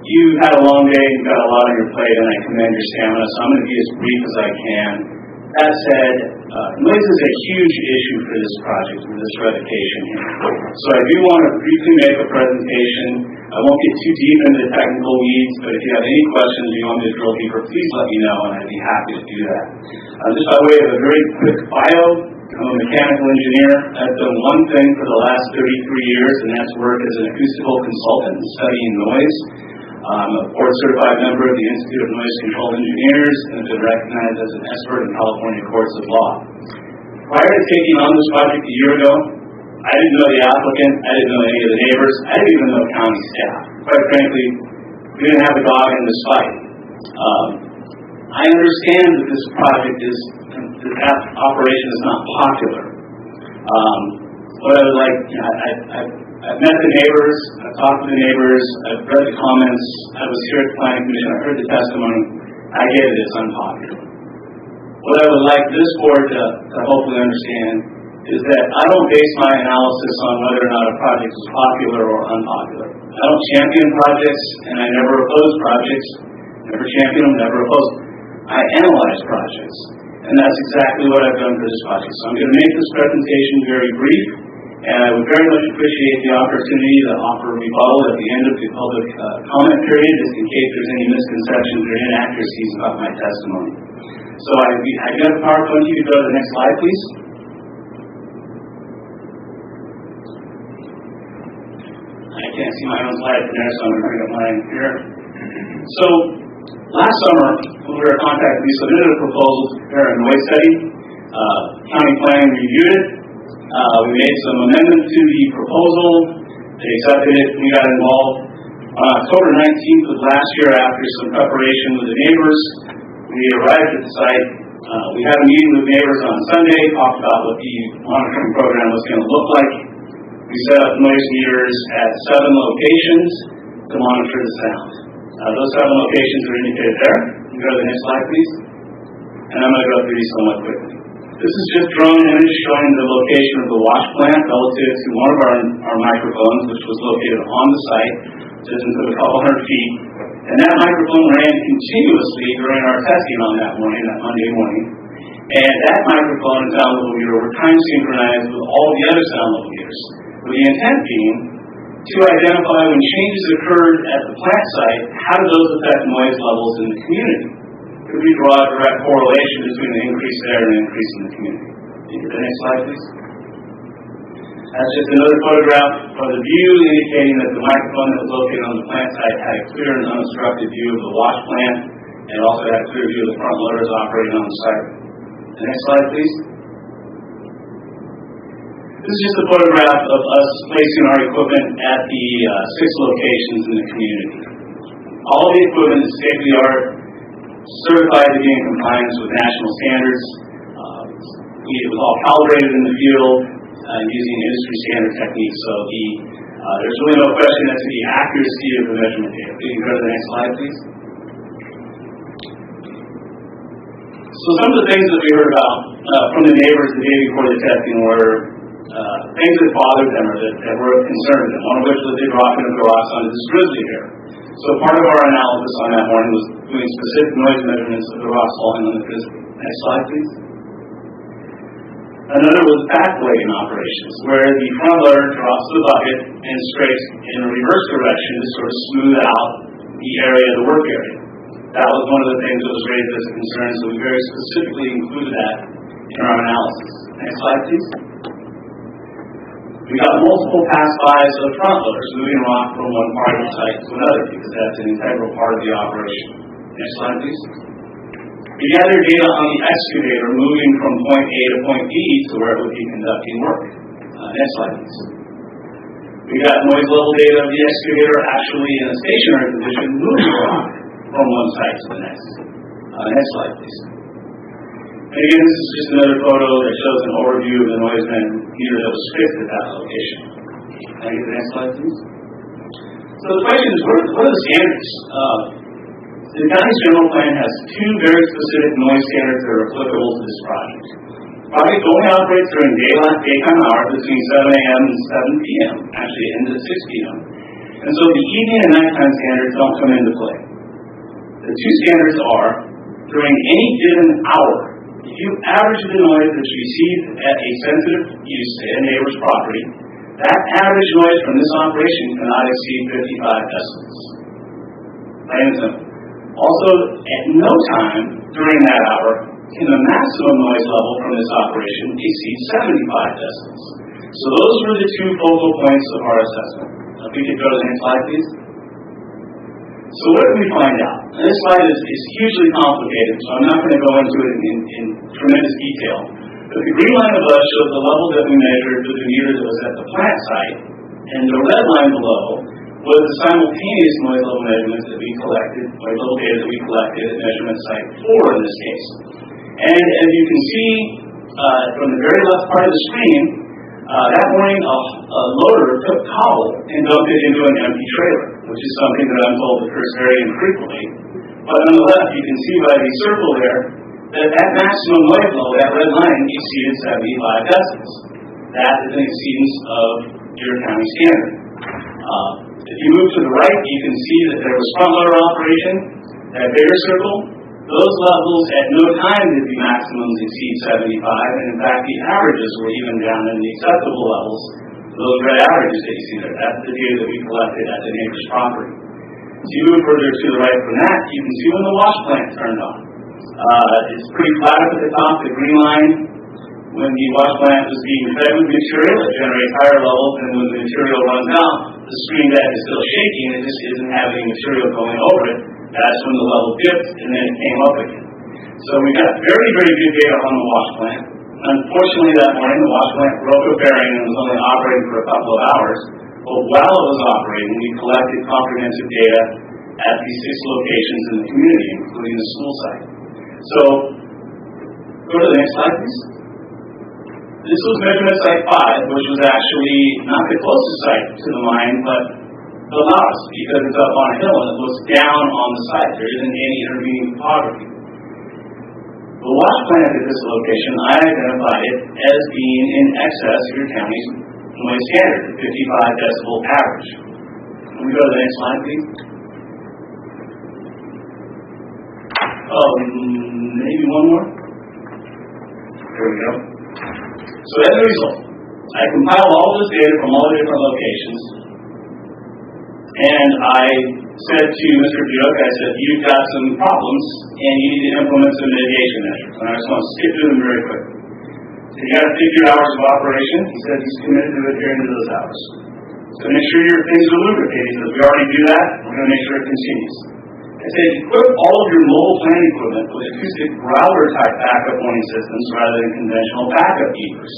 You've had a long day, you've got a lot on your plate, and I commend your stamina, so I'm going to be as brief as I can. That said, noise is a huge issue for this project, for this revocation here. So I do want to briefly make a presentation. I won't get too deep into the technical weeds, but if you have any questions or you want me to drill deeper, please let me know, and I'd be happy to do that. Just by way of a very quick bio, I'm a mechanical engineer. I've done one thing for the last 33 years, and that's work as an acoustical consultant studying noise. I'm a board-certified member of the Institute of Noise Control Engineers and have been recognized as an expert in California courts of law. Prior to taking on this project a year ago, I didn't know the applicant, I didn't know any of the neighbors, I didn't even know county staff. Quite frankly, we didn't have a dog in this fight. I understand that this project that operation is not popular. What I would like, I've met the neighbors, I've talked to the neighbors, I've read the comments, I was here at the Planning Commission, I heard the testimony. I get it, it's unpopular. What I would like this board to hopefully understand is that I don't base my analysis on whether or not a project is popular or unpopular. I don't champion projects, and I never oppose projects. Never champion them, never oppose them. I analyze projects, and that's exactly what I've done for this project. So I'm going to make this presentation very brief, and I would very much appreciate the opportunity to offer a rebuttal at the end of the public comment period, just in case there's any misconceptions or inaccuracies about my testimony. So I do have the PowerPoint. You can go to the next slide, please. I can't see my own slide from there, so I'm going to bring up mine here. So last summer, when we were contacted, we submitted a proposal to prepare a noise study. County planning reviewed it. We made some amendments to the proposal. They accepted it. We got involved. On October 19th of last year, after some preparation with the neighbors, we arrived at the site. We had a meeting with neighbors on Sunday, talked about what the monitoring program was going to look like. We set up noise meters at 7 locations to monitor the sound. Those 7 locations are indicated there. You can go to the next slide, please. And I'm going to go through these somewhat quickly. This is just drone image showing the location of the wash plant relative to one of our microphones, which was located on the site, distance of a couple hundred feet. And that microphone ran continuously during our testing on that morning, that Monday morning. And that microphone and sound level meter were time synchronized with all the other sound level meters, with the intent being to identify when changes occurred at the plant site, how do those affect noise levels in the community? Could we draw a direct correlation between the increase there and the increase in the community? Can you get the next slide, please? That's just another photograph of the view indicating that the microphone that was located on the plant site had a clear and unobstructed view of the wash plant, and also had a clear view of the front loaders operating on the site. The next slide, please. This is just a photograph of us placing our equipment at the 6 locations in the community. All the equipment is state-of-the-art, certified to be in compliance with national standards. It was all calibrated in the field using industry standard techniques. So there's really no question as to the accuracy of the measurement data. You can go to the next slide, please. So some of the things that we heard about from the neighbors the day before the testing were things that bothered them or that were of concern to them, one of which was they dropping of the rocks onto this grizzly bear. So part of our analysis on that morning was doing specific noise measurements of the rocks falling on the grizzly. Next slide, please. Another was backblading operations, where the front loader drops the bucket and scrapes in a reverse direction to sort of smooth out the area, the work area. That was one of the things that was raised as a concern, so we very specifically included that in our analysis. Next slide, please. We got multiple pass-bys of front loaders moving rock from one part of the site to another because that's an integral part of the operation. Next slide, please. We gathered data on the excavator moving from point A to point B to where it would be conducting work. Next slide, please. We got noise level data of the excavator actually in a stationary position moving rock from one site to the next. Next slide, please. And again, this is just another photo that shows an overview of the noise meter that was fixed at that location. Can I get the next slide, please? So the question is, what are the standards? The county's general plan has two very specific noise standards that are applicable to this project. The project only operates during daytime hours between 7 a.m. and 7 p.m., actually it ends at 6 p.m. And so the evening and nighttime standards don't come into play. The two standards are, during any given hour, if you average the noise that's received at a sensitive use, say a neighbor's property, that average noise from this operation cannot exceed 55 decibels. Plain and simple. Also, at no time during that hour can the maximum noise level from this operation exceed 75 decibels. So those were the two focal points of our assessment. If we could go to the next slide, please. So what did we find out? And this slide is hugely complicated, so I'm not going to go into it in tremendous detail. But the green line above shows the level that we measured with the meter that was at the plant site, and the red line below was the simultaneous noise level measurements that we collected, noise level data that we collected at measurement site 4 in this case. And as you can see from the very left part of the screen, that morning a loader took cobble and dumped it into an empty trailer, which is something that I'm told occurs very infrequently. But on the left, you can see by the circle there that that maximum noise level, that red line, exceeded 75 decibels. That is an exceedance of your county standard. If you move to the right, you can see that there was front loader operation, that bigger circle. Those levels at no time did the maximums exceed 75, and in fact the averages were even down in the acceptable levels. Those red averages that you see there, that's the data that we collected at the neighbor's property. As you move further to the right from that, you can see when the wash plant turned on. It's pretty flat up at the top, the green line. When the wash plant is being fed with material, it generates higher levels, and when the material runs out, the screen deck is still shaking, it just isn't having material going over it. That's when the level dipped, and then it came up again. So we got very, very good data on the wash plant. Unfortunately, that morning, the wash plant broke a bearing and was only operating for a couple of hours. But while it was operating, we collected comprehensive data at these 6 locations in the community, including the school site. So, go to the next slide, please. This was measurement site 5, which was actually not the closest site to the mine, but the loudest, because it's up on a hill and it looks down on the site. There isn't any intervening topography. The wash plant at this location, I identified it as being in excess of your county's noise standard, the 55 decibel average. Can we go to the next slide, please? Oh, maybe one more? There we go. So as a result, I compiled all this data from all the different locations, and I said to Mr. Buick, I said, you've got some problems, and you need to implement some mitigation measures. And I just want to skip through them very quickly. So you got to pick your hours of operation. He said he's committed to adhering to those hours. So make sure your things are lubricated. He says, we already do that. We're going to make sure it continues. I said, equip all of your mobile plant equipment with acoustic growler-type backup warning systems rather than conventional backup beepers.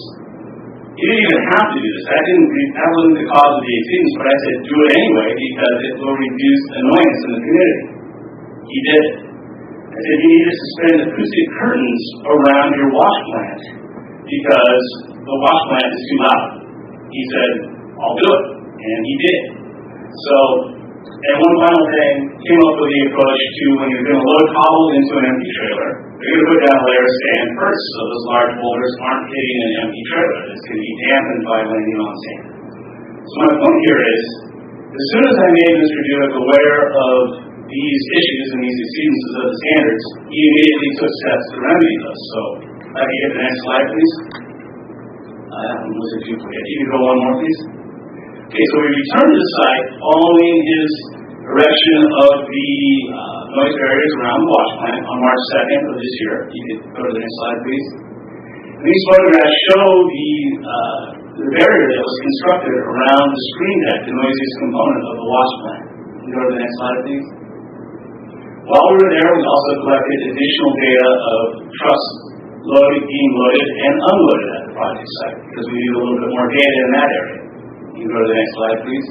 He didn't even have to do this. That wasn't the cause of the exceedance, but I said, do it anyway because it will reduce annoyance in the community. He did it. I said, you need to suspend acoustic curtains around your wash plant because the wash plant is too loud. He said, I'll do it. And he did. So, and one final thing, came up with the approach to when you're going to load cobble into an empty trailer, you're going to put down a layer of sand first so those large boulders aren't hitting an empty trailer. It's going to be dampened by landing on sand. So my point here is, as soon as I made Mr. Buick aware of these issues and these exceedances of the standards, he immediately took steps to remedy those. So, if I could get the next slide, please. That one was a duplicate. You can go one more, please. Okay, so we returned to the site following his erection of the noise barriers around the wash plant on March 2nd of this year. You could go to the next slide, please. And these photographs show the barrier that was constructed around the screen deck, the noisiest component of the wash plant. You can go to the next slide, please. While we were there, we also collected additional data of trucks being loaded and unloaded at the project site because we need a little bit more data in that area. You can go to the next slide, please.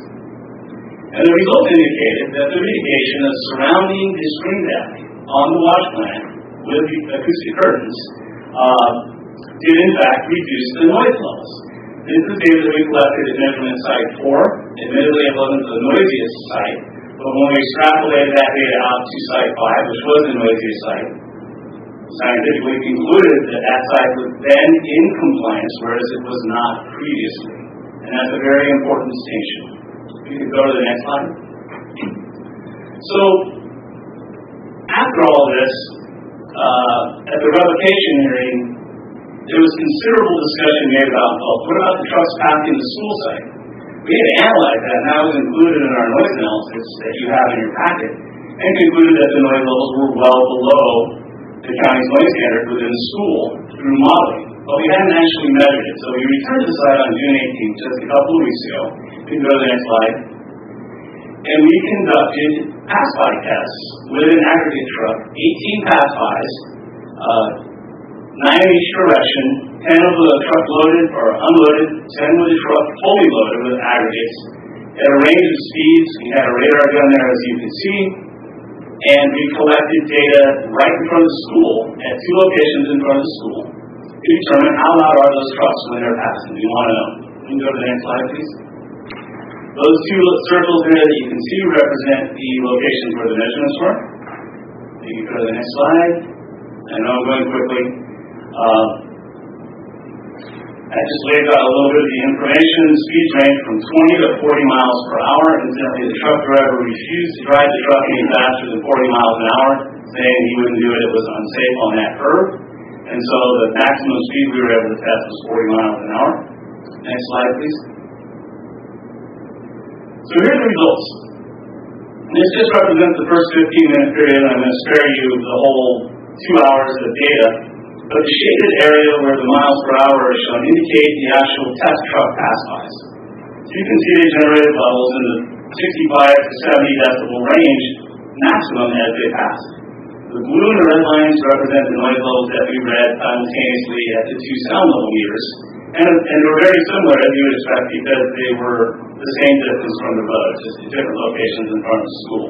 And the results indicated that the mitigation of surrounding the screen deck on the wash plant with the acoustic curtains did in fact reduce the noise levels. This is data that we collected at measurement site 4. Admittedly, it wasn't the noisiest site, But when we extrapolated that data out to Site 5, which was the noisiest site, scientifically concluded that that site was then in compliance, whereas it was not previously. And that's a very important distinction. You can go to the next slide. So, after all this, at the revocation hearing, there was considerable discussion made about, well, what about the trucks passing the school site? We had to analyze that, and that was included in our noise analysis that you have in your packet, and concluded that the noise levels were well below the county's noise standard within the school through modeling. But we hadn't actually measured it, so we returned to the site on June 18th, just a couple of weeks ago. You can go to the next slide. And we conducted pass-by tests with an aggregate truck, 18 pass-bys, 9 in each direction, 10 of the truck loaded or unloaded, 10 with the truck fully loaded with aggregates. At a range of speeds, we had a radar gun there, as you can see, and we collected data right in front of the school, at 2 locations in front of the school, to determine how loud are those trucks when they're passing. We want to know. You can go to the next slide, please. Those 2 circles there that you can see represent the locations where the measurements were. You can go to the next slide. I know I'm going quickly. That just lays out a little bit of the information. Speeds range from 20 to 40 miles per hour. Incidentally, the truck driver refused to drive the truck any faster than 40 miles an hour, saying he wouldn't do it, it was unsafe on that curve. And so the maximum speed we were able to test was 40 miles an hour. Next slide, please. So here are the results. And this just represents the first 15-minute period, and I'm going to spare you the whole 2 hours of data. But the shaded area where the miles per hour is shown indicate the actual test truck pass-bys. So you can see they generated levels in the 65 to 70 decibel range maximum as they passed. The blue and the red lines represent the noise levels that we read simultaneously at the 2 sound level meters. And they were very similar, as you would expect, because they were the same distance from the road, just at different locations in front of the school.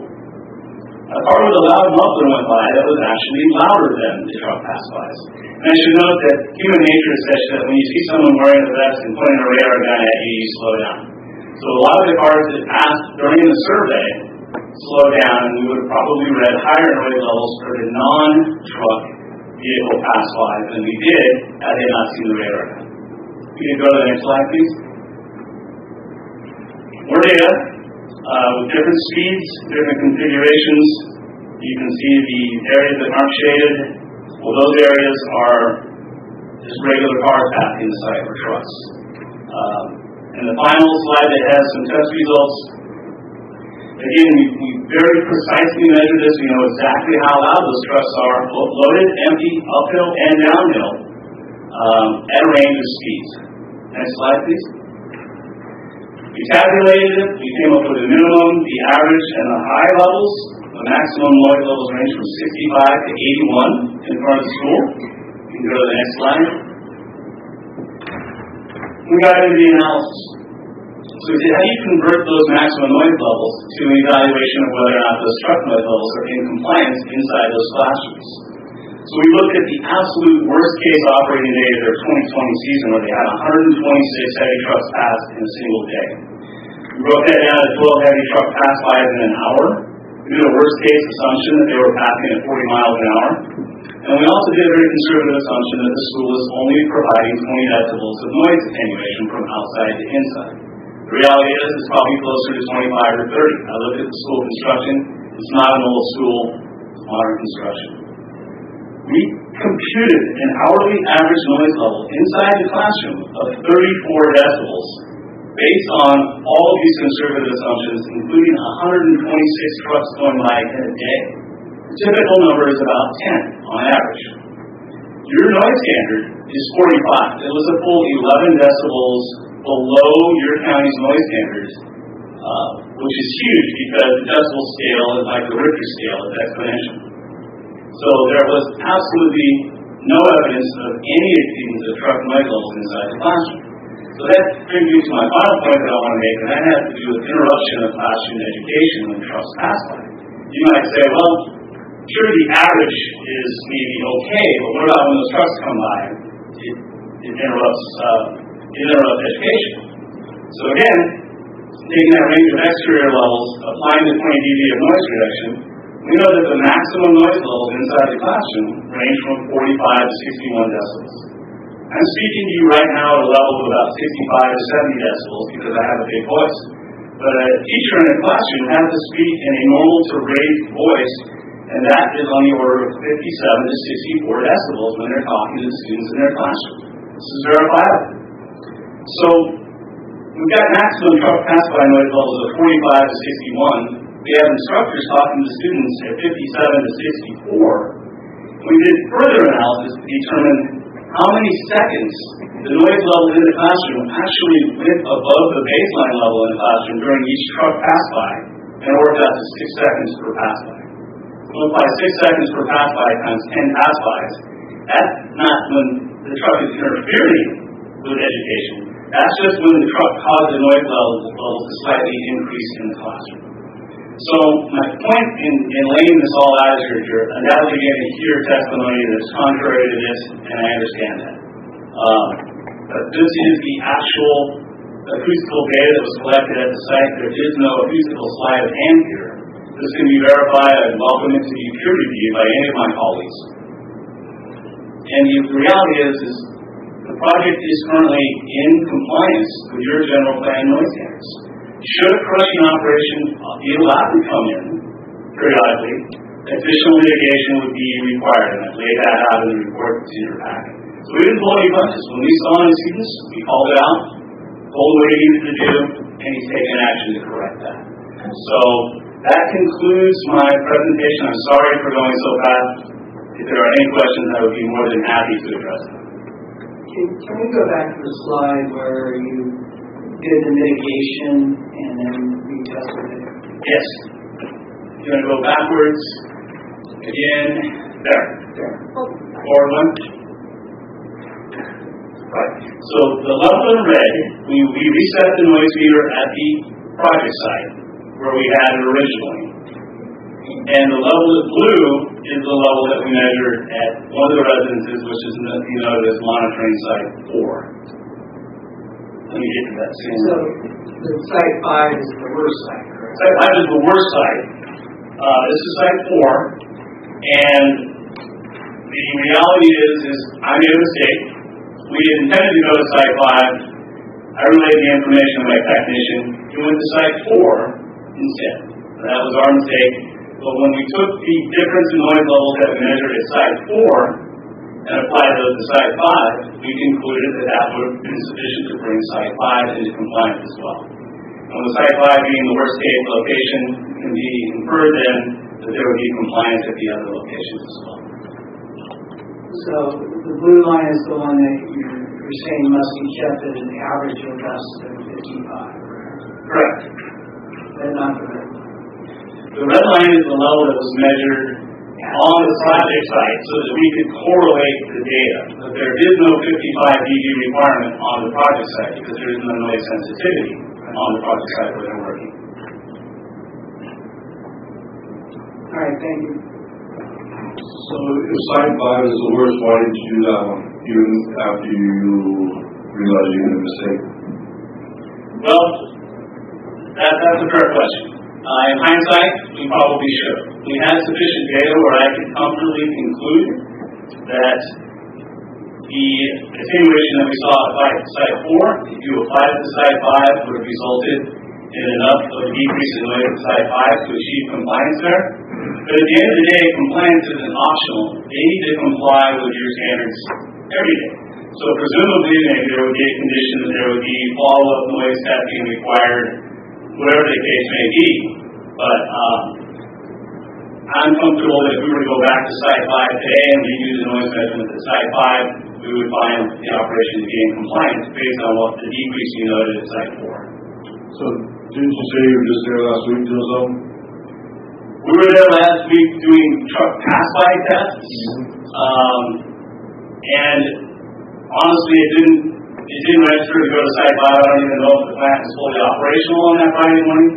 A car with a loud muffler went by that was actually louder than the truck pass-bys. And I should note that human nature is such that when you see someone wearing a vest and pointing a radar gun at you, you slow down. So a lot of the cars that passed during the survey slowed down, and we would have probably read higher noise levels for the non-truck vehicle pass-bys than we did had they not seen the radar gun. You can go to the next slide, please. More data with different speeds, different configurations. You can see the areas that aren't shaded. Well, those areas are just regular cars passing the site or trucks. And the final slide that has some test results. Again, we very precisely measure this. We know exactly how loud those trucks are, loaded, empty, uphill, and downhill, at a range of speeds. Next slide, please. We tabulated it. We came up with the minimum, the average, and the high levels. The maximum noise levels range from 65 to 81 in front of the school. You can go to the next slide. We got into the analysis. So we said, how do you convert those maximum noise levels to an evaluation of whether or not those truck noise levels are in compliance inside those classrooms? So we looked at the absolute worst case operating day of their 2020 season, where they had 126 heavy trucks passed in a single day. We broke that down to 12 heavy truck pass-bys in an hour. We did a worst case assumption that they were passing at 40 miles an hour. And we also did a very conservative assumption that the school is only providing 20 decibels of noise attenuation from outside to inside. The reality is it's probably closer to 25 or 30. I looked at the school construction. It's not an old school, it's modern construction. We computed an hourly average noise level inside the classroom of 34 decibels based on all of these conservative assumptions, including 126 trucks going by in a day. The typical number is about 10 on average. Your noise standard is 45. It was a full 11 decibels below your county's noise standards, which is huge because the decibel scale is like the Richter scale, it's exponential. So there was absolutely no evidence of any exceedance of truck noise levels inside the classroom. So that brings me to my final point that I want to make, and that has to do with interruption of classroom education when trucks pass by. You might say, well, sure, the average is maybe okay, but what about when those trucks come by? It interrupts education. So again, taking that range of exterior levels, applying the 20 dB of noise reduction, we know that the maximum noise levels inside the classroom range from 45 to 61 decibels. I'm speaking to you right now at a level of about 65 to 70 decibels because I have a big voice. But a teacher in a classroom has to speak in a normal to raised voice, and that is on the order of 57 to 64 decibels when they're talking to the students in their classroom. This is verifiable. So we've got maximum truck pass-by noise levels of 45 to 61. We have instructors talking to students at 57 to 64. We did further analysis to determine how many seconds the noise level in the classroom actually went above the baseline level in the classroom during each truck pass-by, and worked out to 6 seconds per pass-by. We'll apply 6 seconds per pass-by times 10 pass-bys. That's not when the truck is interfering with education. That's just when the truck caused the noise levels to slightly increase in the classroom. So my point in laying this all out is you're undoubtedly going to hear testimony that's contrary to this, and I understand that. But this is the actual acoustical data that was collected at the site. There is no acoustical sleight of hand here. This can be verified and welcome it to be peer reviewed by any of my colleagues. And the reality is the project is currently in compliance with your general plan noise standards. Should a crushing operation be allowed to come in periodically, additional mitigation would be required, and I've laid that out in the report to your packet. So we didn't blow any punches. When we saw any students, we called it out, told him what he needed to do, and he's taken action to correct that. So that concludes my presentation. I'm sorry for going so fast. If there are any questions, I would be more than happy to address them. Can we go back to the slide where you did the mitigation and then retested it? Yes. You're going to go backwards. Again. There. Forward one. Right. So the level in red, we reset the noise meter at the project site where we had it originally. And the level in blue is the level that we measured at one of the residences, which is noted as monitoring site 4. Let me get to that same. So the site 5 is the worst site, correct? Site 5 is the worst site. This is site 4. And the reality is I made a mistake. We had intended to go to site 5. I relayed the information to my technician. He went to site 4 instead. That was our mistake. But when we took the difference in noise levels that we measured at site 4 and applied those to site 5, we concluded that that would have been sufficient to bring site 5 into compliance as well. And with site 5 being the worst case location, it can be inferred then that there would be compliance at the other locations as well. So the blue line is the one that you're saying must be kept at an average of less than 55, correct? Correct. But not the red line. The red line is the level that was measured on the project site so that we could correlate the data. But there is no 55 dB requirement on the project site because there is no noise sensitivity on the project site where they're working. All right, thank you. So if site 5 is the worst, why did you do that one, even after you realized you made a mistake? Well, that's a fair question. In hindsight, we probably should. We had sufficient data where I could comfortably conclude that the attenuation that we saw at site 4, if you applied it to site 5, would have resulted in enough of a decrease in noise at site 5 to achieve compliance there. But at the end of the day, compliance isn't optional. They need to comply with your standards every day. So presumably, maybe there would be a condition that there would be follow-up noise testing required, whatever the case may be. But I'm comfortable that if we were to go back to site 5 today and redo the noise measurements at site 5, we would find the operation to be in compliance based on what the decrease you noted at site 4. So didn't you say you were just there last week doing something? We were there last week doing truck pass-by tests. And honestly, it didn't register to go to site 5. I don't even know if the plant was fully operational on that Friday morning.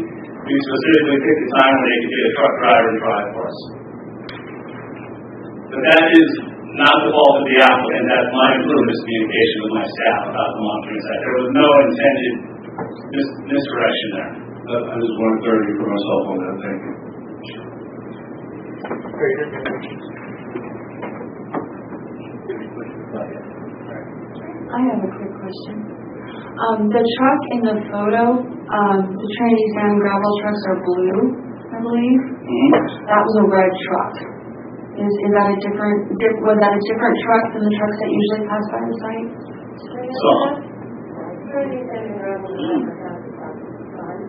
We specifically picked a time when they could get a truck driver to drive for us. But that is not the fault of the applicant. That's my improved miscommunication with my staff about the monitoring site. There was no intended misdirection there. I just wanted clarity for myself on that, thank you. Very good. I have a quick question. The truck in the photo, the Trinity sand and gravel trucks are blue, I believe. That was a red truck. Is that a was that a different truck than the trucks that usually pass by the site? So, Trinity sand and gravel never has a truck at the time.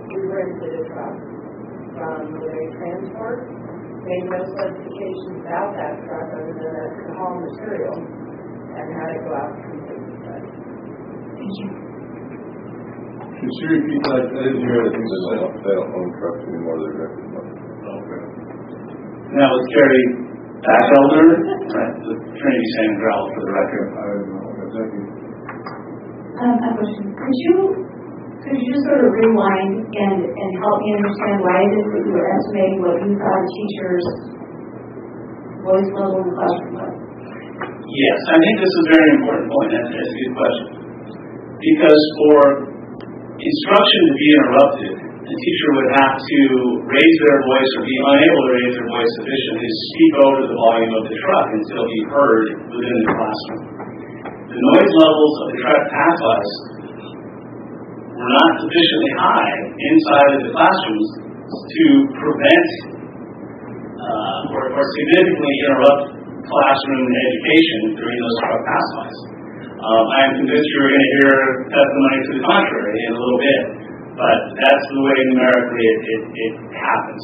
We rented a truck from Millay Transport. Made no specifications about that truck other than that it could haul material and had it go out to complete the site. Thank you. Could you repeat that? I didn't hear anything you said. They don't own trucks anymore, they're renting them. Okay. that was Carrie Batchelder, right, the Trinity Sand and Gravel for the record. I don't know. Okay, thank you. I have a question. Could you just sort of rewind and help me understand why it is that you were estimating what you thought a teacher's voice level in the classroom was? Yes, I think this is a very important point, and it's a good question. Because for instruction to be interrupted, the teacher would have to raise their voice or be unable to raise their voice sufficiently to speak over the volume of the truck and still be heard within the classroom. The noise levels of the truck pathways were not sufficiently high inside of the classrooms to prevent or significantly interrupt classroom education during those truck pathways. I am convinced you're going to hear testimony to the contrary in a little bit, but that's the way numerically it happens.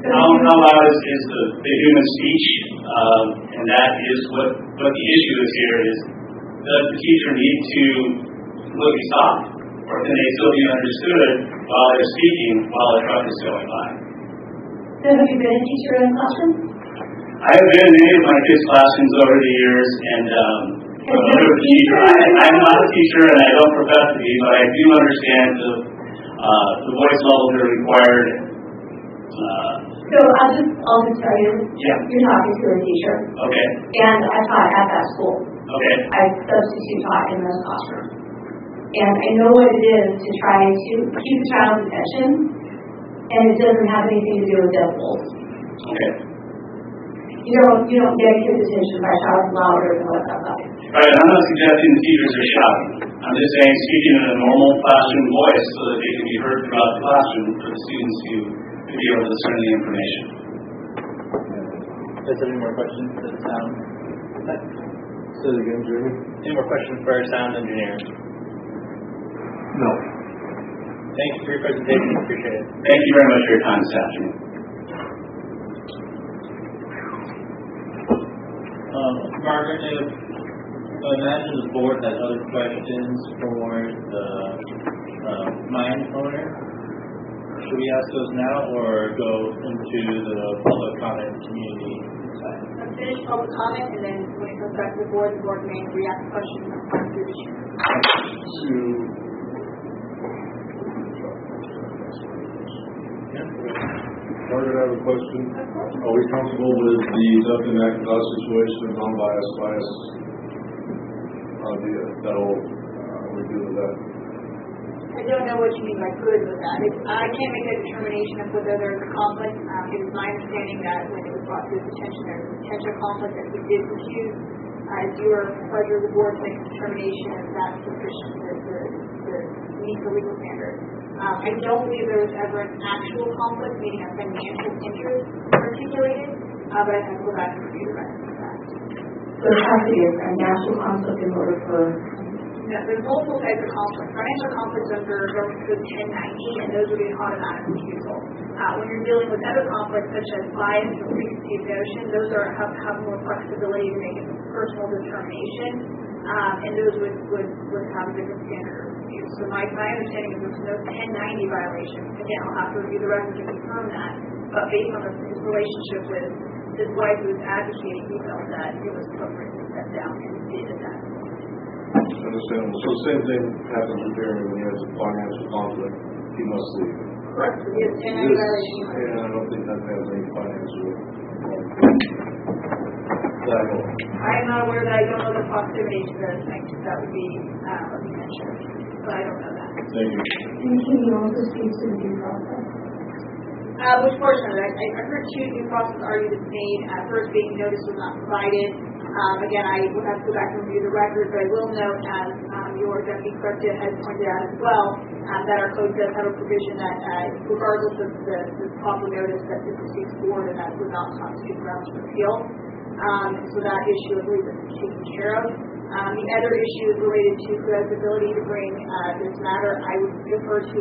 How loud is the human speech, and that is what the issue is here is, does the teacher need to completely stop, or can they still be understood while they're speaking while the truck is going by? So have you been a teacher in a classroom? I have been in many of my kids' classrooms over the years, and I'm not a teacher, and I don't profess to be, but I do understand the voice levels that are required. So I'll just tell you, you're talking to a teacher. Okay. And I taught at that school. Okay. I substitute taught in those classrooms. And I know what it is to try to keep the child's attention, and it doesn't have anything to do with decibels. Okay. You don't get kids' attention by shouting louder than what's outside. Right, I'm not suggesting the teachers are shouting. I'm just saying speaking in a normal classroom voice so that they can be heard throughout the classroom for the students to be able to discern the information. Is there any more questions for the sound? Say it again, Jeremy. Any more questions for our sound engineer? No. Thank you for your presentation. Appreciate it. Thank you very much for your time this afternoon. Margaret, I imagine the board has other questions for the mine owner. Should we ask those now or go into the public comment community side? Let's finish public comment, and then when it comes back to the board may react to questions and find through the issue. Margaret, I have a question. Are we comfortable with the Dustin McIntosh situation and non-biased bias idea? Are we good with that? I don't know what you mean by good with that. I can't make a determination of whether there's a conflict. It is my understanding that when it was brought to his attention, there was a potential conflict that we did refuse. It's your pleasure, the board, to make a determination if that's sufficient to meet the legal standard. I don't believe there was ever an actual conflict, meaning a financial interest articulated, but I have to go back and review the rest of that. So it has to be a natural conflict in order for... No, there's multiple types of conflicts. Financial conflicts under Government Code 1090, and those would be an automatic refusal. When you're dealing with other conflicts such as bias or preconceived notion, those have more flexibility to make a personal determination, and those would have a different standard of review. So my understanding is there's no 1090 violation. Again, I'll have to review the record to confirm that, but based on his relationship with his wife who was advocating, he felt that it was appropriate to step down and did at that point. Understandable. So the same thing happens with Jeremy when he has a financial conflict. He must leave. Correct. So he has 1090 violation. And I don't think that has any financial I am not aware that. I don't know the proximity to the thing. That would be a potential, but I don't know that. Thank Thank you. And can you also speak to the due process? Which portion of it? I heard two due process arguments made. First being notice was not provided. Again, I will have to go back and review the record, but I will note, as your deputy clerk has pointed out as well, that our code does have a provision that regardless of the proper notice that this proceeds forward, and that would not constitute grounds for appeal. So that issue, I believe, is taken care of. The other issue is related to who has the ability to bring this matter. I would defer to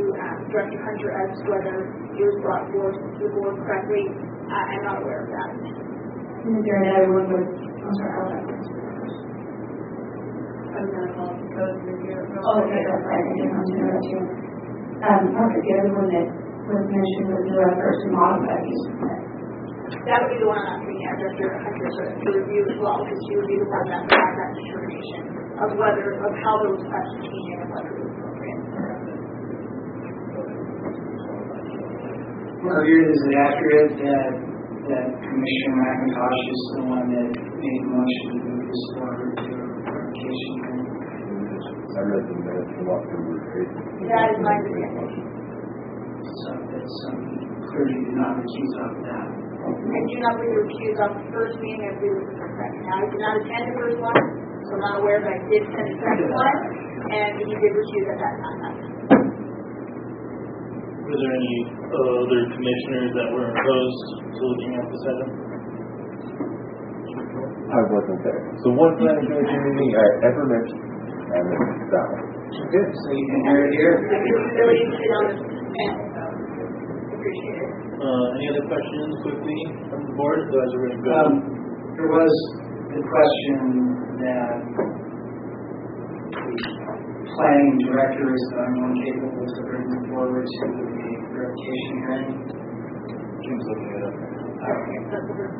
Director Hunter as to whether it was brought forward to the board correctly. I'm not aware of that. Is there another one with, I'm sorry, I'll let you. I was going to call the code review. Oh, okay, that's right, I didn't want to interrupt you. Okay, the other one that was mentioned was the reference to modified use permit. That would be the one I'm asking Director Hunter to review as well, because she would be the one that would have that determination of how the request was changing and whether it was appropriate. Margaret, is it accurate that Commissioner McIntosh is the one that made the motion to move this forward to a verification hearing? I read the minutes from October 8th. That is my understanding. So that's clearly did not recuse off of that. I do not believe you were accused of the first meeting. I believe it was the second. Now, I did not attend the first one, so I'm not aware, but I did attend the second one, and he did recuse at that time. Were there any other commissioners that were opposed to looking at this item? I wasn't there. So one planning commission meeting I ever missed, and it's that one. Good, so you can hear it here. I feel really sit on the panel, so appreciate it. Any other questions quickly from the board? Otherwise, we're going to go. There was the question that the planning director is the only one capable to bring them forward to the verification hearing. Jim's looking it up. Okay, that's what we're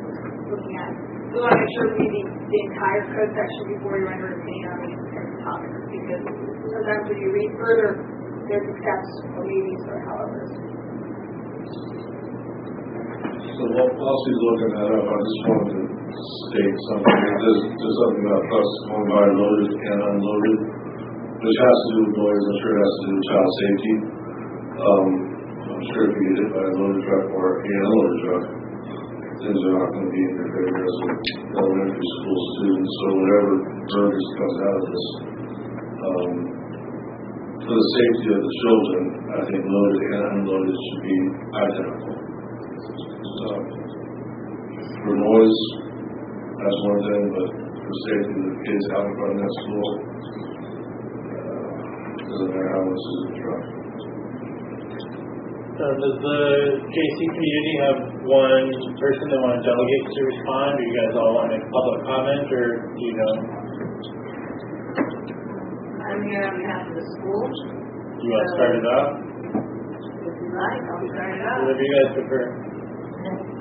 looking at. We want to make sure we read the entire code section before you render an opinion on these topics, because sometimes when you read further, there's excepts or meetings or however. So while she's looking that up, I just wanted to state something. There's something about trucks going by loaded and unloaded, which has to do with noise. I'm sure it has to do with child safety. I'm sure if you get hit by a loaded truck or an unloaded truck, things are not going to be in your favor as an elementary school student. So whatever verbiage comes out of this, for the safety of the children, I think loaded and unloaded should be identical. For noise, that's one thing, but for safety of the kids out in front of that school, doesn't matter how much is in the truck. Does the JC community have one person they want to delegate to respond? Do you guys all want to make public comment, or do you know? I'm here on behalf of the school. Do you want to start it off? If you like, I'll start it off. Whatever you guys prefer.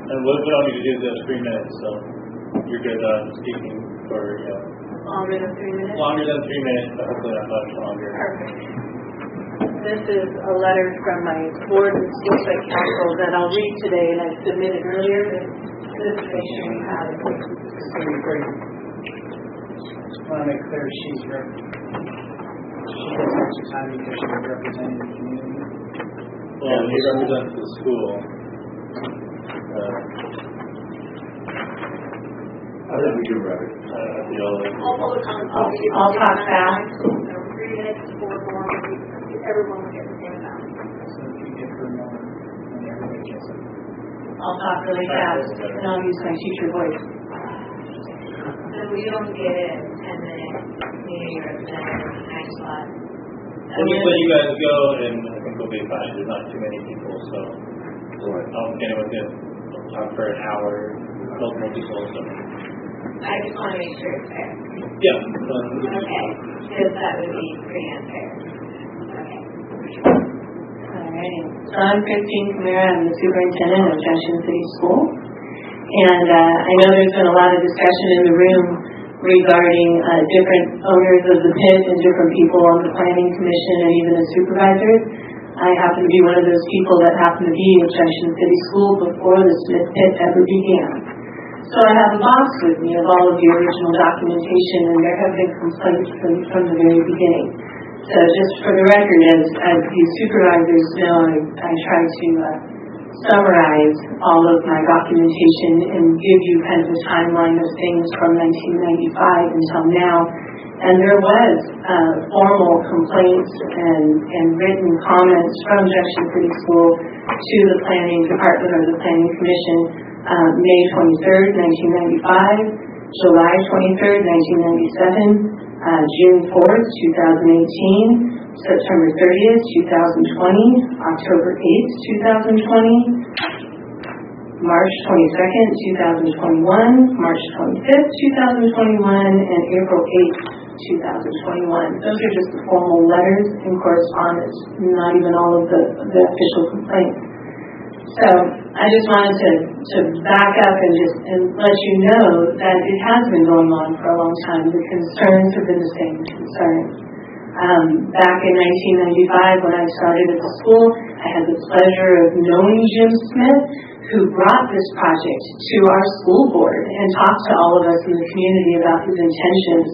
And what we all need to do is just 3 minutes, so you're good speaking for, Longer than 3 minutes? Longer than 3 minutes, but hopefully not much longer. Perfect. This is a letter from my board and school site council that I'll read today, and I submitted earlier, but just to make sure you have it. I want to make clear she has extra time because she's representing the community. Well, he represents the school. I think we can write it. I'll talk fast. 3 minutes for everyone will get the same amount. So if you give her more, then everybody gets it. I'll talk really fast, and I'll use my teacher voice. So we don't get a 10-minute community representative time slot. We'll just let you guys go, and I think we'll be fine. There's not too many people, so I don't think anyone can talk for an hour, multiple people. So. I just want to make sure it's fair. Yeah. Okay, because that would be pretty unfair. Okay. Alrighty. So I'm Christine Camara. I'm the superintendent of Junction City School. And I know there's been a lot of discussion in the room regarding different owners of the pit and different people on the planning commission and even the supervisors. I happen to be one of those people that happened to be in Junction City School before the Smith pit ever began. So I have a box with me of all of the original documentation, and there have been complaints from the very beginning. So just for the record, as you supervisors know, I try to summarize all of my documentation and give you kind of a timeline of things from 1995 until now. And there was formal complaints and written comments from Junction City School to the Planning Department or the Planning Commission May 23rd, 1995, July 23rd, 1997, June 4th, 2018, September 30th, 2020, October 8th, 2020, March 22nd, 2021, March 25th, 2021, and April 8th, 2021. Those are just the formal letters and correspondence, not even all of the official complaints. So I just wanted to back up and let you know that it has been going on for a long time. The concerns have been the same concerns. Back in 1995, when I started at the school, I had the pleasure of knowing Jim Smith, who brought this project to our school board and talked to all of us in the community about his intentions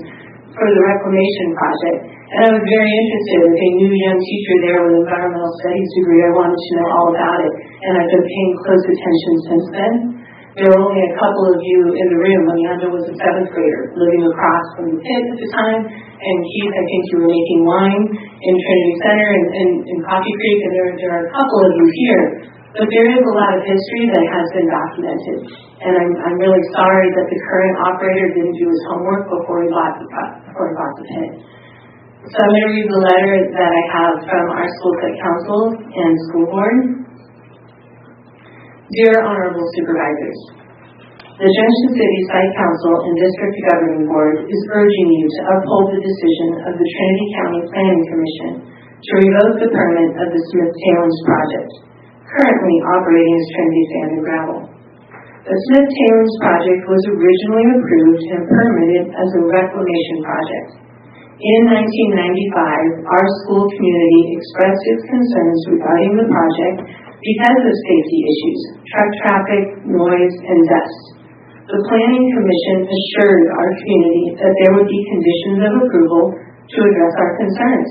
for the reclamation project. And I was very interested. As a new young teacher there with an environmental studies degree, I wanted to know all about it. And I've been paying close attention since then. There were only a couple of you in the room. I mean, Ando was a 7th grader living across from the pit at the time. And Keith, I think you were making wine in Trinity Center and Coffee Creek. And there are a couple of you here. But there is a lot of history that has been documented. And I'm really sorry that the current operator didn't do his homework before he bought the pit. So I'm going to read the letter that I have from our school site council and school board. Dear Honorable Supervisors, the Junction City Site Council and District Governing Board is urging you to uphold the decision of the Trinity County Planning Commission to revoke the permit of the Smith-Taylor's project, currently operating as Trinity Sand and Gravel. The Smith-Taylor's project was originally approved and permitted as a reclamation project. In 1995, our school community expressed its concerns regarding the project because of safety issues, truck traffic, noise, and dust. The Planning Commission assured our community that there would be conditions of approval to address our concerns.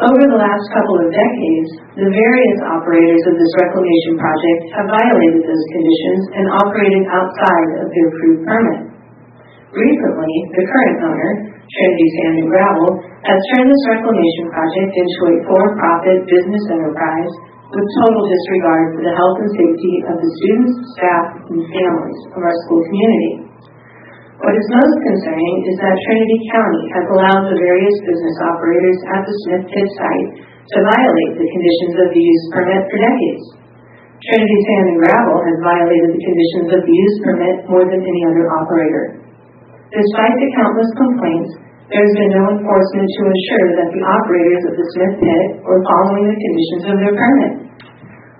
Over the last couple of decades, the various operators of this reclamation project have violated those conditions and operated outside of their approved permit. Recently, the current owner, Trinity Sand and Gravel, has turned this reclamation project into a for-profit business enterprise with total disregard for the health and safety of the students, staff, and families of our school community. What is most concerning is that Trinity County has allowed the various business operators at the Smith Pit site to violate the conditions of the use permit for decades. Trinity Sand and Gravel has violated the conditions of the use permit more than any other operator. Despite the countless complaints, there has been no enforcement to ensure that the operators of the Smith Pit were following the conditions of their permit.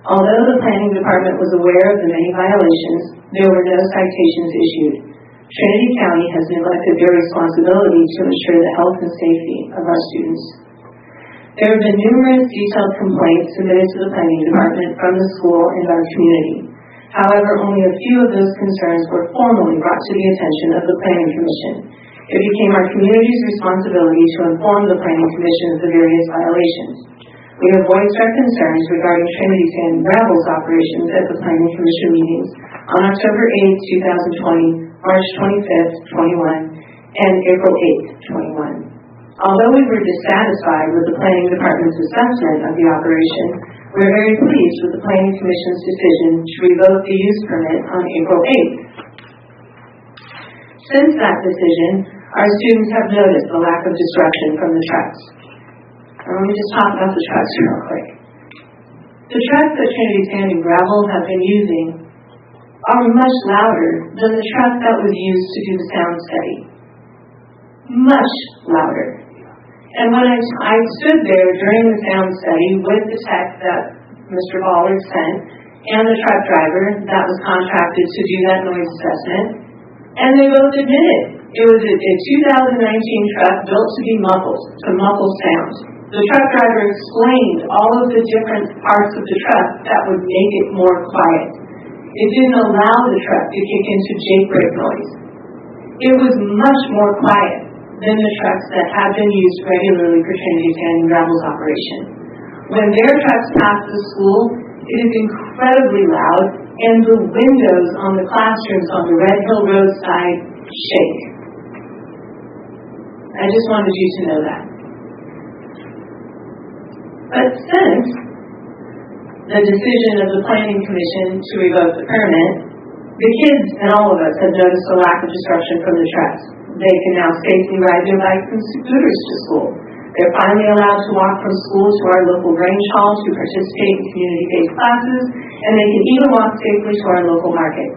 Although the Planning Department was aware of the many violations, there were no citations issued. Trinity County has neglected their responsibility to ensure the health and safety of our students. There have been numerous detailed complaints submitted to the Planning Department from the school and our community. However, only a few of those concerns were formally brought to the attention of the Planning Commission. It became our community's responsibility to inform the Planning Commission of the various violations. We have voiced our concerns regarding Trinity Sand and Gravel's operations at the Planning Commission meetings on October 8, 2020, March 25th, 21, and April 8th, 21. Although we were dissatisfied with the Planning Department's assessment of the operation, we are very pleased with the Planning Commission's decision to revoke the use permit on April 8th. Since that decision, our students have noticed the lack of disruption from the trucks. Let me just talk about the trucks real quick. The trucks that Trinity Sand and Gravel have been using are much louder than the truck that was used to do the sound study. Much louder. And when I stood there during the sound study with the tech that Mr. Ballard sent and the truck driver that was contracted to do that noise assessment, and they both admitted it was a 2019 truck built to be muffled, to muffle sound. The truck driver explained all of the different parts of the truck that would make it more quiet. It didn't allow the truck to kick into jailbreak noise. It was much more quiet than the trucks that have been used regularly for Trinity Sand and Gravel's operation. When their trucks pass the school, it is incredibly loud, and the windows on the classrooms on the Red Hill Road side shake. I just wanted you to know that. But since the decision of the Planning Commission to revoke the permit, the kids and all of us have noticed a lack of disruption from the trucks. They can now safely ride their bikes and scooters to school. They're finally allowed to walk from school to our local range hall to participate in community-based classes, and they can even walk safely to our local market.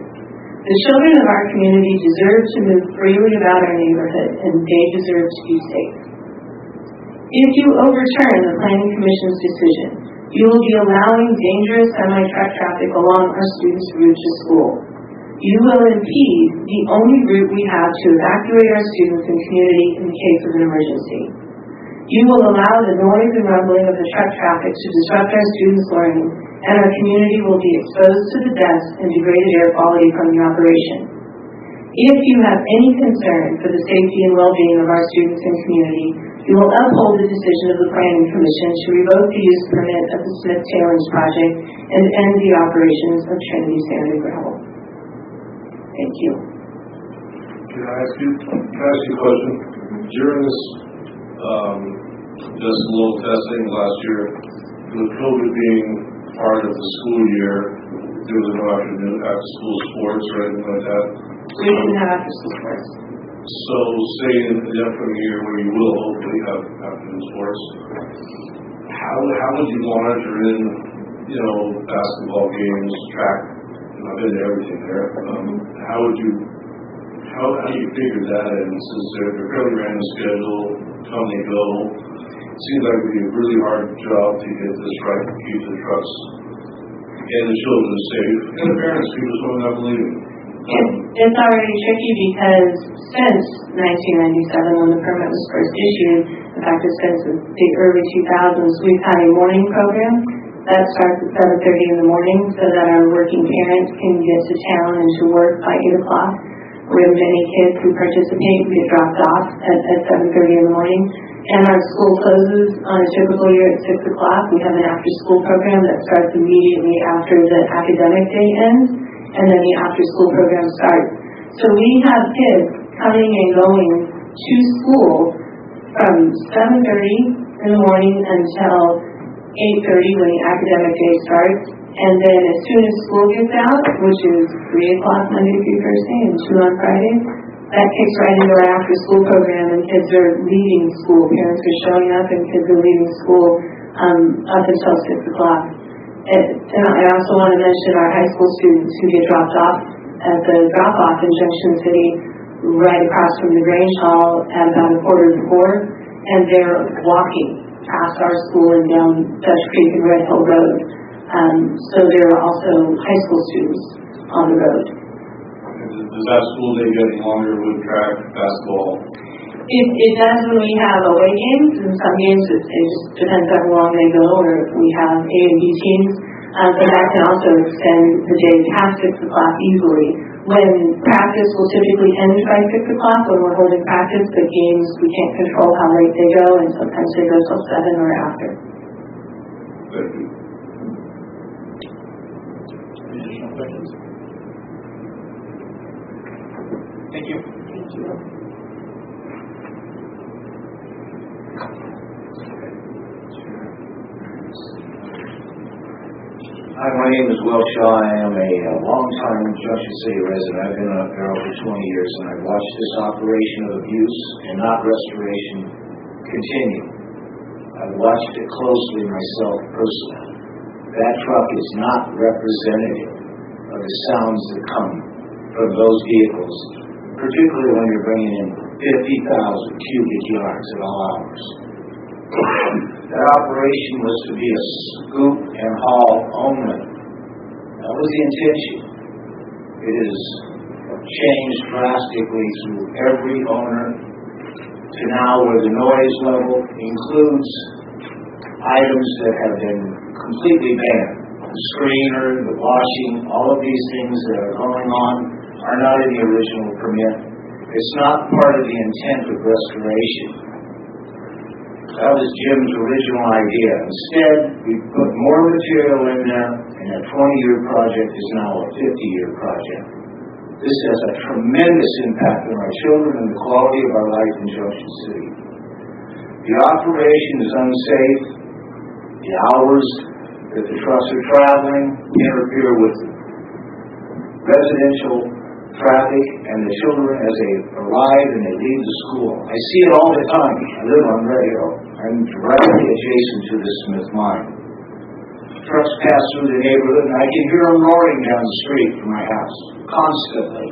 The children of our community deserve to move freely about our neighborhood, and they deserve to be safe. If you overturn the Planning Commission's decision, you will be allowing dangerous semi-truck traffic along our students' route to school. You will impede the only route we have to evacuate our students and community in the case of an emergency. You will allow the noise and rumbling of the truck traffic to disrupt our students' learning, and our community will be exposed to the dust and degraded air quality from the operation. If you have any concern for the safety and well-being of our students and community, you will uphold the decision of the Planning Commission to revoke the use permit of the Smith Tailings Project and end the operations of Trinity Sand and Gravel. Thank you. Can I ask you a question? During this just a little testing last year, with COVID being part of the school year, there was no after-school sports or anything like that. We didn't have after-school sports. So, say in a different year where you will hopefully have afternoon sports, how would you monitor in, basketball games, track? I've been to everything there. How do you figure that in? Since they're fairly random schedule, come and go. It seems like it would be a really hard job to get this right, to keep the trucks and the children safe, and the parents people showing up and leaving. It's already tricky because since 1997, when the permit was first issued, in fact, it's since the early 2000s, we've had a morning program that starts at 7:30 in the morning so that our working parents can get to town and to work by 8 o'clock. We have many kids who participate and get dropped off at 7:30 in the morning. And our school closes on a typical year at 6 o'clock. We have an after-school program that starts immediately after the academic day ends, and then the after-school program starts. So we have kids coming and going to school from 7:30 in the morning until 8:30 when the academic day starts, and then as soon as school gets out, which is 3 o'clock Monday through Thursday and 2 on Friday, that kicks right into our after-school program, and kids are leaving school. Parents are showing up, and kids are leaving school up until 6 o'clock. And I also want to mention our high school students who get dropped off at the drop-off in Junction City right across from the Grange Hall at about 3:45, and they're walking past our school and down Dutch Creek and Red Hill Road. So there are also high school students on the road. Does that school day get any longer with track, basketball? It does when we have away games. In some games, it just depends on how long they go, or if we have A and B teams. But that can also extend the day past 6 o'clock easily. When practice will typically end by 6 o'clock when we're holding practice, but games, we can't control how late they go, and sometimes they go till 7 or after. Thank you. Any additional questions? Thank you. Thank you. Hi, my name is Will Shaw. I am a longtime Junction City resident. I've been up there over 20 years, and I've watched this operation of abuse and not restoration continue. I've watched it closely myself personally. That truck is not representative of the sounds that come from those vehicles, particularly when you're bringing in 50,000 cubic yards at all hours. That operation was to be a scoop and haul only. That was the intention. It has changed drastically through every owner to now where the noise level includes items that have been completely banned. The screener, the washing, all of these things that are going on are not in the original permit. It's not part of the intent of restoration. That was Jim's original idea. Instead, we put more material in there, and that 20-year project is now a 50-year project. This has a tremendous impact on our children and the quality of our life in Junction City. The operation is unsafe. The hours that the trucks are traveling interfere with residential traffic and the children as they arrive and they leave the school. I see it all the time. I live on Red Hill. I'm directly adjacent to the Smith mine. Trucks pass through the neighborhood and I can hear them roaring down the street from my house constantly.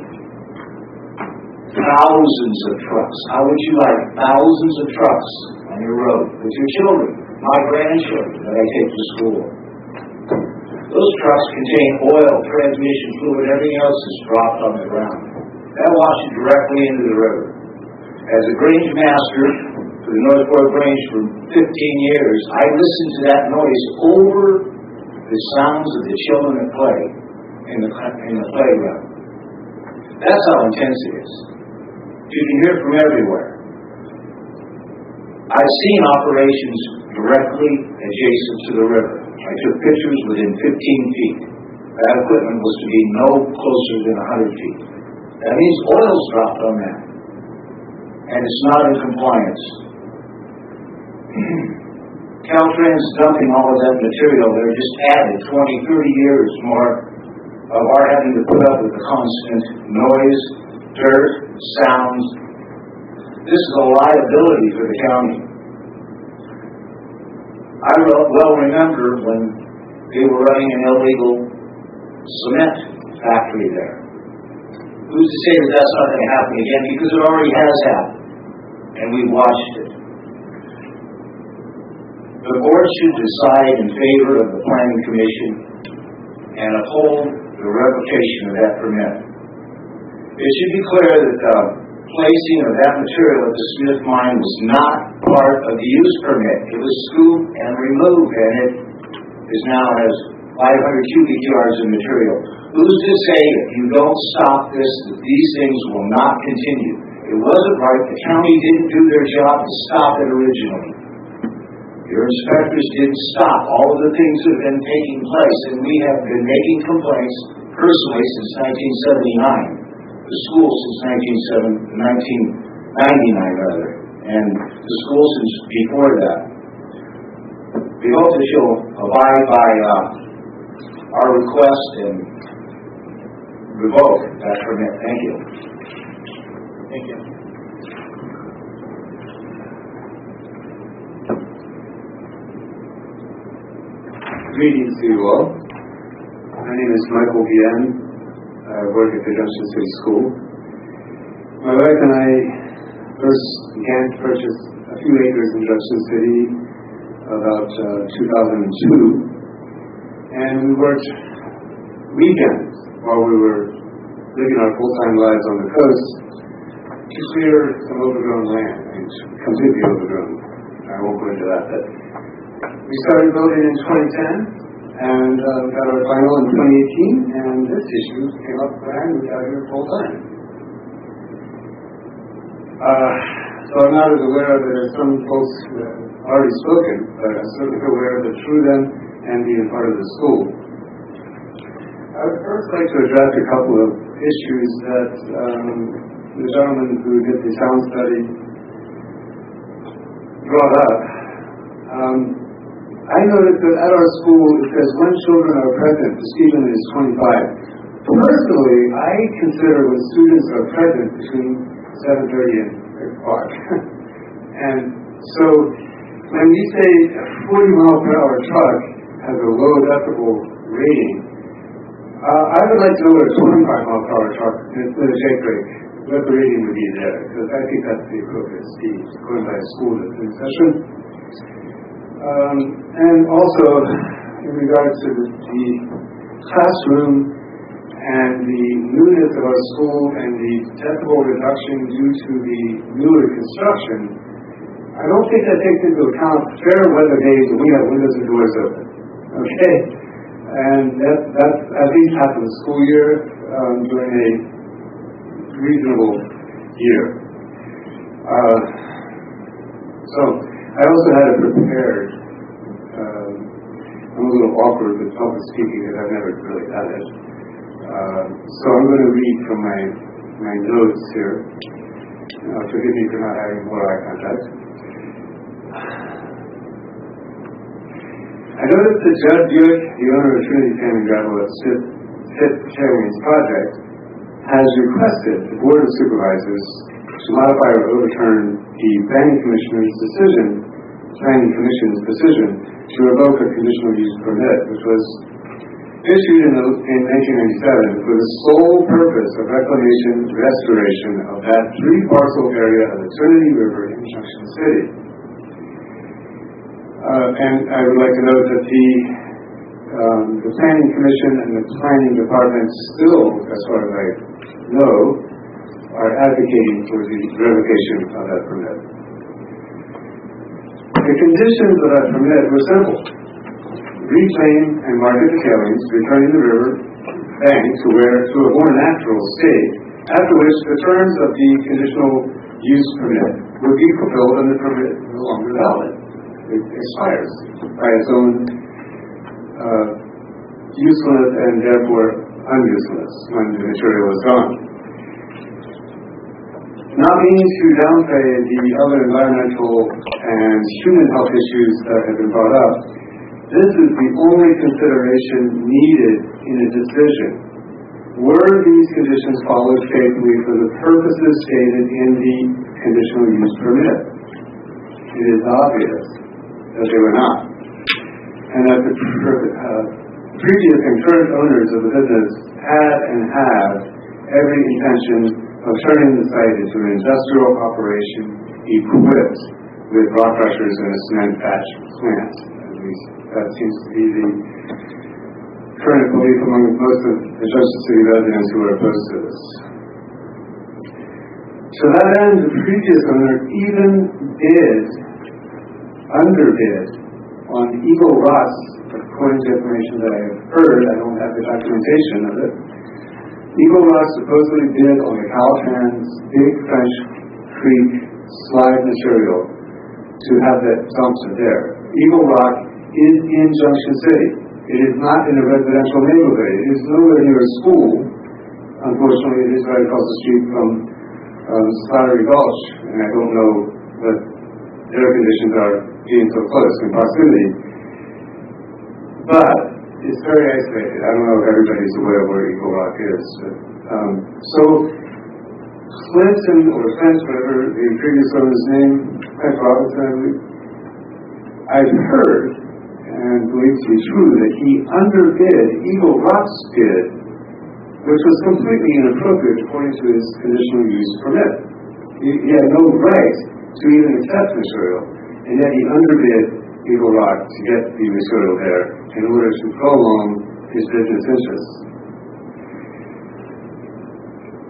Thousands of trucks. How would you like thousands of trucks on your road with your children, my grandchildren that I take to school? Those trucks contain oil, transmission fluid, everything else is dropped on the ground. That washes directly into the river. As a Grange master for the North Fork Grange for 15 years, I listened to that noise over the sounds of the children at play in the playground. That's how intense it is. You can hear it from everywhere. I've seen operations directly adjacent to the river. I took pictures within 15 feet. That equipment was to be no closer than 100 feet. That means oil's dropped on that. And it's not in compliance. Caltrans dumping all of that material there just added 20, 30 years more of our having to put up with the constant noise, dirt, sounds. This is a liability for the county. I well remember when they were running an illegal cement factory there. Who's to say that that's not going to happen again? Because it already has happened. And we watched it. The board should decide in favor of the Planning Commission and uphold the revocation of that permit. It should be clear that the placing of that material at the Smith mine was not part of the use permit. It was scooped and removed, and it is now has 500 cubic yards of material. Who's to say if you don't stop this, that these things will not continue? It wasn't right. The county didn't do their job to stop it originally. Your inspectors didn't stop all of the things that have been taking place, and we have been making complaints personally since 1979. The school since 1999 rather, and the school since before that. We hope that you'll abide by our request and revoke that permit. Thank you. Thank you. Greetings to you all. My name is Michael Bien. I work at the Junction City School. My wife and I first began to purchase a few acres in Junction City about 2002. And we worked weekends while we were living our full-time lives on the coast to clear some overgrown land, and completely overgrown. I won't go into that, but we started building in 2010. And got our final in 2018, and this issue came up and we got here full time. So I'm not as aware that there's some folks that have already spoken, but I'm certainly aware that through them and being part of the school. I would first like to address a couple of issues that the gentleman who did the sound study brought up. I noticed that at our school it says when children are present, the student is 25. Personally, I consider when students are present between 7:30 and 6 o'clock. And so when we say a 40-mile-per-hour truck has a low decibel rating, I would like to know what a 25-mile-per-hour truck with a jake brake, what the rating would be there, because I think that's the appropriate speed going by a school that's in session. And also, in regards to the classroom and the newness of our school and the decibel reduction due to the newer construction, I don't think that takes into account fair weather days when we have windows and doors open. Okay? And that's at least half of the school year during a reasonable year. So I also had it prepared. I'm a little awkward with public speaking because I've never really done it. So I'm going to read from my notes here. Forgive me for not having more eye contact. I noticed that Judd Buick, the owner of Trinity Sand and Gravel at Chairman's Project, has requested the Board of Supervisors to modify or overturn the Planning Commission's decision to revoke a conditional use permit, which was issued in 1997 for the sole purpose of reclamation restoration of that 3-parcel area of the Trinity River in Junction City. And I would like to note that the Planning Commission and the Planning Department still, as far as I know, are advocating for the revocation of that permit. The conditions of that permit were simple: reclaim and market the tailings, returning the river bank to a more natural state, after which the terms of the conditional use permit would be fulfilled and the permit no longer valid. It expires by its own usefulness and therefore unusefulness when the material is gone. Not meaning to downplay the other environmental and human health issues that have been brought up, this is the only consideration needed in a decision. Were these conditions followed faithfully for the purposes stated in the conditional use permit? It is obvious that they were not, and that the previous and current owners of the business had and have every intention of turning the site into an industrial operation equipped with rock crushers and a cement batch plant. At least that seems to be the current belief among most of the Junction City residents who are opposed to this. To that end, the previous owner even underbid on Eagle Rocks, according to information that I have heard. I don't have the documentation of it. Eagle Rock supposedly bid on the Caltrans Big French Creek slide material to have that dumped there. Eagle Rock is in Junction City. It is not in a residential neighborhood. It is nowhere near a school. Unfortunately, it is right across the street from Slattery Gulch, and I don't know that their conditions are being so close in proximity. But it's very isolated. I don't know if everybody's aware of where Eagle Rock is. But, so Clinton, or Flint, whatever the previous owner's name, Clint Robinson, I've heard and believe to be true that he underbid Eagle Rock's bid, which was completely inappropriate according to his conditional use permit. He had no right to even accept material, and yet he underbid Eagle Rock to get the material there in order to prolong his business interests.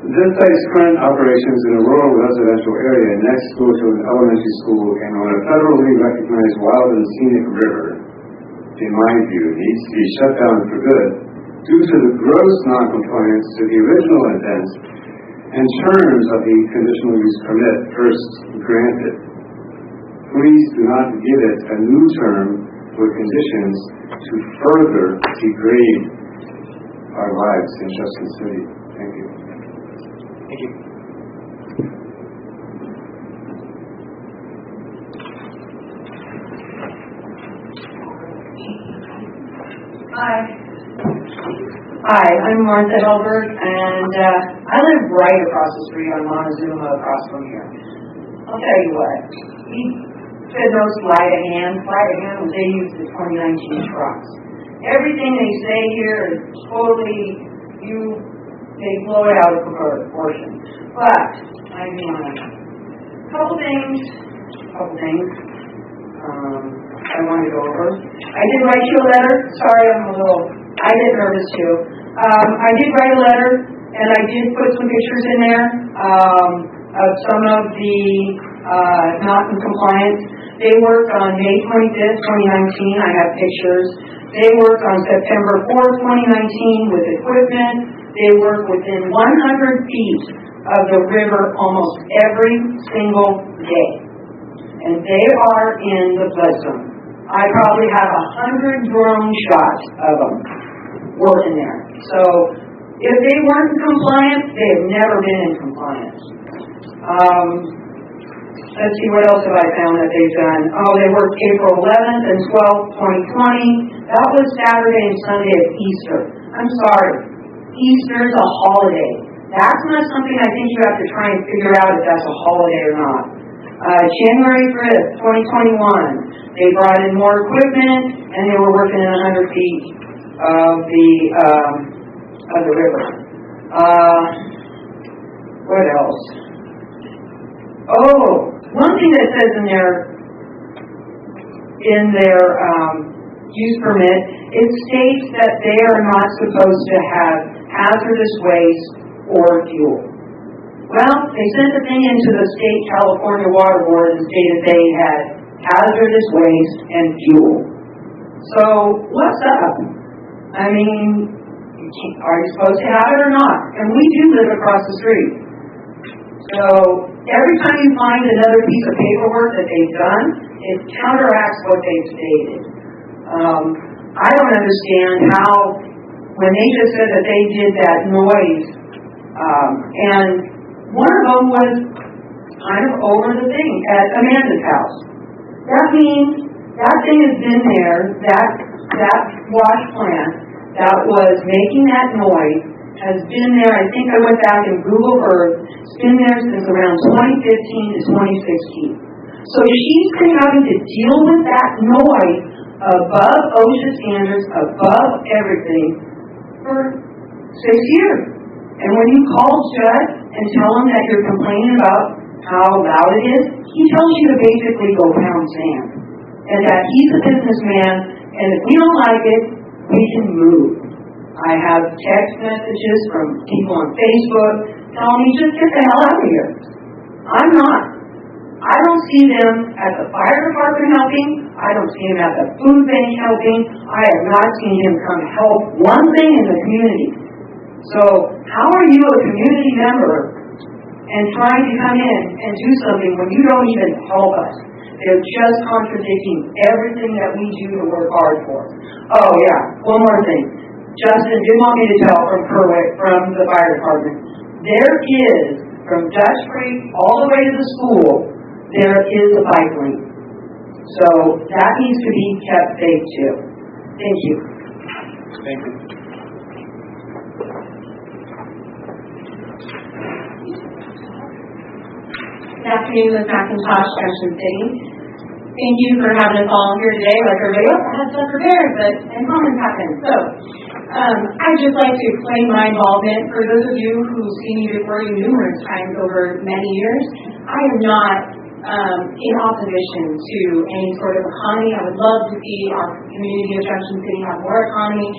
This site's current operations in a rural residential area next door to an elementary school and on a federally recognized wild and scenic river, in my view, needs to be shut down for good due to the gross noncompliance to the original intent and terms of the conditional use permit first granted. Please do not give it a new term or conditions to further degrade our lives in Junction City. Thank you. Thank you. Hi, I'm Martha Elbert, and I live right across the street on Montezuma, across from here. I'll tell you what, we said no sleight of hand. Sleight of hand was they used the 2019 trucks. Everything they say here is totally, they blow it out of proportion. But, I mean, a couple things I want to go over. I did write you a letter. Sorry, I get nervous too. I did write a letter, and I did put some pictures in there of some of the not in compliance. They worked on May 25th, 2019. I have pictures. They worked on September 4th, 2019 with equipment. They worked within 100 feet of the river almost every single day. And they are in the flood zone. I probably have 100 drone shots of them working there. So if they weren't in compliance, they have never been in compliance. Let's see, what else have I found that they've done? Oh, they worked April 11th and 12th, 2020. That was Saturday and Sunday of Easter. I'm sorry. Easter's a holiday. That's not something I think you have to try and figure out if that's a holiday or not. January 5th, 2021, they brought in more equipment and they were working in 100 feet of the river. What else? Oh, one thing that says in their use permit, it states that they are not supposed to have hazardous waste or fuel. Well, they sent the thing into the state California Water Board and stated they had hazardous waste and fuel. So what's up? I mean, are you supposed to have it or not? And we do live across the street. So every time you find another piece of paperwork that they've done, it counteracts what they've stated. I don't understand how, when they just said that they did that noise, and one of them was kind of over the thing at Amanda's house. That means that thing has been there, that wash plant that was making that noise has been there. I think I went back and Google Earth. It's been there since around 2015 to 2016. So she's been having to deal with that noise above OSHA standards, above everything, for 6 years. And when you call Judd and tell him that you're complaining about how loud it is, he tells you to basically go pound sand. And that he's a businessman, and if we don't like it, we can move. I have text messages from people on Facebook telling me, just get the hell out of here. I'm not. I don't see them at the fire department helping. I don't see them at the food bank helping. I have not seen him come help one thing in the community. So how are you a community member and trying to come in and do something when you don't even help us? They're just contradicting everything that we do to work hard for. Oh yeah, one more thing. Justin did want me to tell from Kerwick, from the fire department, there is, from Dutch Creek all the way to the school, there is a bike lane. So that needs to be kept safe too. Thank you. Thank you. Good afternoon, Ms. McIntosh, Junction City. Thank you for having us all here today. Like everybody else, I had stuff prepared, but comments happen. So, I'd just like to explain my involvement. For those of you who've seen me before you numerous times over many years, I am not in opposition to any sort of economy. I would love to see our community of Junction City have more economy.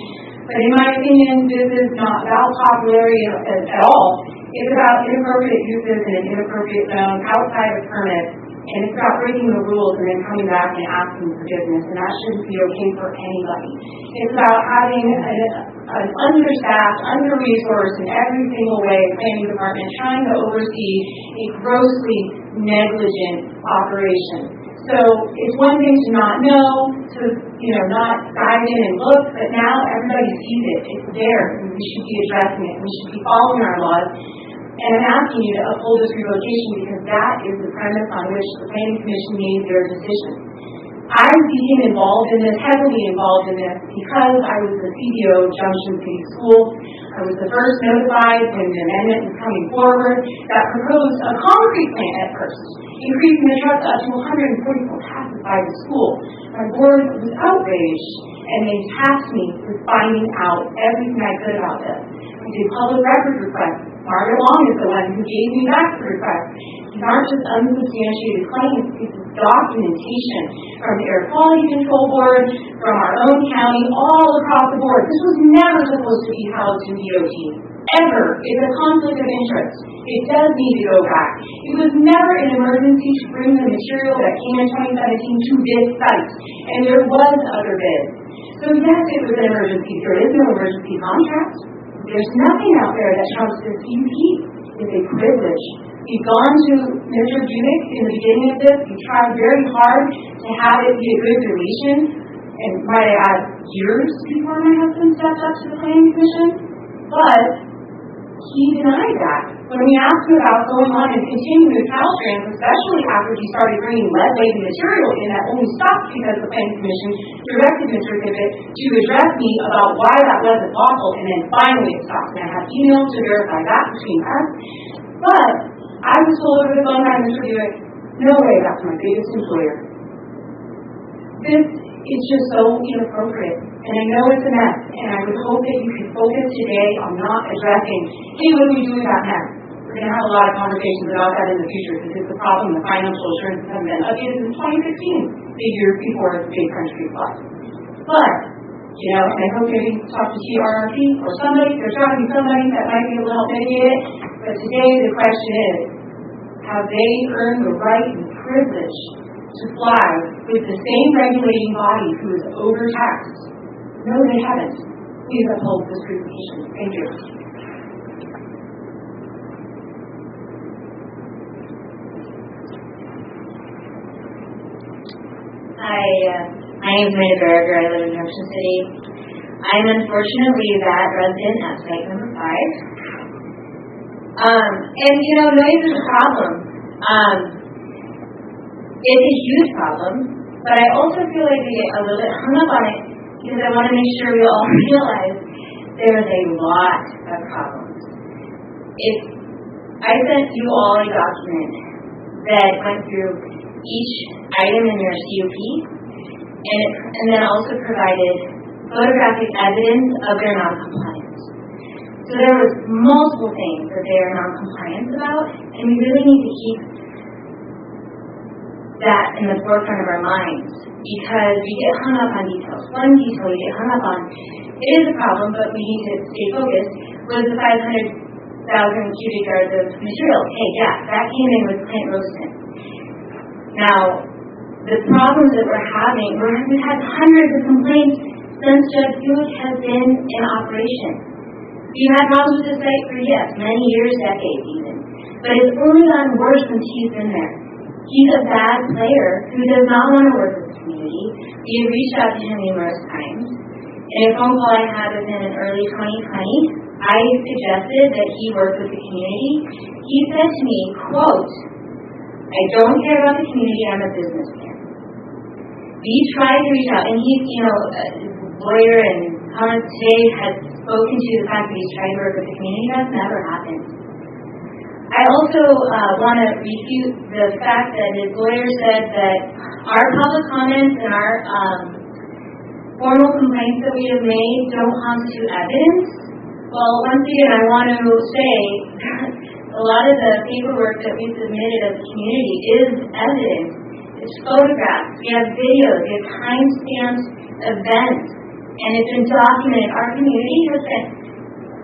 But in my opinion, this is not about popularity at all. It's about inappropriate uses in an inappropriate zone outside of permits. And it's about breaking the rules and then coming back and asking forgiveness, and that shouldn't be okay for anybody. It's about having an understaffed, under-resourced in every single way planning department trying to oversee a grossly negligent operation. So it's one thing to not know, to not dive in and look, but now everybody sees it. It's there, and we should be addressing it. We should be following our laws. And I'm asking you to uphold this relocation because that is the premise on which the Planning Commission made their decision. I became involved in this, heavily involved in this, because I was the CDO of Junction City School. I was the first notified when the amendment was coming forward that proposed a concrete plant at first, increasing the trucks up to 144 passes by the school. My board was outraged, and they tasked me with finding out everything I could about this. I did public records requests. Margaret Long is the one who gave me back the request. These aren't just unsubstantiated claims. This is documentation from the Air Quality Control Board, from our own county, all across the board. This was never supposed to be housed in DOT. Ever. It's a conflict of interest. It does need to go back. It was never an emergency to bring the material that came in 2017 to this site. And there was other bids. So yes, it was an emergency. There is no emergency contract. There's nothing out there that trumps this CUP. is a privilege. We've gone to Mr. Buick in the beginning of this. We tried very hard to have it be a good relation, and might I add, years before my husband stepped up to the planning commission, but he denied that. When we asked him about going on and continuing with Caltrans, especially after he started bringing lead-laden material in that only stopped because the planning commission directed Mr. Tippett to address me about why that wasn't lawful, and then finally it stopped. And I have emails to verify that between us. But I was told over the phone by Mr. Buick, no way, that's my biggest employer. This is just so inappropriate, and I know it's a mess, and I would hope that you could focus today on not addressing, hey, what do we do with that mess? We're going to have a lot of conversations about that in the future, because it's a problem the financial assurance hasn't been updated since 2016, the year before the Big Country Plus. But, you know, and I hope maybe talk to TRRP or somebody, there's got to be somebody that might be able to help mitigate it, but today the question is, have they earned the right and privilege to fly with the same regulating body who is overtaxed? No, they haven't. Please uphold this presentation. Thank you. Hi, my name is Amanda Berger. I live in Junction City. I'm unfortunately that resident at site number 5. And you know, noise is a problem. It's a huge problem, but I also feel like we get a little bit hung up on it because I want to make sure we all realize there is a lot of problems. I sent you all a document that went through each item in your CUP, and then also provided photographic evidence of their noncompliance. So there was multiple things that they are noncompliant about, and we really need to keep that in the forefront of our minds, because we get hung up on details. One detail we get hung up on, it is a problem, but we need to stay focused, was the 500,000 cubic yards of material. Hey, yeah, that came in with Clint Roaston. Now, the problems that we're having, we've had hundreds of complaints since Judge Buick has been in operation. We've had problems with the site for, yes, many years, decades even. But it's only gotten worse since he's been there. He's a bad player who does not want to work with the community. We have reached out to him numerous times. In a phone call I had with him in early 2020, I suggested that he work with the community. He said to me, quote, I don't care about the community, I'm a businessman. We tried to reach out, and he's, you know, a lawyer and comments today has spoken to the fact that he's trying to work with the community. That's never happened. I also want to refute the fact that his lawyer said that our public comments and our formal complaints that we have made don't constitute evidence. Well, once again, I want to say a lot of the paperwork that we submitted as a community is evidence. It's photographs, we have videos, we have time-stamped events, and it's been documented. Our community has been,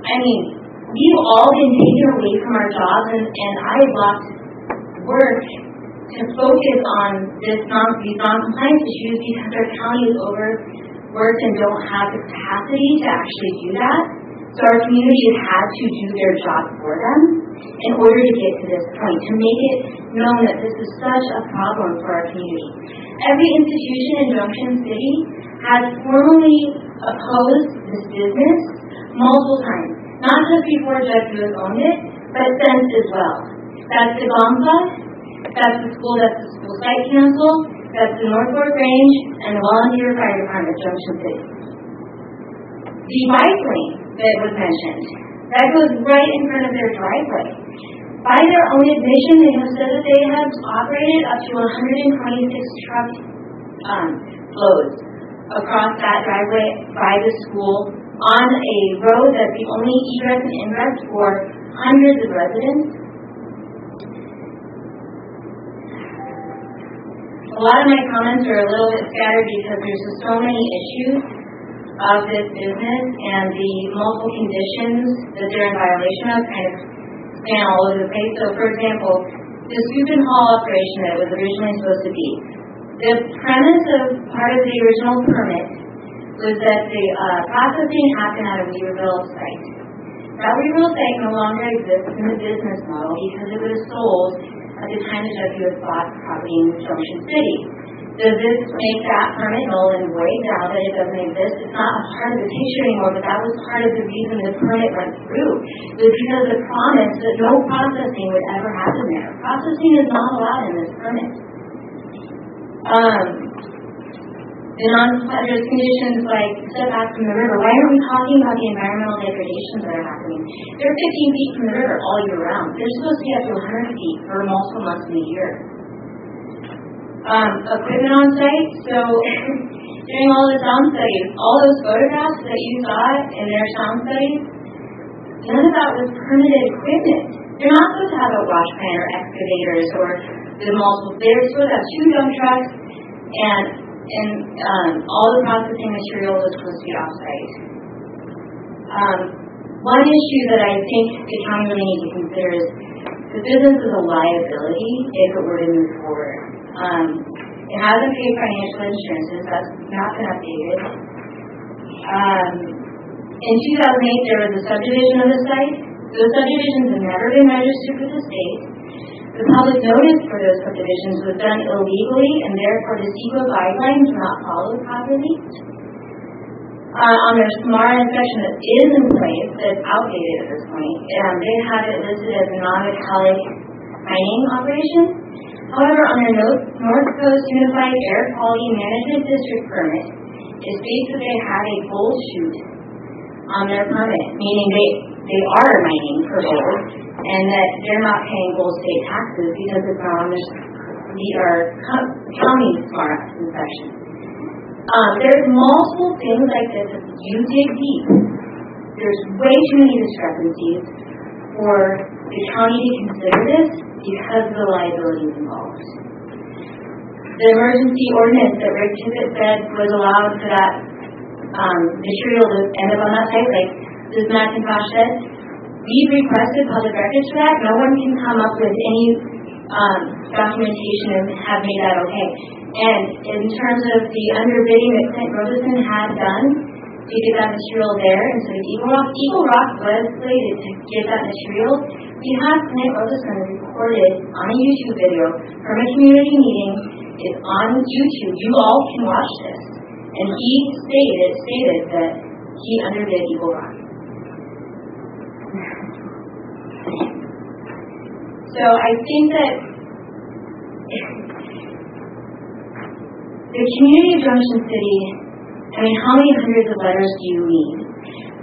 I mean, we've all been taken away from our jobs, and I've lost work to focus on these non-compliance issues because our county is overworked and don't have the capacity to actually do that. So our community has had to do their job for them in order to get to this point, to make it known that this is such a problem for our community. Every institution in Junction City has formally opposed this business multiple times. Not just before Judge Buick owned it, but since as well. That's the GOMPA, that's the school site council, that's the North Fork Range, and the Volunteer Fire Department, Junction City. The bike lane that was mentioned, that goes right in front of their driveway. By their own admission, they have said that they have operated up to 126 truck loads across that driveway by the school on a road that's the only egress and ingress for hundreds of residents. A lot of my comments are a little bit scattered because there's just so many issues of this business, and the multiple conditions that they're in violation of kind of span all over the place. So, for example, the scoop and haul operation that it was originally supposed to be, the premise of part of the original permit was that the processing happened at a Weaverville site. Boundary Rule site no longer exists in the business model because it was sold at the time the WS bought property in Junction City. Does this make that permit null and void now that it doesn't exist? It's not a part of the picture anymore, but that was part of the reason the permit went through. It was because of the promise that no processing would ever happen there. Processing is not allowed in this permit. The non-hazardous conditions like setback from the river, why aren't we talking about the environmental degradations that are happening? They're 15 feet from the river all year round. They're supposed to be up to 100 feet for multiple months in the year. Equipment on site, so during all the sound studies, all those photographs that you saw in their sound studies, none of that was permitted equipment. They're not supposed to have a wash pan or excavators or the multiple, they're supposed to have 2 dump trucks and all the processing material was supposed to be off-site. One issue that I think the county really needs to consider is the business is a liability if it were to move forward. It hasn't paid financial insurances, that's not been updated. In 2008, there was a subdivision of the site. Those subdivisions have never been registered with the state. The public notice for those subdivisions was done illegally, and therefore the CEQA guidelines were not followed properly. On their SMARA inspection that is in place, that's outdated at this point, they have it listed as a non-metallic mining operation. However, on their North Coast Unified Air Quality Management District permit, it states that they have a gold chute on their permit, meaning they are mining for gold, and that they're not paying gold state taxes because it's not on their county SMARA inspection. There's multiple things like this. If you dig deep, there's way too many discrepancies for the county to consider this because of the liabilities involved. The emergency ordinance that Rick Tippett said was allowed for that material to end up on that site, like this McIntosh said, we've requested public records for that. No one can come up with any documentation and have made that okay. And in terms of the underbidding that Clint Robeson had done to get that material there instead of Eagle Rock was slated to get that material. We have Clint Robeson recorded on a YouTube video from a community meeting. It's on YouTube. You all can watch this. And he stated that he underbid Eagle Rock. So I think that the community of Junction City, I mean, how many hundreds of letters do you need?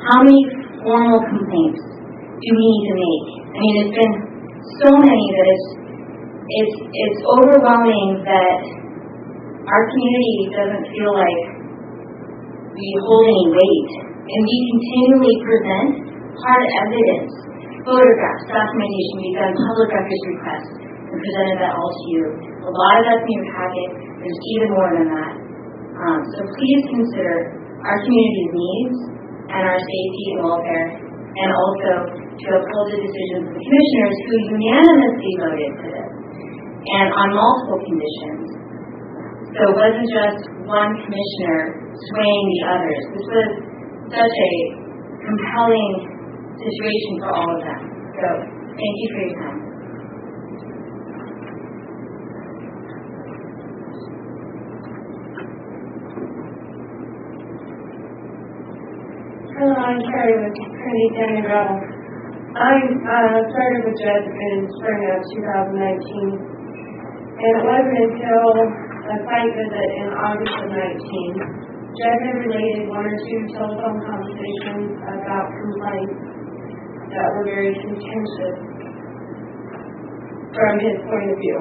How many formal complaints do we need to make? I mean, it's been so many that it's overwhelming that our community doesn't feel like we hold any weight. And we continually present hard evidence, photographs, documentation. We've done public records requests and presented that all to you. A lot of that's in your packet. There's even more than that. So please consider our community's needs and our safety and welfare, and also to uphold the decisions of the commissioners who unanimously voted for this, and on multiple conditions. So it wasn't just one commissioner swaying the others. This was such a compelling situation for all of them. So thank you for your time. Hello, I'm Carrie with Trinity Sand and Gravel. I started with Jed in spring of 2019, and it wasn't until a site visit in August of 19, Jed had related 1 or 2 telephone conversations about complaints that were very contentious from his point of view.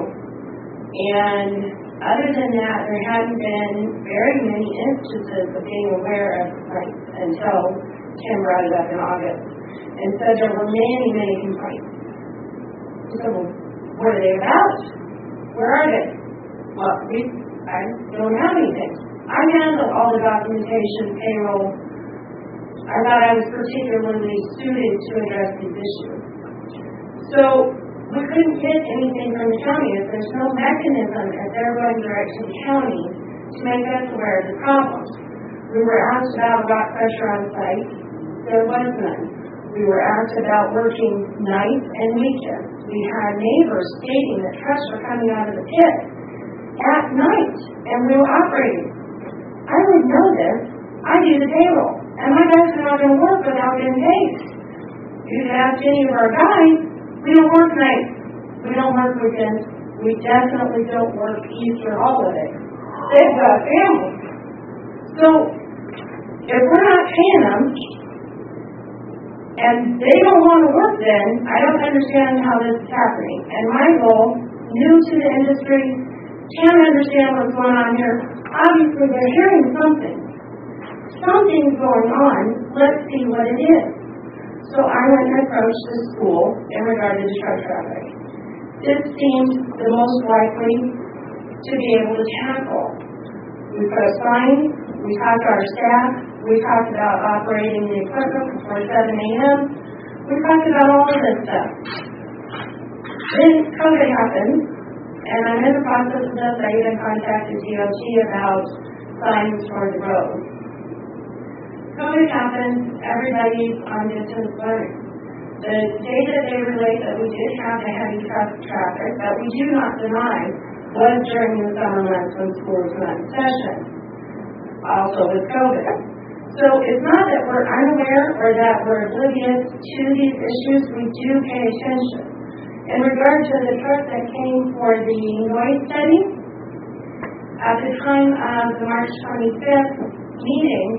And other than that, there hadn't been very many instances of being aware of complaints until Tim brought it up in August and said there were many, many complaints. He said, well, what are they about? Where are they? Well, I don't have anything. I handle all the documentation, payroll. I thought I was particularly suited to address these issues. So we couldn't get anything from the county. If there's no mechanism if they're going direct to the county to make us aware of the problems. We were asked about rock pressure on site. There was none. We were asked about working nights and weekends. We had neighbors stating that trucks were coming out of the pit at night, and we were operating. I would know this. I do the payroll, and my guys are not going to work without getting paid. You can ask any of our guys, we don't work nights. We don't work weekends. We definitely don't work Easter holiday. They've got families. So, if we're not paying them, and they don't want to work then, I don't understand how this is happening. And my goal, new to the industry, can't understand what's going on here. Obviously, they're hearing something. Something's going on. Let's see what it is. So I went and approached the school in regard to truck traffic. This seemed the most likely to be able to tackle. We put a sign, we talked to our staff, we talked about operating the equipment before 7 a.m., we talked about all of this stuff. Then COVID happened, and I'm in the process of this. I even contacted DOT about signs for the road. COVID happened, everybody's on distance learning. The data they relate that we did have the heavy truck traffic that we do not deny was during the summer months when school was not in session, also with COVID. So it's not that we're unaware or that we're oblivious to these issues. We do pay attention. In regard to the truck that came for the noise study, at the time of the March 25th meeting,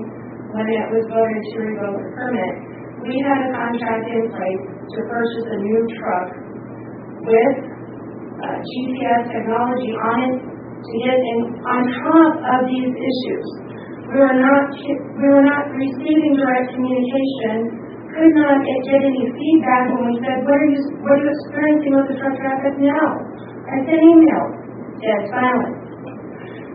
when it was voted to revoke the permit, we had a contract in place to purchase a new truck with GPS technology on it to get in on top of these issues. We were not receiving direct communication, could not get any feedback when we said, what are you experiencing with the truck traffic now? I sent emails, dead silence.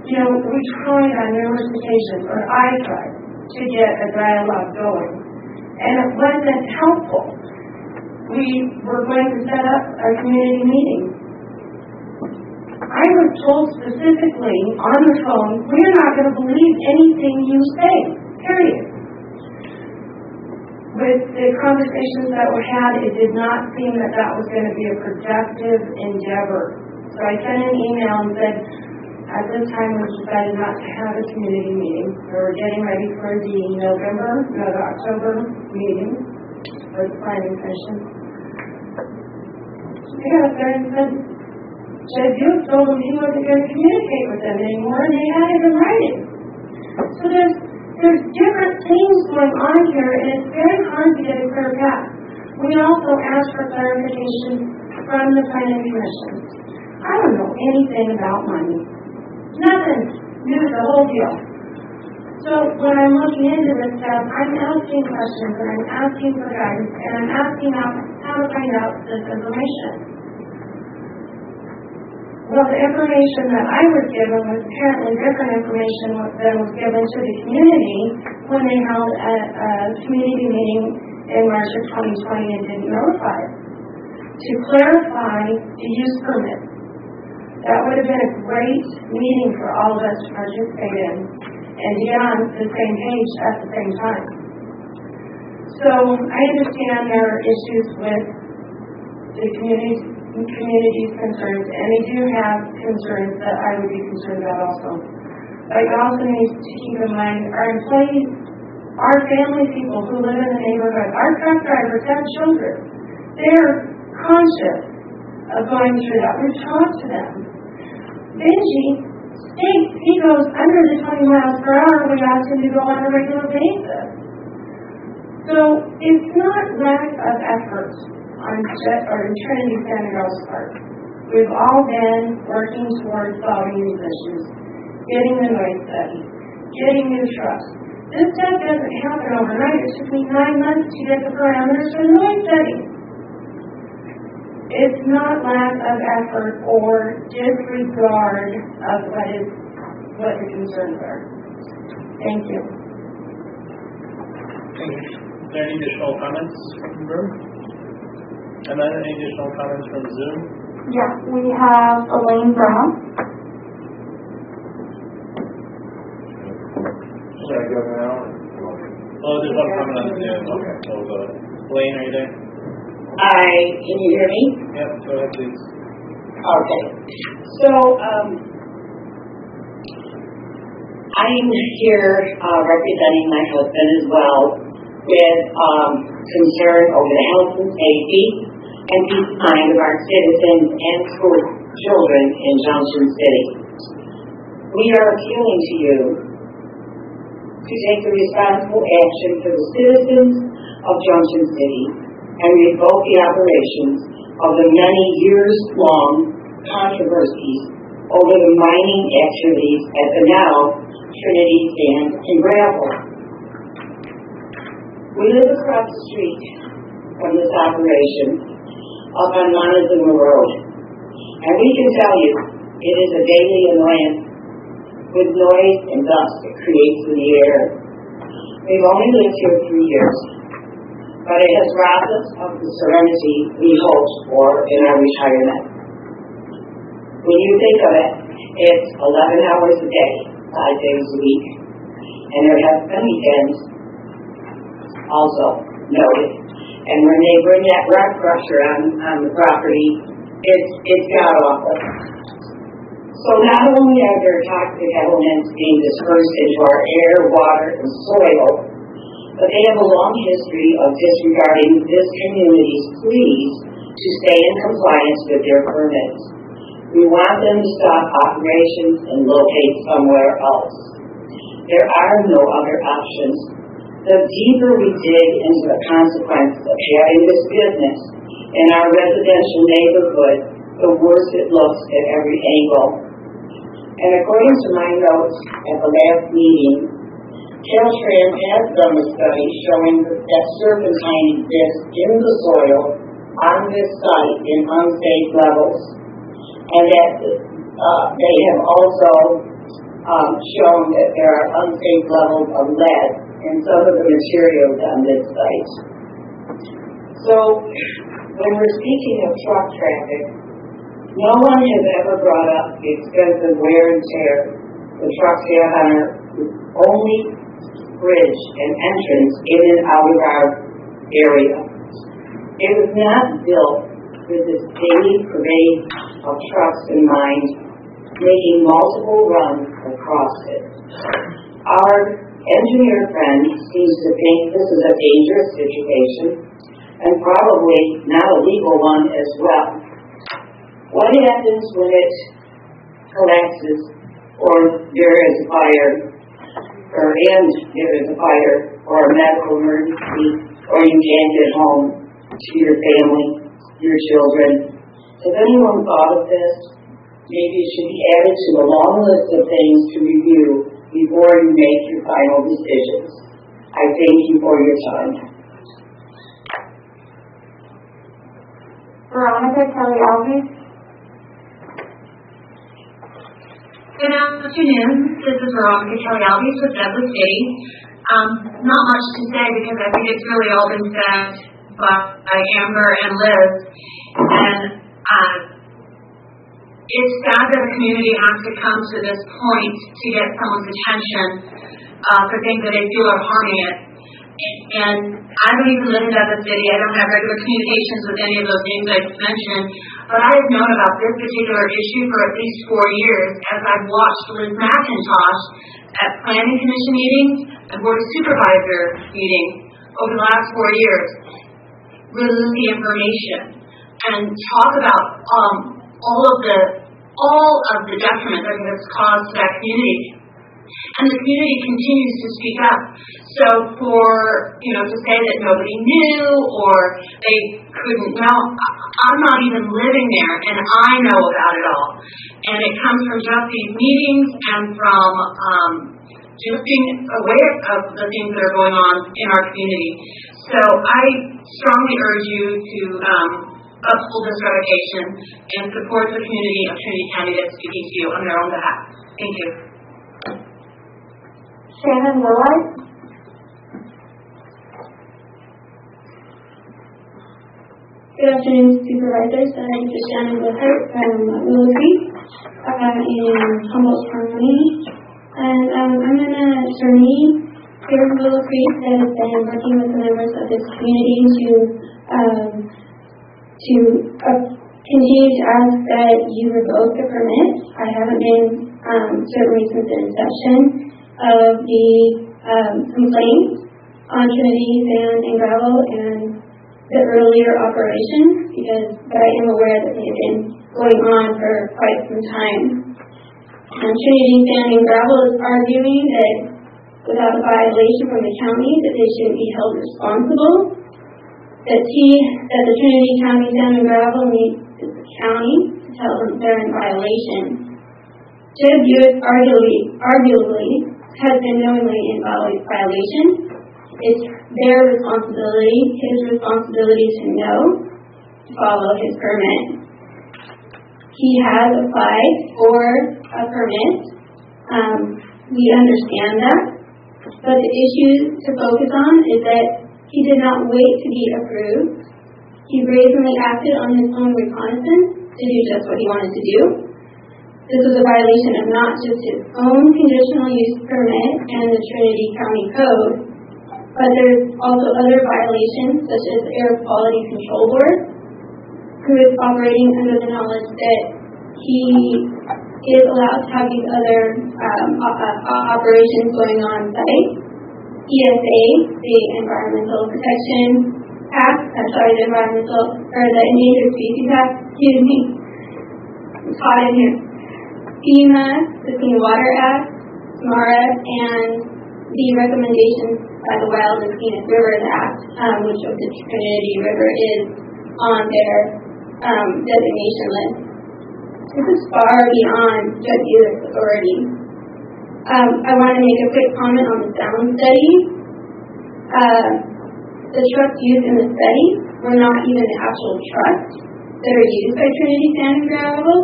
You know, we tried on numerous occasions, or I tried, to get a dialogue going. And it wasn't helpful. We were going to set up a community meeting. I was told specifically on the phone, we're not going to believe anything you say, period. With the conversations that were had, it did not seem that that was going to be a productive endeavor. So I sent an email and said, at this time we decided not to have a community meeting. We were getting ready for the October meeting for the planning commission. I got up there and said, Jed Buick told him he wasn't going to communicate with them anymore, and they had it in writing. So there's different things going on here, and it's very hard to get a clear path. We also asked for clarification from the planning commission. I don't know anything about money. Nothing. Knew the whole deal. So when I'm looking into this stuff, I'm asking questions, and I'm asking for guidance, and I'm asking how to find out this information. Well, the information that I was given was apparently different information than was given to the community when they held a community meeting in March of 2020 and didn't notify us. To clarify the use permit. That would have been a great meeting for all of us to participate in and to get on the same page at the same time. So I understand there are issues with the community's concerns, and they do have concerns that I would be concerned about also. But you also need to keep in mind our employees, our family people who live in the neighborhood, our truck drivers have children. They're conscious of going through that. We've talked to them. Benji states he goes under the 20 miles per hour. We ask him to go on a regular basis. So it's not lack of effort on Trinity Santa Rosa part. We've all been working towards solving these issues, getting the noise study, getting new trucks. This stuff doesn't happen overnight. It took me 9 months to get the parameters for the noise study. It's not lack of effort or disregard of what the concerns are. Thank you. Thank you. Is there any additional comments from the room? Emma, any additional comments from Zoom? Yeah, we have Elaine Brown. Should I go now? Oh, there's one comment on Zoom. Okay, so we'll go ahead. Blaine, are you there? Hi, can you hear me? Yep, go ahead, please. Okay. So, I'm here representing my husband as well with concern over the health and safety and peace of mind of our citizens and school children in Junction City. We are appealing to you to take the responsible action for the citizens of Junction City and revoke the operations of the many years-long controversies over the mining activities at the now Trinity Sand and Gravel. We live across the street from this operation up on Montezuma Road, and we can tell you it is a daily annoyance with noise and dust it creates in the air. We've only lived here 3 years, but it has robbed us of the serenity we hoped for in our retirement. When you think of it, it's 11 hours a day, 5 days a week, and there have been weekends also noted. And when they bring that rock crusher on the property, it's god-awful. So not only are there toxic elements being dispersed into our air, water, and soil, but they have a long history of disregarding this community's pleas to stay in compliance with their permits. We want them to stop operations and locate somewhere else. There are no other options. The deeper we dig into the consequences of having this business in our residential neighborhood, the worse it looks at every angle. And according to my notes at the last meeting, Caltrans has done a study showing that serpentine exists in the soil on this site in unsafe levels, and that they have also shown that there are unsafe levels of lead in some of the materials on this site. So, when we're speaking of truck traffic, no one has ever brought up the expensive wear and tear the trucks have on our only bridge and entrance in and out of our area. It was not built with this daily parade of trucks in mind, making multiple runs across it. Our engineer friend seems to think this is a dangerous situation and probably not a legal one as well. What happens when it collapses or there is a fire or a medical emergency, or you can't get home to your family, your children? Has anyone thought of this? Maybe it should be added to the long list of things to review before you make your final decisions. I thank you for your time. Veronica Kelly Alves. Good afternoon. This is Veronica Kelly Alves with Douglas City. Not much to say because I think it's really all been said by Amber and Liz. And it's sad that a community has to come to this point to get someone's attention for things that they feel are harming it. And I don't even live in Douglas City. I don't have regular communications with any of those names I just mentioned. But I have known about this particular issue for at least 4 years as I've watched Liz McIntosh at Planning Commission meetings and Board of Supervisor meetings over the last 4 years release the information and talk about all of the detriment that has caused to that community. And the community continues to speak up. So to say that nobody knew or they couldn't know, I'm not even living there and I know about it all. And it comes from just these meetings and from just being aware of the things that are going on in our community. So I strongly urge you to uphold this revocation and support the community of Trinity County that's speaking to you on their own behalf. Thank you. Shannon Willard. Good afternoon, Supervisors. This is Shannon Willard from Willow Creek in Humboldt County. And I'm an attorney here in Willow Creek has been working with the members of this community to continue to ask that you revoke the permit. I haven't been certainly since the inception of the complaints on Trinity Sand and Gravel and the earlier operations, but I am aware that they have been going on for quite some time. Trinity Sand and Gravel is arguing that without a violation from the county, that they shouldn't be held responsible, that the Trinity County Sand and Gravel needs the county to tell them they're in violation. Jed Buick arguably has been knowingly in violation. It's their responsibility, his responsibility to know, to follow his permit. He has applied for a permit. We understand that. But the issue to focus on is that he did not wait to be approved. He brazenly acted on his own reconnaissance to do just what he wanted to do. This was a violation of not just his own conditional use permit and the Trinity County Code, but there's also other violations such as the Air Quality Control Board, who is operating under the knowledge that he is allowed to have these other operations going on site. ESA, the Environmental Protection Act, the Endangered Species Act, excuse me, it's hot in here. FEMA, the Clean Water Act, SMARA, and the recommendations by the Wild and Scenic Rivers Act, which of the Trinity River is on their designation list. This is far beyond Judge Buick's authority. I want to make a quick comment on the sound study. The trucks used in the study were not even the actual trucks that are used by Trinity Sand and Gravel.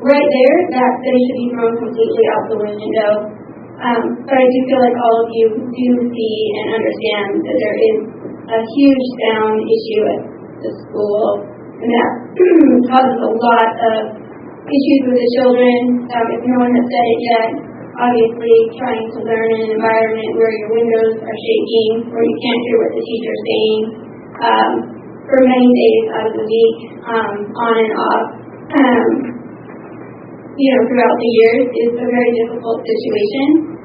Right there, that study should be thrown completely out the window. But I do feel like all of you do see and understand that there is a huge sound issue at the school, and that causes a lot of issues with the children. If no one has said it yet, obviously trying to learn in an environment where your windows are shaking, where you can't hear what the teacher's saying, for many days out of the week, on and off, throughout the years is a very difficult situation.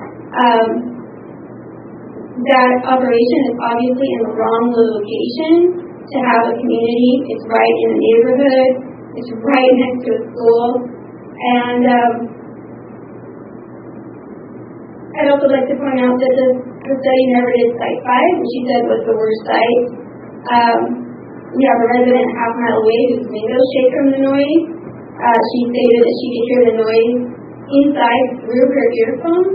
That operation is obviously in the wrong location to have a community. It's right in the neighborhood. It's right next to a school. And I'd also like to point out that the study never did Site 5, which she said was the worst site. We have a resident a half mile away whose windows shake from the noise. She stated that she could hear the noise inside through her earphones.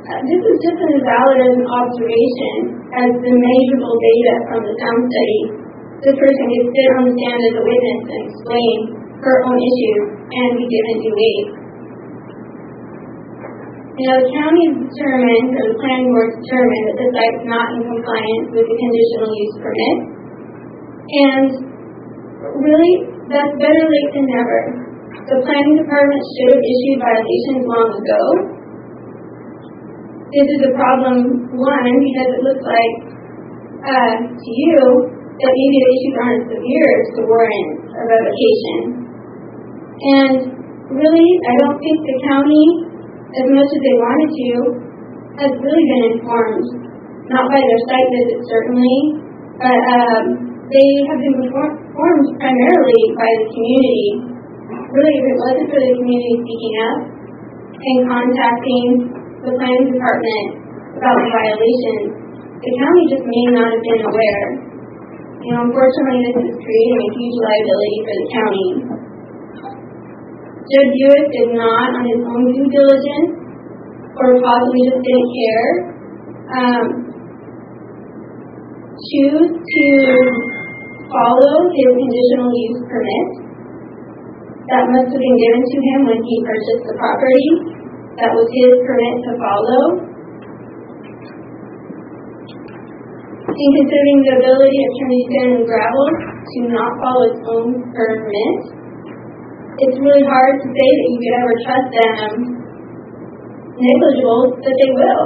This is just as valid as an observation as the measurable data from the sound study. This person could sit on the stand as a witness and explain her own issues and be given due aid. The county determined, or the planning board determined, that the site is not in compliance with the conditional use permit. And really, that's better late than never. The planning department should have issued violations long ago. This is a problem, one, because it looks like to you that maybe the issues aren't as severe to warrant a revocation. And really, I don't think the county, as much as they wanted to, has really been informed. Not by their site visits, certainly, but they have been informed primarily by the community. Really, if it wasn't for the community speaking up and contacting the planning department about the violations, the county just may not have been aware. Unfortunately, this is creating a huge liability for the county. Judge Buick did not, on his own due diligence, or possibly just didn't care, choose to follow his conditional use permit. That must have been given to him when he purchased the property. That was his permit to follow. In considering the ability of Trinity Sand and Gravel to not follow its own permit, it's really hard to say that you could ever trust them negligible, but they will.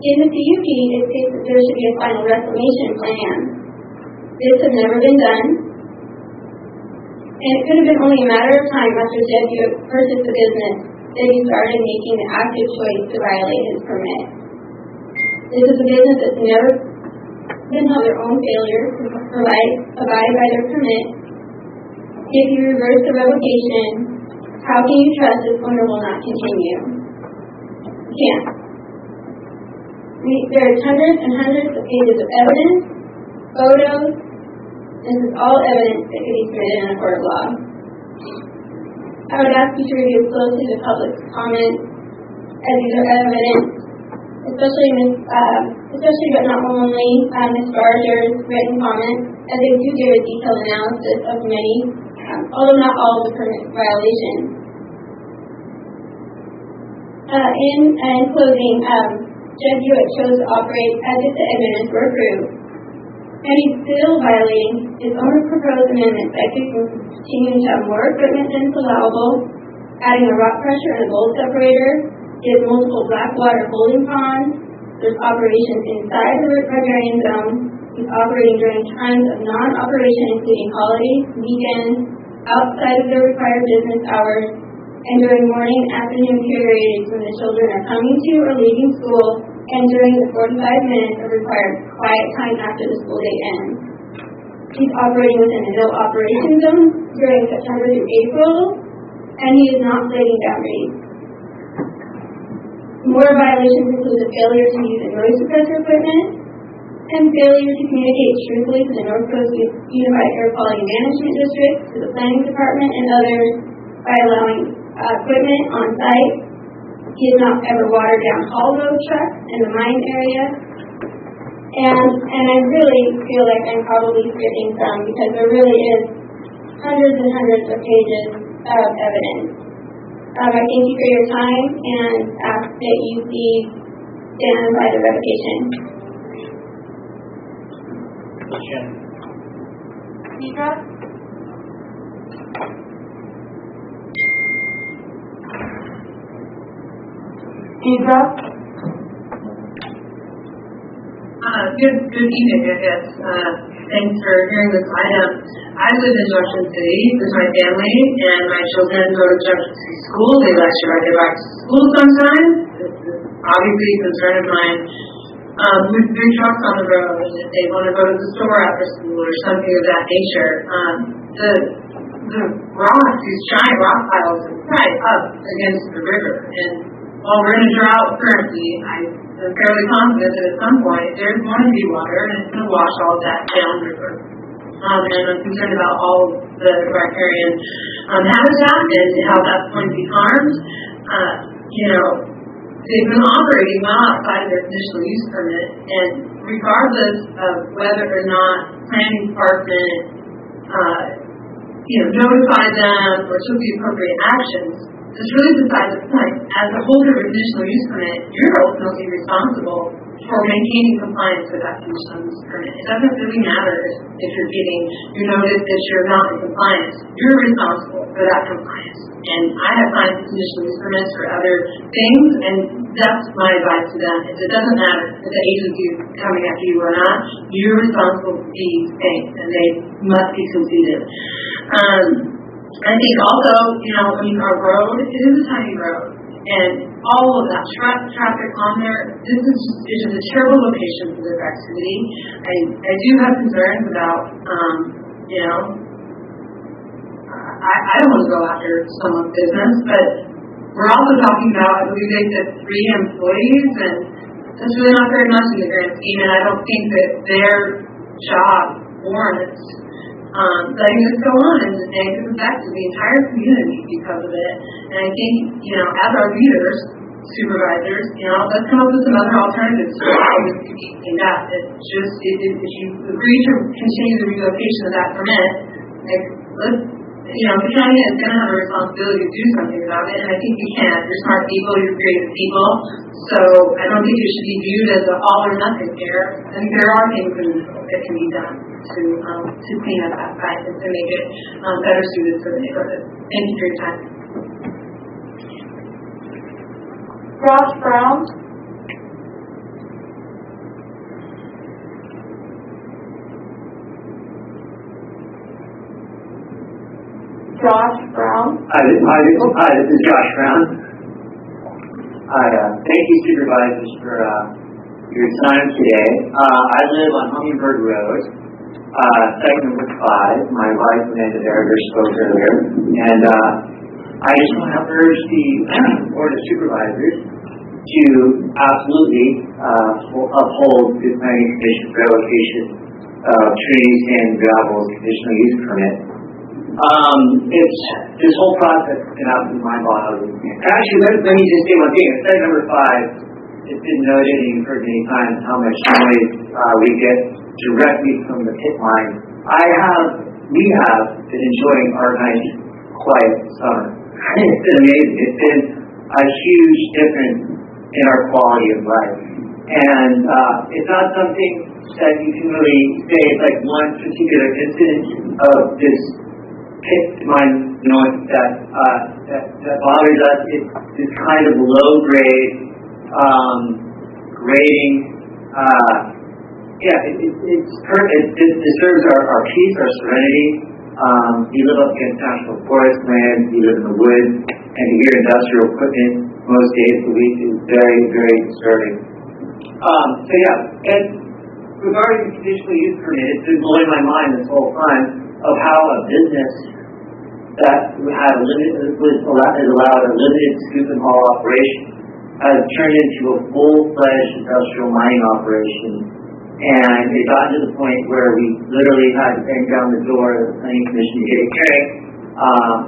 In the CUP, it states that there should be a final reclamation plan. This has never been done, and it could have been only a matter of time after Jed Buick purchased the business that he started making the active choice to violate his permit. This is a business that's never been held their own failure to abide by their permit. If you reverse the revocation, how can you trust this owner will not continue? You can't. There's hundreds and hundreds of pages of evidence, photos. This is all evidence that could be submitted in a court of law. I would ask you to review closely the public's comments as these are evidence, especially but not only Ms. Barger's written comments, as they do give a detailed analysis of many, although not all of the permit violations. In closing, Jed Buick chose to operate as if the amendments were approved, and he's still violating his own proposed amendments by continuing to have more equipment than is allowable, adding a rock crusher and a bolt separator. He has multiple black water holding ponds. There's operations inside the riparian zone. He's operating during times of non-operation, including holidays, weekends, outside of their required business hours, and during morning and afternoon periods when the children are coming to or leaving school, and during the 45 minutes of required quiet time after the school day ends. He's operating within the no operation zone during September through April, and he is not plating boundaries. More violations include the failure to use a noise suppressor equipment and failure to communicate truthfully to the North Coast Unified Air Quality Management District, to the Planning Department, and others by allowing equipment on site. He has not ever watered down haul road trucks in the mine area. And I really feel like I'm probably skipping some because there really is hundreds and hundreds of pages of evidence. I thank you for your time and ask that you please stand by the revocation. Deidre? Deidre? Good evening, I guess. Thanks for hearing this item. I live in Junction City with my family, and my children go to Junction City School. They actually ride their bikes to school sometimes. This is obviously a concern of mine. With 3 trucks on the road, and if they want to go to the store after school or something of that nature, the rocks, these giant rock piles, are right up against the river. And while we're in a drought currently, I'm fairly confident that at some point there's going to be water and it's going to wash all of that downriver. And I'm concerned about all the riparian habitat and how that's going to be harmed. They've been operating well outside of their conditional use permit, and regardless of whether or not planning department notified them or took the appropriate actions, it's really beside the point. As a holder of a conditional use permit, you're ultimately responsible for maintaining compliance with that conditional use permit. It doesn't really matter if you're getting your notice that you're not in compliance. You're responsible for that compliance. And I have signed conditional use permits for other things, and that's my advice to them. Is it doesn't matter if the agency is coming after you or not. You're responsible for these things, and they must be completed. I think also, our road, it is a tiny road, and all of that traffic on there, this is a terrible location for this activity. I do have concerns about, I don't want to go after someone's business, but we're also talking about, I believe they said 3 employees, and that's really not very much in the grand scheme, and I don't think that their job warrants letting this go on and negative effect to the entire community because of it. And I think, as our leaders, supervisors, let's come up with some other alternatives to how this could be cleaned up. It's just, if you agree to continue the relocation of that permit, the county is going to have a responsibility to do something about it, and I think you can. You're smart people, you're creative people, so I don't think it should be viewed as an all or nothing here. I think there are things that can be done to clean up that site and to make it better suited for the neighborhood. Thank you for your time. Ross Brown? Josh Brown. Hi, this is Josh Brown. Thank you, Supervisors, for your time today. I live on Hummingbird Road, site number 5. My wife, Amanda Berger, spoke earlier. And I just want to urge the Board of Supervisors to absolutely uphold the Planning Commission's revocation of Trinity Sand and Gravel's conditional use permit. This whole process has been absolutely mind-boggling. Actually, let me just say one thing. Site number 5, it's been noted, and you've heard many times how much noise we get directly from the pit mine. We have been enjoying our nice, quiet summer. It's been amazing. It's been a huge difference in our quality of life. And it's not something that you can really say it's like one particular incident of this pit mine noise that bothers us. It's this kind of low-grade grading. It disturbs our peace, our serenity. We live up against national forest land. We live in the woods, and to hear industrial equipment most days of the week is very, very disturbing. And regarding the conditional use permit, it's been blowing my mind this whole time of how a business that is allowed a limited scoop and haul operation has turned into a full-fledged industrial mining operation. And it got to the point where we literally had to bang down the door of the Planning Commission to get a hearing.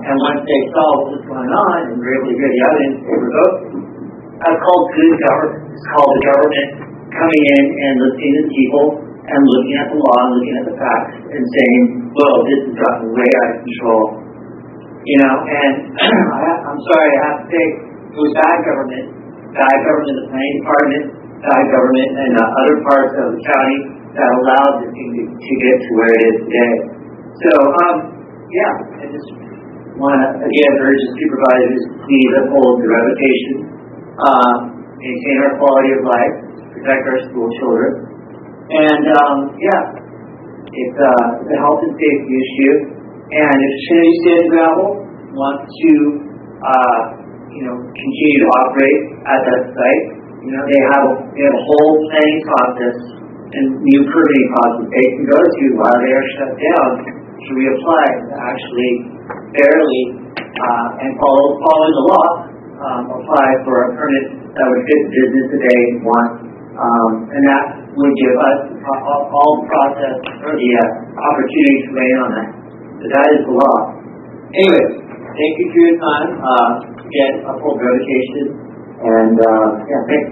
And once they saw what was going on and were able to hear the evidence, they revoked it. That's called good government. It's called the government coming in and listening to people and looking at the law and looking at the facts and saying, whoa, this has gotten way out of control. And I'm sorry, I have to say, it was bad government in the planning department, bad government in other parts of the county that allowed this thing to get to where it is today. So, I just want to, again, urge the supervisors to please uphold the revocation, maintain our quality of life, protect our school children. And, it's a health and safety issue. And if Trinity Sand and Gravel wants to, continue to operate at that site, they have a whole planning process and new permitting process they can go to while they are shut down to reapply to actually fairly and following the law apply for a permit that would fit the business that they want, and that would give us all the process or the opportunity to weigh in on that. So that is the law. Anyway, thank you for your time. Again, uphold revocation, and thanks.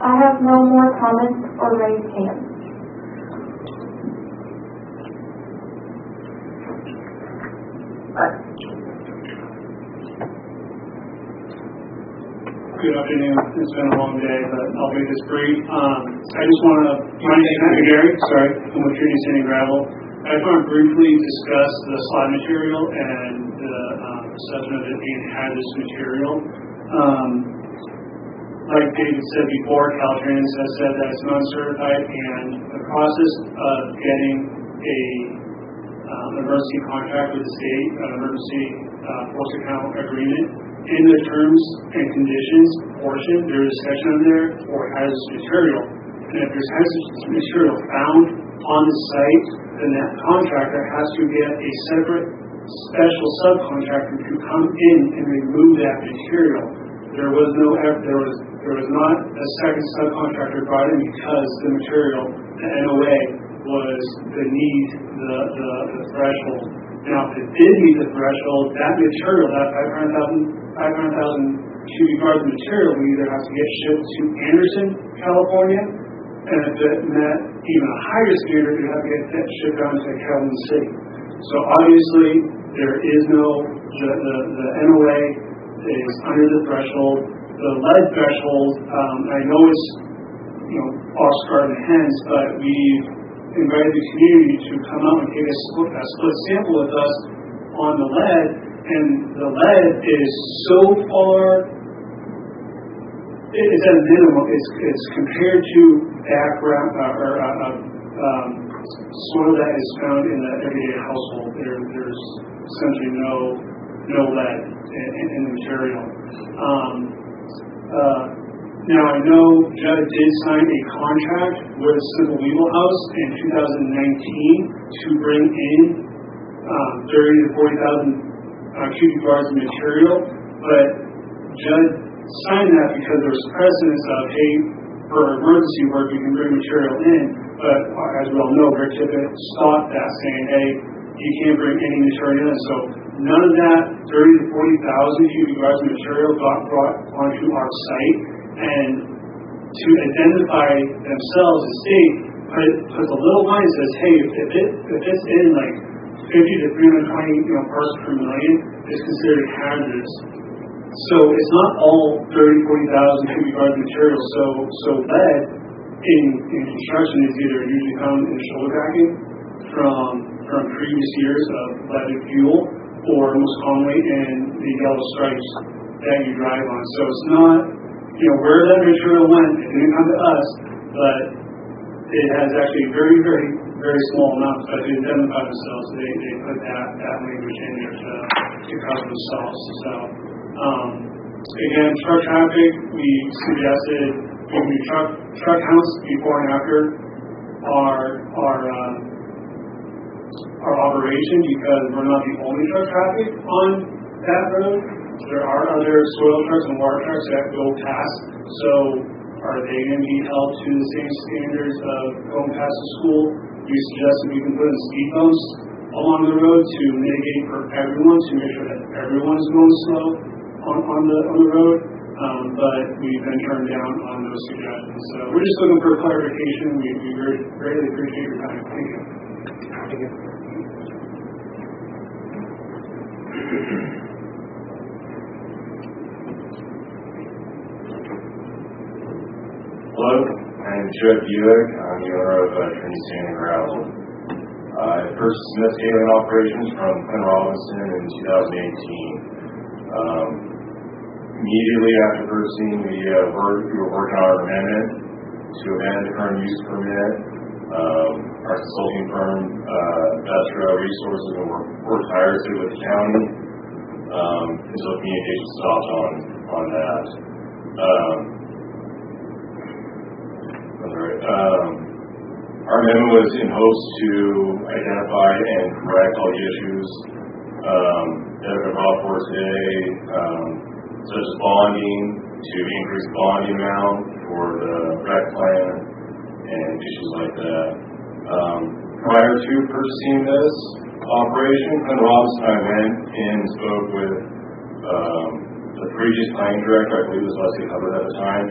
I have no more comments or raised hands. Good afternoon. It's been a long day, but I'll make this brief. I just want to, my name is Gary, I'm with Trinity Sand and Gravel. I just want to briefly discuss the slide material and the assessment of it being hazardous material. Like David said before, Caltrans has said that it's non-certified, and the process of getting a emergency contract with the state, an emergency force account agreement, in the terms and conditions portion, there's a section on there for hazardous material. And if there's hazardous material found on the site, then that contractor has to get a separate special subcontractor to come in and remove that material. There was not a second subcontractor brought in because the material, the NOA, was beneath the threshold. Now, if it did meet the threshold, that material, that 500,000 cubic yards of material, we either have to get shipped to Anderson, California, and if it met even a higher standard, we have to get shipped down to Kalamazoo City. So obviously, there is the NOA is under the threshold. The lead threshold, I know it's, off Scarlet Hens, but we've invited the community to come out and take a split sample with us on the lead, and the lead is so far, it's at a minimum. It's compared to background soil that is found in the everyday household. There's essentially no lead in the material. Now I know Judd did sign a contract with Simple Weevil House in 2019 to bring in 30 to 40,000 cubic yards of material, but Judd signed that because there was precedence of, hey, for emergency work you can bring material in, but as we all know, Rick Tippett stopped that, saying, hey, you can't bring any material in. So none of that 30 to 40,000 cubic yards of material got brought onto our site, and to identify themselves, the state puts a little line that says, hey, if it's in like 50 to 320 parts per million, it's considered hazardous. So it's not all 30, 40,000 cubic yards of material. So lead in construction is either usually found in shoulder cracking from previous years of leaded fuel, or most commonly in the yellow stripes that you drive on. So it's not, where that material went, it didn't come to us, but it has actually very, very, very small amounts. But to identify themselves, they put that language in there to cover themselves. So again, truck traffic, we suggested we do truck counts before and after our operation, because we're not the only truck traffic on that road. There are other soil trucks and water trucks that go past. So are they going to be held to the same standards of going past the school? We suggested we can put in speed bumps along the road to mitigate for everyone, to make sure that everyone's going slow on the road. But we've been turned down on those suggestions. So we're just looking for clarification. We greatly appreciate your time. Thank you. Thank you. Hello, I'm Judd Buick. I'm the owner of Trinity Sand and Gravel. I purchased investigating operations from Clint Robinson in 2018. Immediately after purchasing, we were working on our amendment to amend the current use permit. Our consulting firm, Industrial Resources, worked tirelessly with the county until communication stopped on that. Our amendment was in hopes to identify and correct all the issues that have been brought forward today, such as bonding, to increase the bonding amount for the rec plan and issues like that. Prior to purchasing this operation, Clint Robinson and I went and spoke with the previous planning director, I believe it was Leslie Hubbard at the time,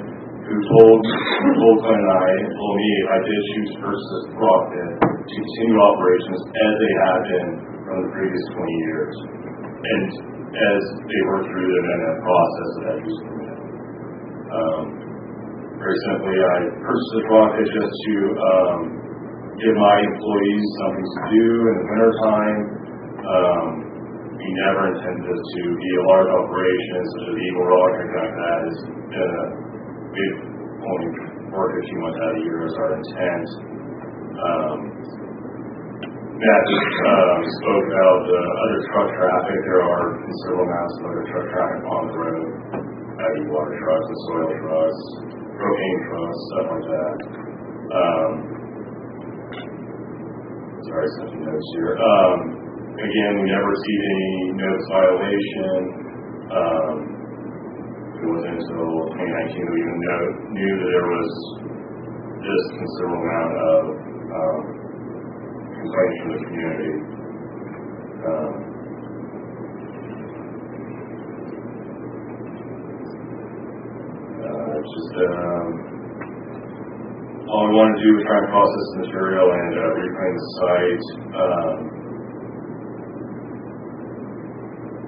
who told Clint and I, and told me if I did choose to purchase this rock pit, to continue operations as they have been from the previous 20 years. And as they work through the amendment process of that use permit. Very simply, I purchased this rock pit just to give my employees something to do in the wintertime. We never intended this to be a large operation, such as Eagle Rock or anything like that. We've only worked a few months out of the year as our intent. Matt just spoke about the other truck traffic. There are considerable amounts of other truck traffic on the road, heavy water trucks and soil trucks, propane trucks, stuff like that. Sorry, some notes here. Again, we never received any notice violation. It wasn't until 2019 that we even knew that there was this considerable amount of complaints from the community. All we want to do is try to process the material and reclaim the site.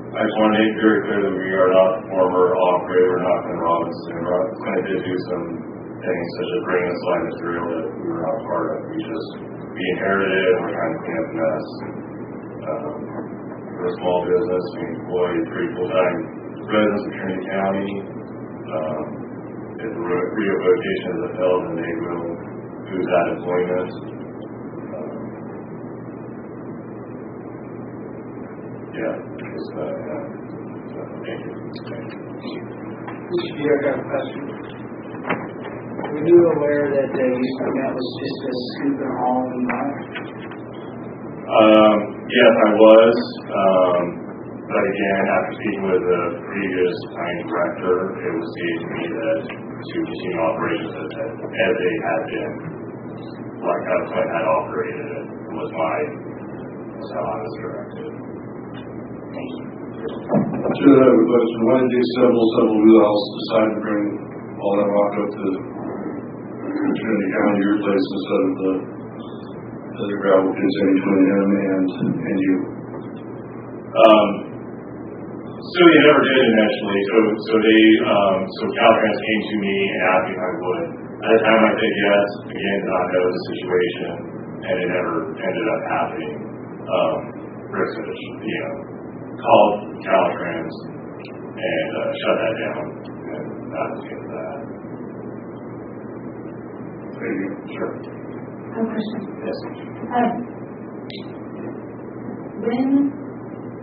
I just want to make very clear that we are not the former operator, we're not Clint Robinson. Clint did do some things such as bringing us live material that we were not part of. We inherited it and we're trying to clean up the mess. We're a small business. We employ 3 full-time residents of Trinity County. If the revocation is upheld, then they will lose that employment. Thank you. Mr. Pierre, I got a question. Were you aware that the use permit was just a scoop and haul and not? Yes, I was. But again, after speaking with the previous planning director, it was stated to me that to continue operations as they had been, like how the plant had operated it, was how I was directed. Thank you. Sure, I have a question. Why did several wheelhouses decide to bring all that rock up to Trinity County, your place, instead of the gravel pits in between him and you? So they never did initially. So Caltrans came to me and asked me if I would. At the time I said yes. Again, did not know the situation, and it never ended up happening. Rick called Caltrans and shut that down, and that was the end of that. Thank you. Sure. I have a question. Yes. When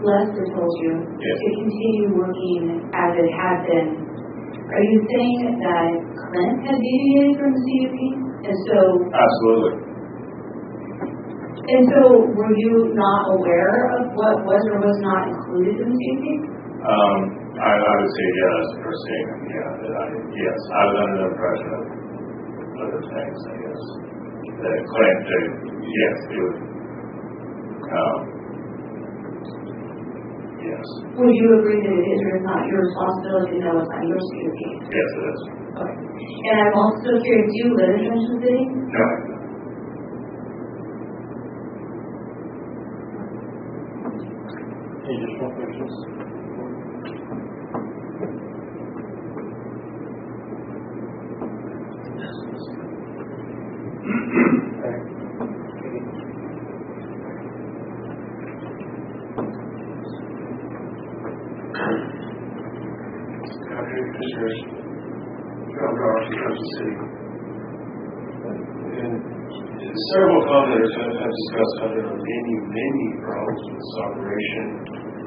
Lester told you to continue working as it had been, are you saying that Clint had deviated from the CUP? And so Absolutely. And so were you not aware of what was or was not included in the CUP? I would say yes for a statement. Yes, I was under the impression of other things, I guess. That Clint, yes, it was. Yes. Would you agree that it is or is not your responsibility to know what's on your CUP? Yes, it is. Okay. And I'm also curious, do you live in Junction City? No. Any additional questions? Commissioners, John Ross, Kansas City. And several commenters have discussed how there are many problems with this operation.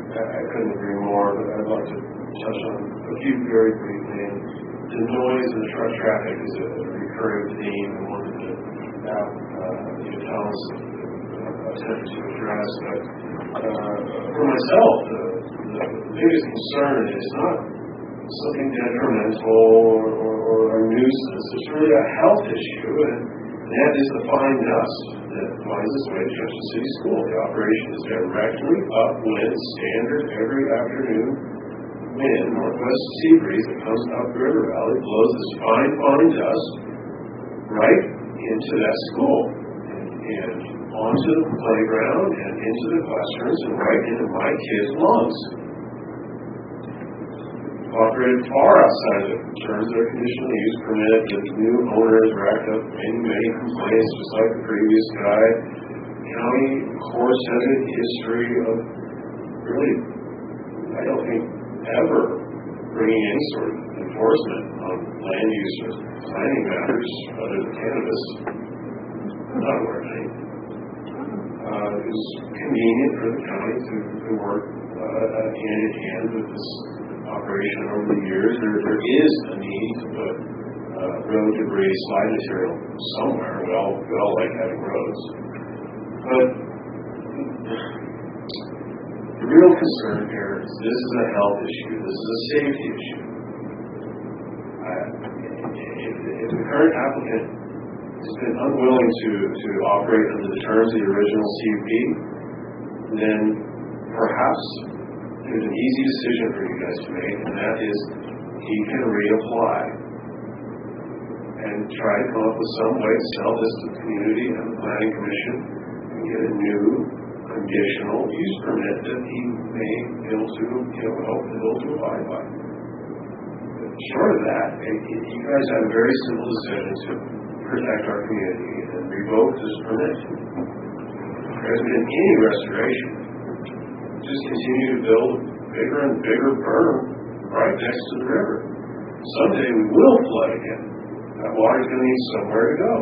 I couldn't agree more, but I'd like to touch on a few very briefly. And the noise and the truck traffic is a recurring theme I wanted to have Thomas attempt to address. But for myself, the biggest concern is not something detrimental or a nuisance. It's really a health issue, and that is the fine dust that finds its way to Junction City School. The operation is directly upwind, standard every afternoon wind, northwest sea breeze that comes up the river valley, blows this fine dust right into that school and onto the playground and into the classrooms and right into my kids' lungs. Operated far outside of the terms of their conditional use permit. The new owners racked up many complaints, just like the previous guy. County courts have a history of really, I don't think, ever bringing any sort of enforcement on land use or planning matters other than cannabis. I'm not aware of any. It was convenient for the county to work hand in hand with this operation over the years. There is a need to put road debris, slide material somewhere. We all like having roads. But the real concern here is this is a health issue. This is a safety issue. If the current applicant has been unwilling to operate under the terms of the original CUP, then perhaps there's an easy decision for you guys to make, and that is he can reapply and try to come up with some way to sell this to the community and the planning commission and get a new conditional use permit that he may be able to abide by. But short of that, you guys have a very simple decision to protect our community and revoke this permit. There hasn't been any restoration. Just continue to build bigger and bigger berm right next to the river. Someday we will flood again. That water's going to need somewhere to go.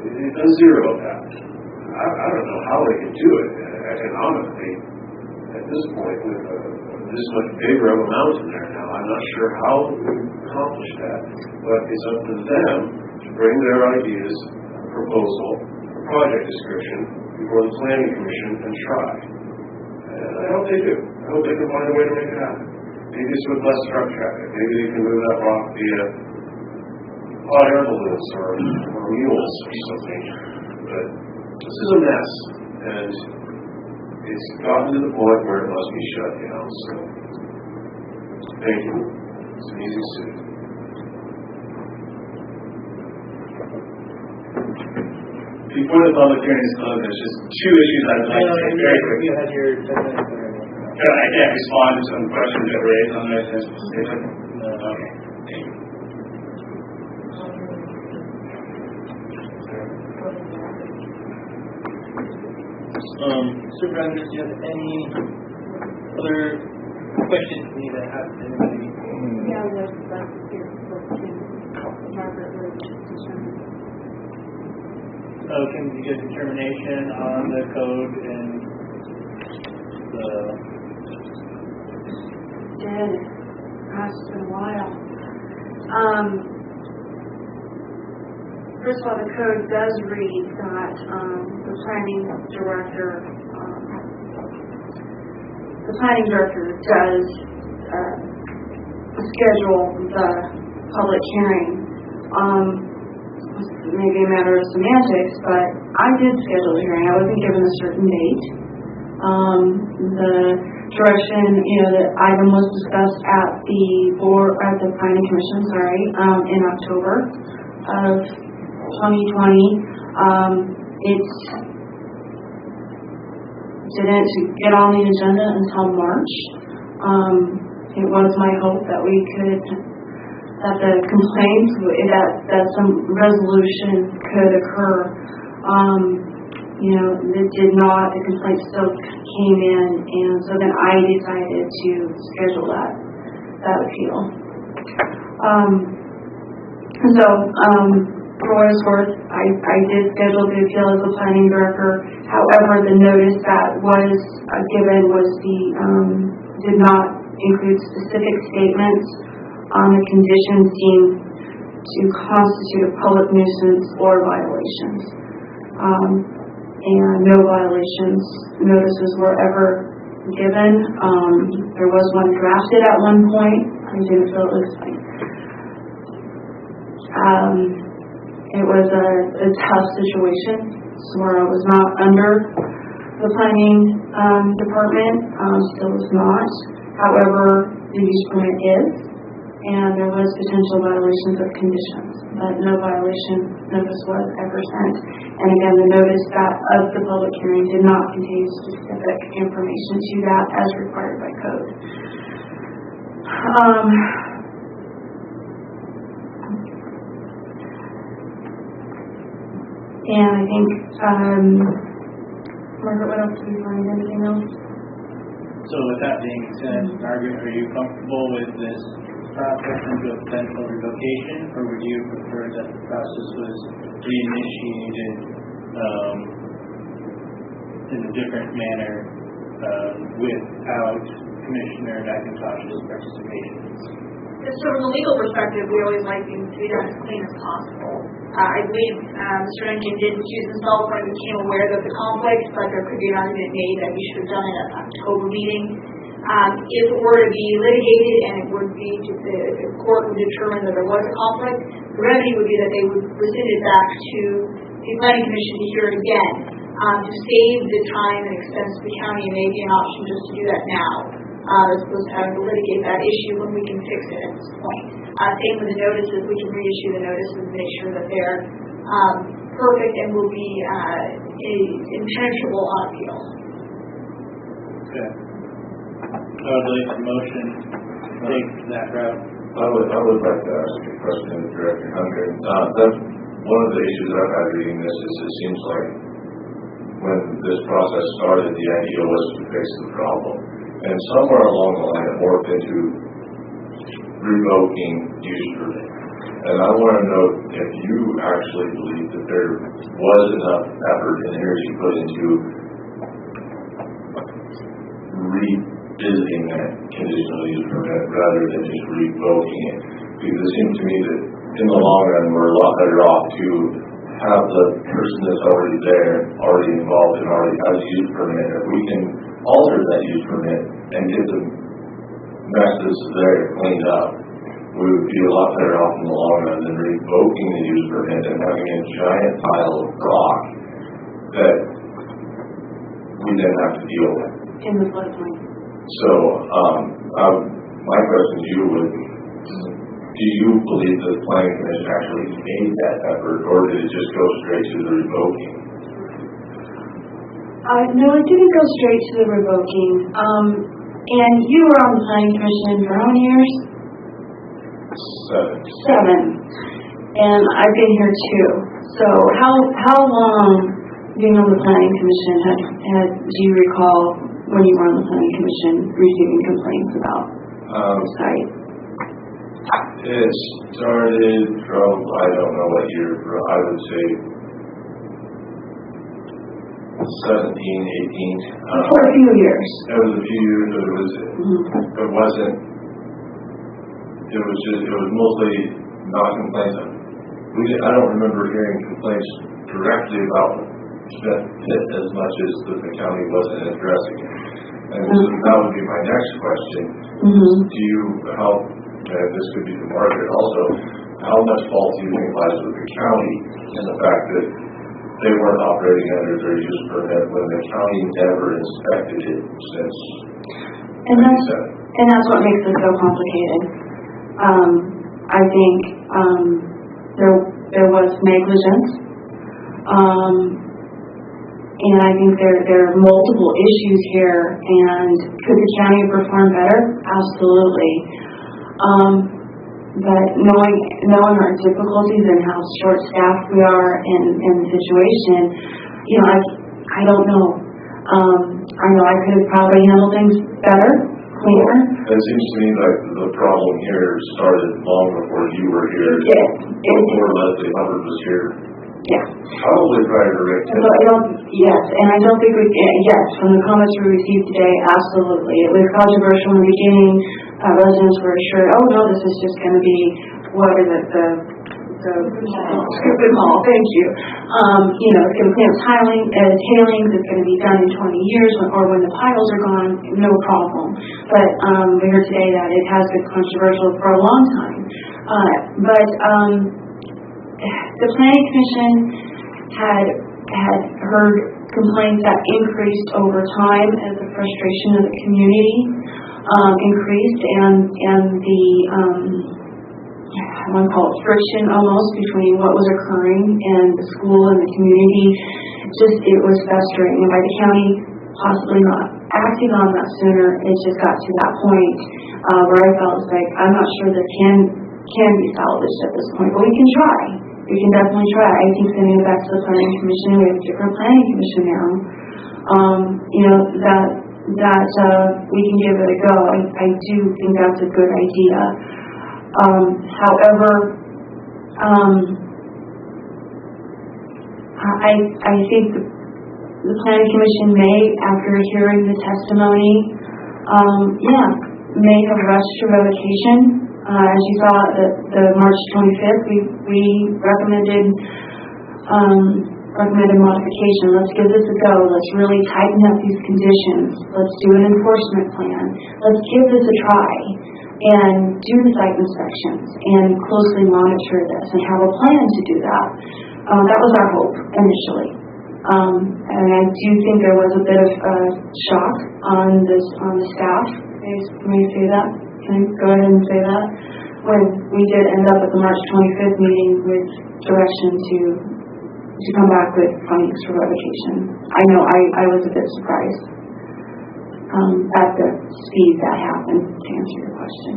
It does zero that. I don't know how they can do it economically at this point, with this much bigger of a mountain there now, I'm not sure how we accomplish that, but it's up to them to bring their ideas, proposal, project description before the planning commission and try. And I hope they do. I hope they can find a way to make it happen. Maybe it's with less truck traffic. Maybe they can move that rock via hot air balloons or mules or something. But this is a mess, and it's gotten to the point where it must be shut down. So, thank you. It's an easy suit. Before the public hearing is closed, there's just two issues I'd like to take very quickly. You had your 10 minutes already. I can't respond to some questions that were raised on this in specific. No. Okay. Thank you. Supervisors, do you have any other questions for me that have anybody? Yeah, that's here. Margaret was concerned. Oh, can you get a determination on the code and the... Did. Gosh, it's been a while. First of all, the code does read that the planning director does schedule the public hearing. Maybe a matter of semantics, but I did schedule the hearing. I wasn't given a certain date. The direction, the item was discussed at the planning commission, in October of 2020. It didn't get on the agenda until March. It was my hope that that the complaints, that some resolution could occur. It did not. The complaint still came in, and so then I decided to schedule that appeal. For what it's worth, I did schedule the appeal as the planning director. However, the notice that was given did not include specific statements on the conditions deemed to constitute a public nuisance or violations. And no violations notices were ever given. There was one drafted at one point. I didn't feel it was it was a tough situation, where I was not under the planning department, still is not. However, the use permit is, and there was potential violations of conditions, but no violation notice was ever sent. And again, the notice of the public hearing did not contain specific information to that as required by code. And I think, Margaret, what else do we find? Anything else? So with that being said, Margaret, are you comfortable with this process into a potential revocation, or would you prefer that the process was reinitiated in a different manner without Commissioner McIntosh's participation? So from a legal perspective, we always like things to be done as clean as possible. I believe Mr. Duncan did recuse himself when he became aware of the conflict, but there could be an argument made that he should have done it at the October meeting. If it were to be litigated and it would be, if the court would determine that there was a conflict, the remedy would be that they would rescind it back to the planning commission to hear it again. To save the time and expense of the county, it may be an option just to do that now, as opposed to having to litigate that issue when we can fix it at this point. Same with the notices, we can reissue the notices and make sure that they're perfect and will be impenetrable on appeal. Okay. I would like a motion to take that route. I would like to ask a question of Director Hunter. One of the issues I've had reading this is it seems like when this process started, the idea was to fix the problem. And somewhere along the line, it morphed into revoking use permit. And I want to know if you actually believe that there was enough effort and energy put into revisiting that conditional use permit rather than just revoking it. Because it seems to me that in the long run, we're a lot better off to have the person that's already there, already involved and already has a use permit. If we can alter that use permit and get the messes there cleaned up, we would be a lot better off in the long run than revoking the use permit and having a giant pile of rock that we then have to deal with. In the floodplain. So, my question to you would, do you believe the planning commission actually made that effort, or did it just go straight to the revoking? No, it didn't go straight to the revoking. And you were on the planning commission for how many years? 7. And I've been here 2. So how long being on the planning commission do you recall when you were on the planning commission receiving complaints about the site? It started from, I don't know what year, I would say 17, 18. For a few years. It was a few years, but it wasn't, it was mostly not complaints. I don't remember hearing complaints directly about Smith Pit as much as the county wasn't addressing it. And so that would be my next question. Do you help, and this could be the market also, how much fault do you think lies with the county in the fact that they weren't operating under their use permit when the county never inspected it since 1997? And that's what makes it so complicated. I think there was negligence, and I think there are multiple issues here. And could the county perform better? Absolutely. But knowing our difficulties and how short-staffed we are in the situation, I don't know. I know I could have probably handled things better, cleaner. It seems to me like the problem here started long before you were here. Before Leslie Hubbard was here. Yeah. Probably prior to Rick. Yes, and I don't think from the comments we received today, absolutely. It was controversial in the beginning. Residents were assured, oh no, this is just going to be, what is it, the scripted mall, thank you. It's going to clean up tailings, it's going to be done in 20 years, or when the piles are gone, no problem. But we heard today that it has been controversial for a long time. But the Planning Commission had heard complaints that increased over time as the frustration of the community increased, and the I want to call it friction almost between what was occurring and the school and the community. It was festering, and by the county possibly not acting on that sooner, it just got to that point where I felt like I'm not sure that can be salvaged at this point, but we can try. We can definitely try. I think sending it back to the planning commission, we have a different planning commission now. That we can give it a go. I do think that's a good idea. However, I think the planning commission may, after hearing the testimony, may have rushed to revocation. As you saw, the March 25th, we recommended modification. Let's give this a go. Let's really tighten up these conditions. Let's do an enforcement plan. Let's give this a try and do the site inspections and closely monitor this and have a plan to do that. That was our hope initially. And I do think there was a bit of shock on the staff. Can I say that? Can I go ahead and say that? When we did end up at the March 25th meeting with direction to come back with findings for revocation. I know I was a bit surprised at the speed that happened, to answer your question.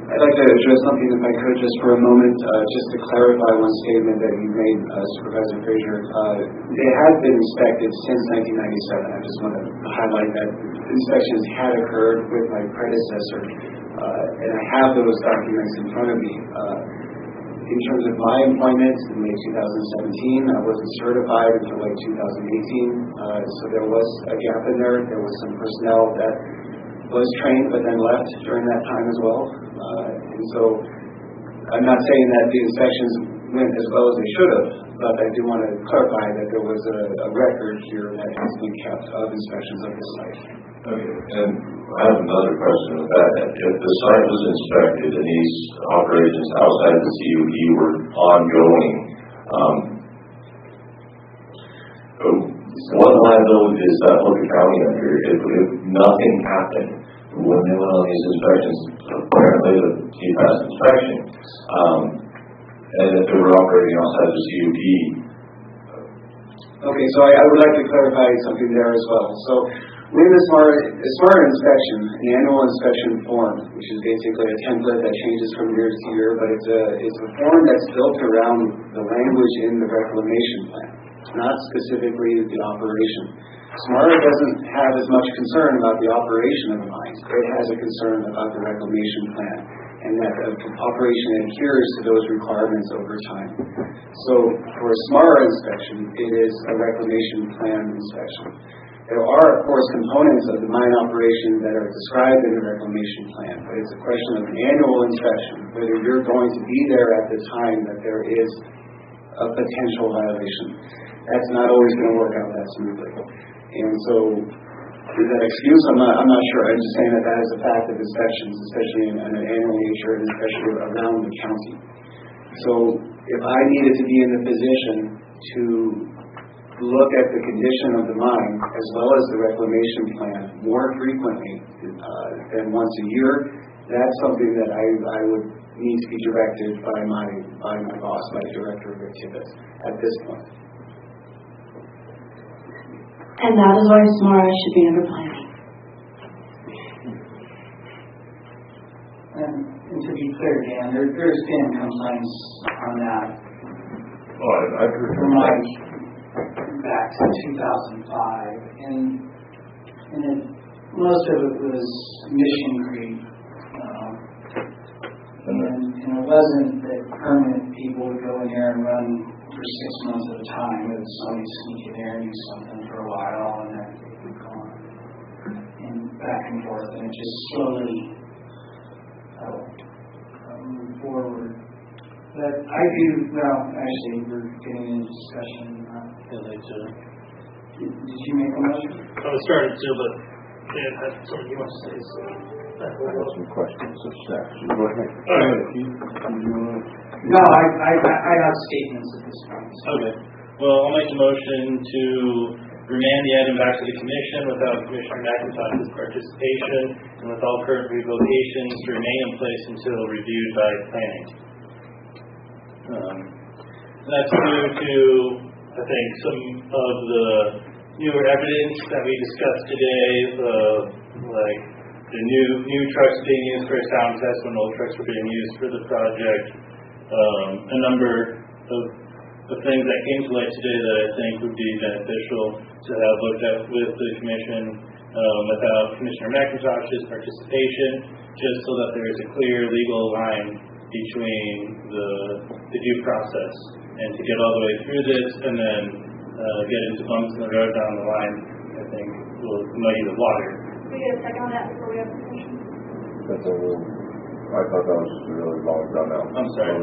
I'd like to address something, if I could, just for a moment, just to clarify one statement that you made, Supervisor Frazier. It has been inspected since 1997. I just want to highlight that inspections had occurred with my predecessor, and I have those documents in front of me. in terms of my employment in late 2017, I wasn't certified until late 2018, so there was a gap in there. There was some personnel that was trained but then left during that time as well. And so I'm not saying that the inspections went as well as they should have, but I do want to clarify that there was a record here that has been kept of inspections of this site. Okay, and I have another question with that. If the site was inspected and these operations outside the CUP were ongoing, what liability is that Hooker County under if nothing happened when they went on these inspections? Apparently, he passed inspection, and if they were operating outside the CUP. Okay, so I would like to clarify something there as well. So with the SMART inspection, the annual inspection form, which is basically a template that changes from year to year, but it's a form that's built around the language in the reclamation plan, not specifically the operation. SMART doesn't have as much concern about the operation of the mines. It has a concern about the reclamation plan and that the operation adheres to those requirements over time. So for a SMART inspection, it is a reclamation plan inspection. There are, of course, components of the mine operation that are described in the reclamation plan, but it's a question of an annual inspection, whether you're going to be there at the time that there is a potential violation. That's not always going to work out that smoothly. And so, is that excuse? I'm not sure. I'm just saying that is a fact of inspections, especially in an annual nature, and especially around the county. So, if I needed to be in the position to look at the condition of the mine as well as the reclamation plan more frequently than once a year, that's something that I would need to be directed by my boss, my director of activities at this point. And that is why SMART should be under planning. And to be clear, Dan, there's been complaints on that. Oh, I've heard from back to 2005, and most of it was mission creep, and it wasn't that permanent people would go in there and run for 6 months at a time. It was somebody sneak in there and do something for a while, and then they would go on, and back and forth, and it just slowly moved forward. But I do, well, actually, we're getting into discussion. Did you make a motion? I started to, but Dan had something you want to say. So I have some questions of staff. Go ahead. No, I have statements at this point. Okay. Well, I'll make a motion to remand the item back to the commission without Commissioner McIntosh's participation and with all current revocations to remain in place until reviewed by planning. That's due to, I think, some of the newer evidence that we discussed today, like the new trucks being used for a sound test when old trucks were being used for the project. A number of things that came to light today that I think would be beneficial to have looked at with the commission without Commissioner McIntosh's participation, just so that there is a clear legal line between the due process, and to get all the way through this and then get into bumps in the road down the line, I think will muddy the water. Can we get a second on that before we have the question? I thought that was really long done out. I'm sorry.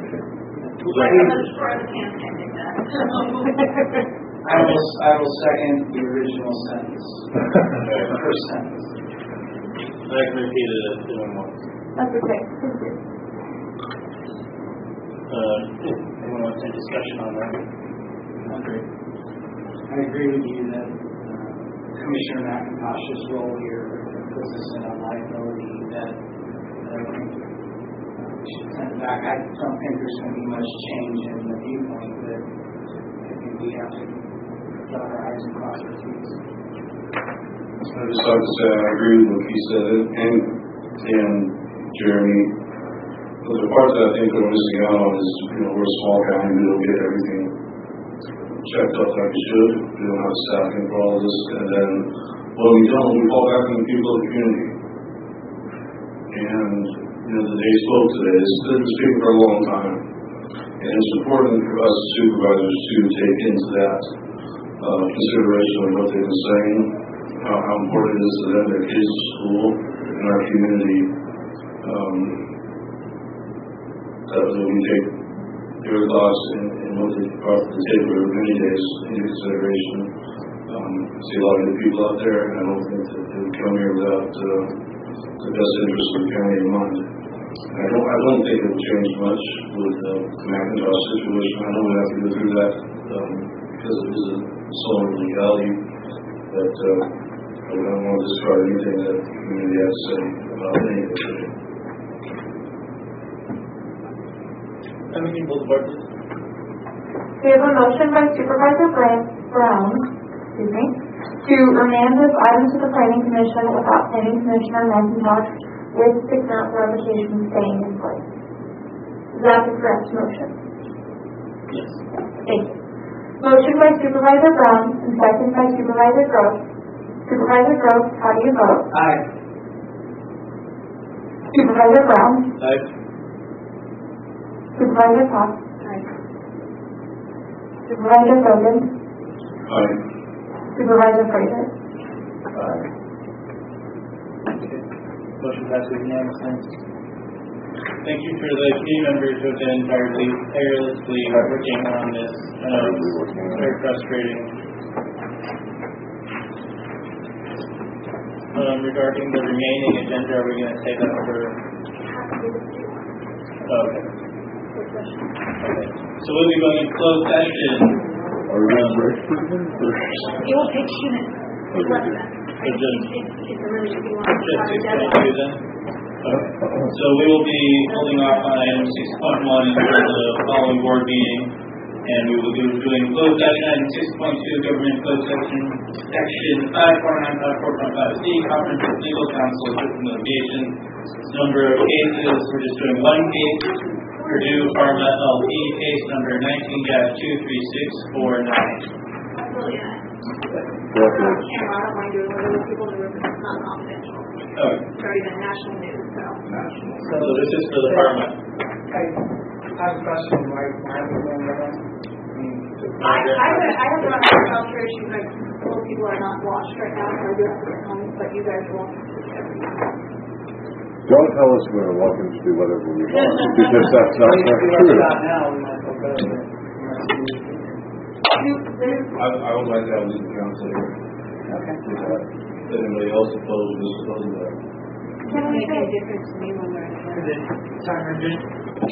I will second the original sentence. First sentence. I can repeat it if anyone wants. That's okay. Anyone wants any discussion on that? I agree with you that Commissioner McIntosh's role here puts us in a liability that I think we should send back. I don't think there's going to be much change in the viewpoint, but I think we have to dot our I's and cross our T's. I just like to say I agree with what he said, and Jeremy. The part that I think we're missing out on is, we're a small county, we don't get everything checked up like we should. We don't have staffing for all of this, and then when we don't, we fall back on the people of the community. And the day spoke today. They've been speaking for a long time, And it's important for us supervisors to take into that consideration of what they've been saying, how important it is to them, their kids' school, and our community. That we take their thoughts and what they brought to the table over many days into consideration. I see a lot of good people out there, and I don't think that they would come here without the best interest of the county in mind. And I don't think it will change much with the McIntosh situation. I know we have to go through that because it is a solar legality, but I don't want to discard anything that the community has to say about any of it. How many people support this? We have a motion by Supervisor Brown, to remand this item to the Planning Commission without Planning Commissioner McIntosh with the count revocation staying in place. Is that the correct motion? Yes. Thank you. Motion by Supervisor Brown and second by Supervisor Gross. Supervisor Gross, how do you vote? Aye. Supervisor Brown? Aye. Supervisor Cox? Aye. Supervisor Rogan? Aye. Supervisor Fraser? Aye. Motion passes unanimously. Thank you for the community members who have been tirelessly working on this. It's very frustrating. Regarding the remaining agenda, are we going to take that over? Okay. So we'll be going in closed session. Are we going to break for a minute? It will take 2 minutes. Less than that. It's a really easy one. Just 6.2 then? Okay. So we will be holding off on item 6.1 until the following board meeting, and we will be doing closed session item 6.2, government code section 54954.5C, conference with legal counsel, assistant litigation. Number of cases, we're just doing one case, Purdue Pharma LP, case number 19-23649. Absolutely not. I don't mind doing whatever people do if it's not confidential. Okay. It's already been national news, so. So this is for the pharma. I have a question. Why are we doing that? I have run into healthcare issues, like most people are not watched right now, so I do have to get home, but you guys will. Don't tell us we're welcome to do whatever we want, because that's not true. Now, we might as well go to it. I would like to have legal counsel here. Okay. If anybody else opposes this, oppose that. Can we make a difference to me when we're in Sorry, Bridget. I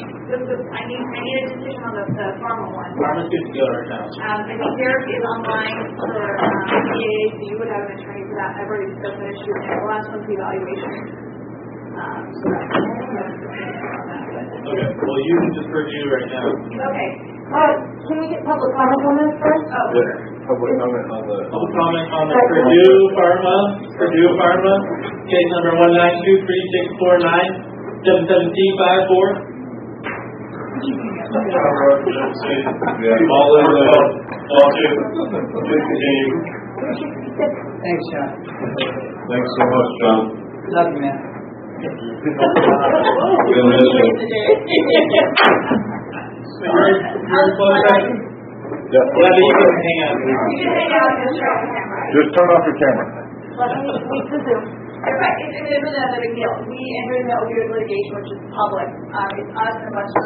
need a decision on the pharma one. Pharma's good to go right now. I think Derek is online for PA, so you would have an attorney for that. I've already discussed that issue, and the last one's the evaluation. Okay, well, you can just review right now. Okay. Can we get public comment on this first? Oh. Public comment on the... Public comment on the Purdue Pharma, case number 1923649, 77T54. All in the lawsuit. Please continue. Thanks, John. Thanks so much, John. Love you, man. We'll miss you. So you're in closed session? Yeah, Yeah, but you can hang out. You can hang out and just show the camera. just turn off your camera. Let me Zoom. It's really not a big deal. We entered the opioid litigation, which is public. It's us and a bunch of